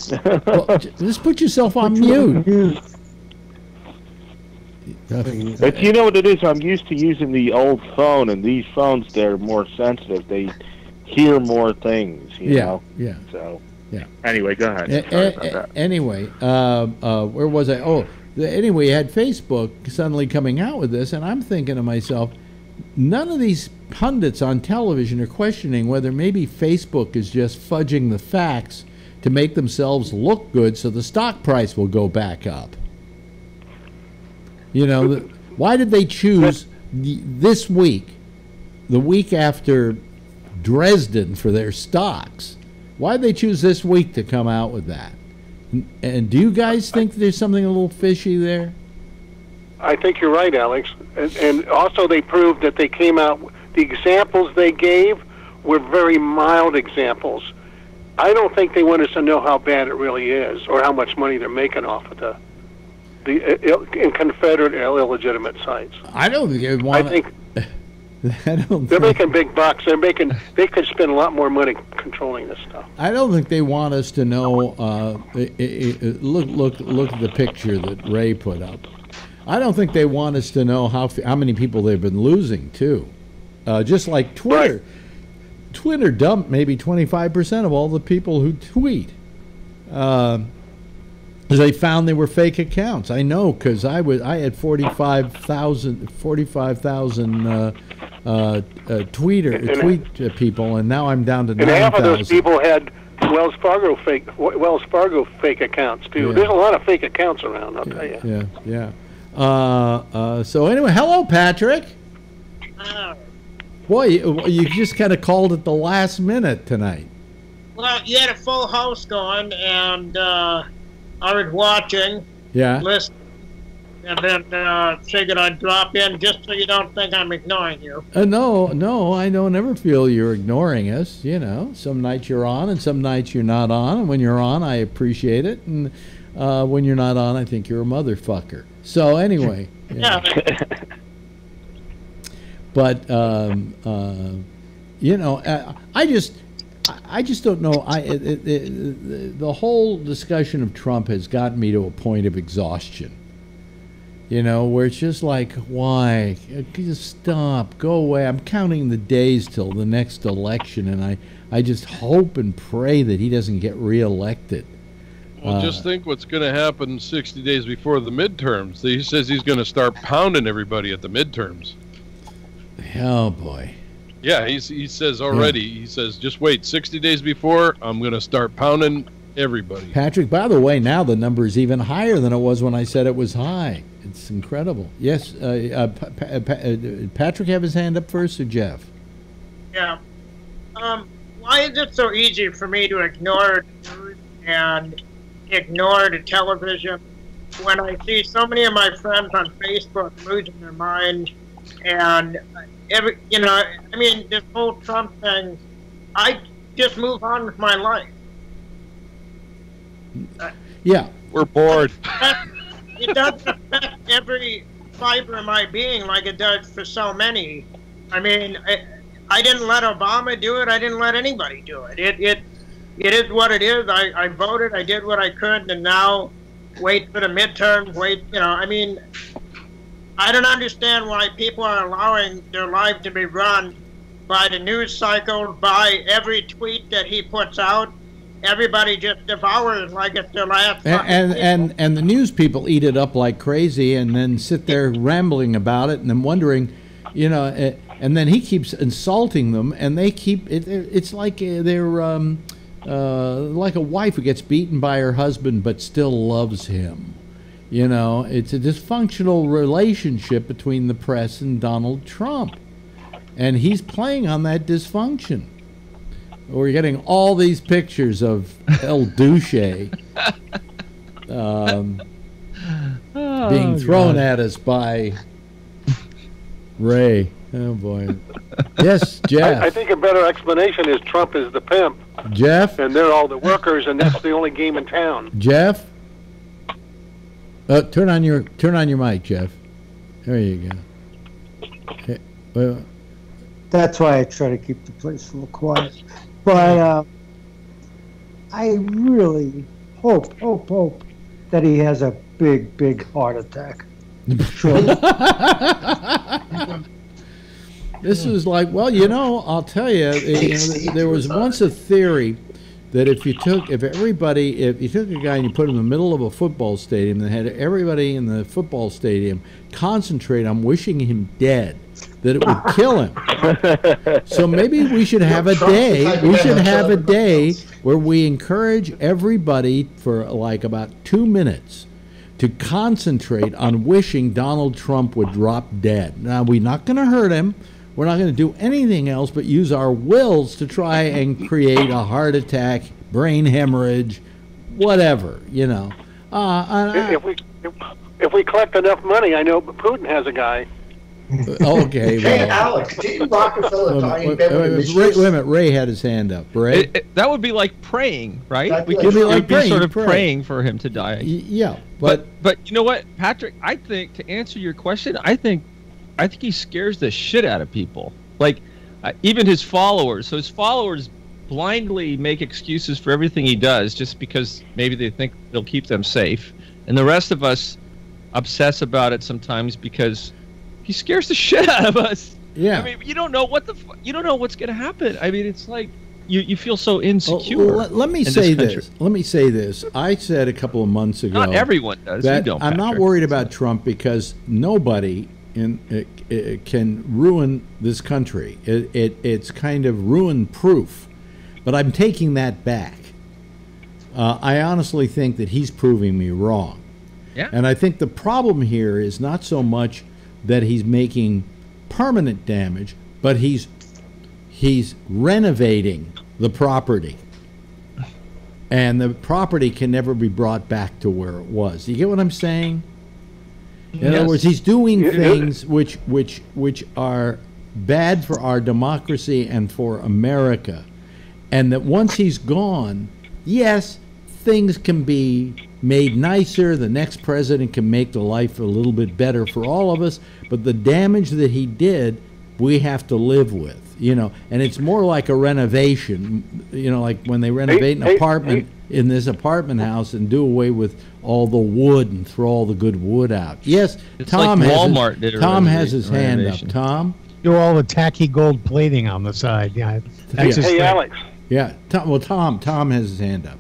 Speaker 4: Well, just put yourself on mute.
Speaker 15: But you know what it is? I'm used to using the old phone, and these phones, they're more sensitive. They hear more things, you know?
Speaker 4: Yeah.
Speaker 15: So,
Speaker 4: yeah.
Speaker 15: Anyway, go ahead. Sorry about that.
Speaker 4: Anyway, where was I? Oh, anyway, you had Facebook suddenly coming out with this, and I'm thinking to myself, none of these pundits on television are questioning whether maybe Facebook is just fudging the facts to make themselves look good so the stock price will go back up. Why did they choose this week, the week after Dresden, for their stocks? Why did they choose this week to come out with that? And do you guys think there's something a little fishy there?
Speaker 14: I think you're right, Alex. And also they proved that they came out, the examples they gave were very mild examples. I don't think they want us to know how bad it really is or how much money they're making off of the Confederate illegitimate sites.
Speaker 4: I don't think they want. They're
Speaker 14: making big bucks. They could spend a lot more money controlling this stuff.
Speaker 4: I don't think they want us to know. Look at the picture that Ray put up. I don't think they want us to know how many people they've been losing too. Just like Twitter. Right. Twitter dumped maybe 25% of all the people who tweet. They found they were fake accounts. I know, because I had 45,000 tweet people, and now I'm down to 9,000.
Speaker 14: And half of those people had Wells Fargo fake accounts too.
Speaker 4: Yeah.
Speaker 14: There's a lot of fake accounts around, I'll tell you.
Speaker 4: Yeah. So anyway, hello, Patrick. Boy, you just kind of called at the last minute tonight.
Speaker 3: Well, you had a full house going, and I was watching, listening, and then figured I'd drop in just so you don't think I'm ignoring you.
Speaker 4: No, I don't ever feel you're ignoring us. You know, some nights you're on, and some nights you're not on. And when you're on, I appreciate it, and when you're not on, I think you're a motherfucker. So anyway, but you know, I just don't know. The whole discussion of Trump has gotten me to a point of exhaustion. You know, where it's just like, why? Just stop, go away. I'm counting the days till the next election, and I just hope and pray that he doesn't get reelected.
Speaker 19: Well, just think what's going to happen 60 days before the midterms. He says he's going to start pounding everybody at the midterms.
Speaker 4: Oh, boy.
Speaker 19: Yeah, he says already. Yeah. He says, just wait, 60 days before, I'm going to start pounding everybody.
Speaker 4: Patrick, by the way, now the number is even higher than it was when I said it was high. It's incredible. Yes, Patrick have his hand up first, or Jeff?
Speaker 3: Yeah. Why is it so easy for me to ignore the news and ignore the television when I see so many of my friends on Facebook losing their mind, and this whole Trump thing, I just move on with my life.
Speaker 4: Yeah,
Speaker 19: we're bored.
Speaker 3: It doesn't affect every fiber of my being like it does for so many. I mean, I didn't let Obama do it. I didn't let anybody do it. It is what it is. I voted. I did what I could, and now wait for the midterms. I don't understand why people are allowing their life to be run by the news cycle, by every tweet that he puts out. Everybody just devours like it's their last.
Speaker 4: And the news people eat it up like crazy, and then sit there rambling about it, and then wondering, and then he keeps insulting them, and they keep it. It's like they're like a wife who gets beaten by her husband but still loves him. You know, it's a dysfunctional relationship between the press and Donald Trump, and he's playing on that dysfunction. We're getting all these pictures of El Duce being thrown at us by Ray. Oh, boy. Yes, Jeff.
Speaker 14: I think a better explanation is Trump is the pimp.
Speaker 4: Jeff?
Speaker 14: And they're all the workers, and that's the only game in town.
Speaker 4: Jeff? Turn on your mic, Jeff. There you go. Hey,
Speaker 20: that's why I try to keep the place a little quiet. But I really hope that he has a big heart attack.
Speaker 4: This is like, well, I'll tell you, there was once a theory that if you took a guy and you put him in the middle of a football stadium and had everybody in the football stadium concentrate on wishing him dead, that it would kill him. So maybe we should have a day. We should have a day where we encourage everybody for like about 2 minutes to concentrate on wishing Donald Trump would drop dead. Now, we're not going to hurt him. We're not going to do anything else but use our wills to try and create a heart attack, brain hemorrhage, whatever, If
Speaker 14: we collect enough money, I know Putin has a guy.
Speaker 4: Okay.
Speaker 22: Hey, Alex, didn't Rockefeller die in bed with his
Speaker 4: wait a minute. Ray had his hand up. Ray?
Speaker 18: That would be like praying, right?
Speaker 4: We could be
Speaker 18: sort of praying for him to die.
Speaker 4: Yeah,
Speaker 18: but you know what, Patrick? I think to answer your question, I think he scares the shit out of people. Like even his followers. So his followers blindly make excuses for everything he does just because maybe they think they'll keep them safe, and the rest of us obsess about it sometimes because he scares the shit out of us.
Speaker 4: Yeah.
Speaker 18: I mean, you don't know what's going to happen. I mean, it's like you feel so insecure.
Speaker 4: Let me say this. Let me say this. I said a couple of months ago.
Speaker 18: Not everyone does.
Speaker 4: That
Speaker 18: you don't,
Speaker 4: I'm not worried about Trump because nobody can ruin this country. It's kind of ruin-proof. But I'm taking that back. I honestly think that he's proving me wrong.
Speaker 18: Yeah.
Speaker 4: And I think the problem here is not so much that he's making permanent damage, but he's renovating the property. And the property can never be brought back to where it was. You get what I'm saying? In other words, he's doing things which are bad for our democracy and for America. And that once he's gone, yes, things can be made nicer. The next president can make the life a little bit better for all of us. But the damage that he did, we have to live with, And it's more like a renovation, like when they renovate an apartment in this apartment house and do away with all the wood and throw all the good wood out. Yes,
Speaker 18: it's
Speaker 4: Tom
Speaker 18: like Walmart did.
Speaker 4: Tom has his hand up. Tom,
Speaker 21: do all the tacky gold plating on the side. Yeah.
Speaker 14: Hey, Alex.
Speaker 4: Yeah. Tom has his hand up.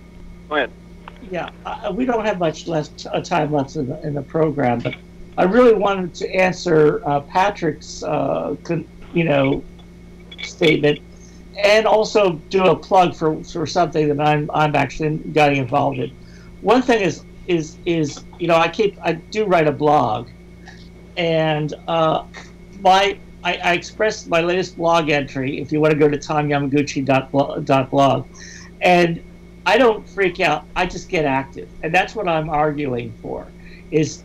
Speaker 14: Go ahead.
Speaker 13: Yeah, we don't have much time left in the program, but I really wanted to answer Patrick's, statement, and also do a plug for something that I'm actually getting involved in. One thing is I do write a blog, and I expressed my latest blog entry. If you want to go to tomyamaguchi.blog, and I don't freak out. I just get active, and that's what I'm arguing for. Is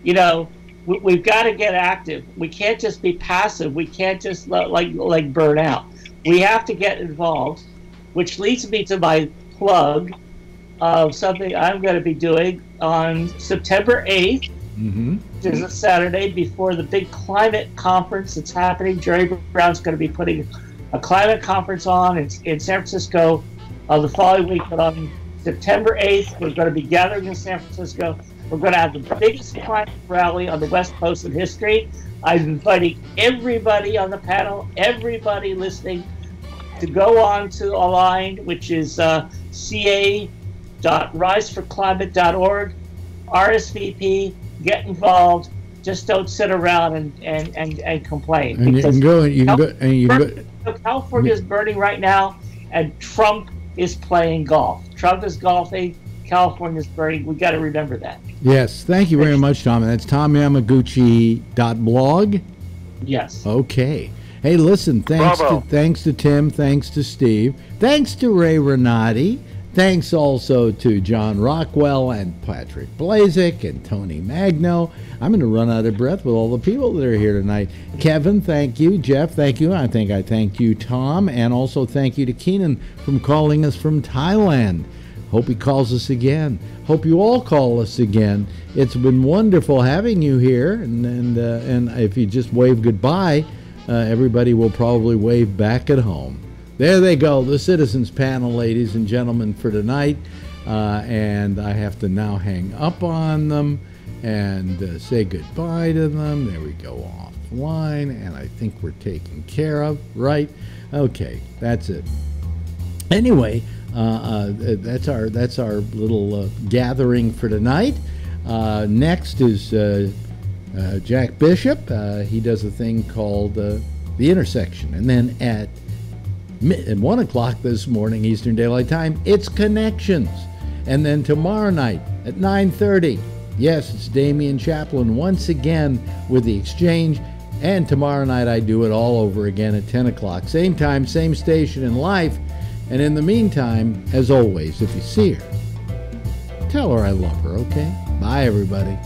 Speaker 13: we've got to get active. We can't just be passive. We can't just like burn out. We have to get involved, which leads me to my plug of something I'm going to be doing on September 8th, which is a Saturday before the big climate conference that's happening. Jerry Brown's going to be putting a climate conference on in San Francisco the following week, but on September 8th, we're going to be gathering in San Francisco. We're going to have the biggest climate rally on the West Coast in history. I'm inviting everybody on the panel, everybody listening, to go on to Aligned, which is ca.riseforclimate.org, RSVP, get involved. Just don't sit around and complain.
Speaker 4: And you can go.
Speaker 13: California is burning right now, and Trump is playing golf. Trump is golfing. California's burning. We got to remember that.
Speaker 4: Yes, thank you very much, Tom. That's tomyamaguchi.blog.
Speaker 13: Yes.
Speaker 4: Okay. Hey, listen, thanks to Tim, thanks to Steve, thanks to Ray Renati, thanks also to John Rockwell and Patrick Blazek and Tony Magno. I'm going to run out of breath with all the people that are here tonight. Kevin, thank you. Jeff, thank you. I think I thanked you, Tom, and also thank you to Keenan from calling us from Thailand. Hope he calls us again. Hope you all call us again. It's been wonderful having you here, and if you just wave goodbye, everybody will probably wave back at home. There they go, the Citizens Panel, ladies and gentlemen, for tonight. And I have to now hang up on them and say goodbye to them. There we go, offline, and I think we're taken care of, right? Okay, that's it. Anyway, that's our little gathering for tonight. Next is Jack Bishop. He does a thing called The Intersection, and then at 1 o'clock this morning Eastern Daylight Time, it's Connections, and then tomorrow night at 9:30, yes, it's Damian Chaplin once again with The Exchange, and tomorrow night I do it all over again at 10 o'clock, same time, same station in life. And in the meantime, as always, if you see her, tell her I love her, okay? Bye, everybody.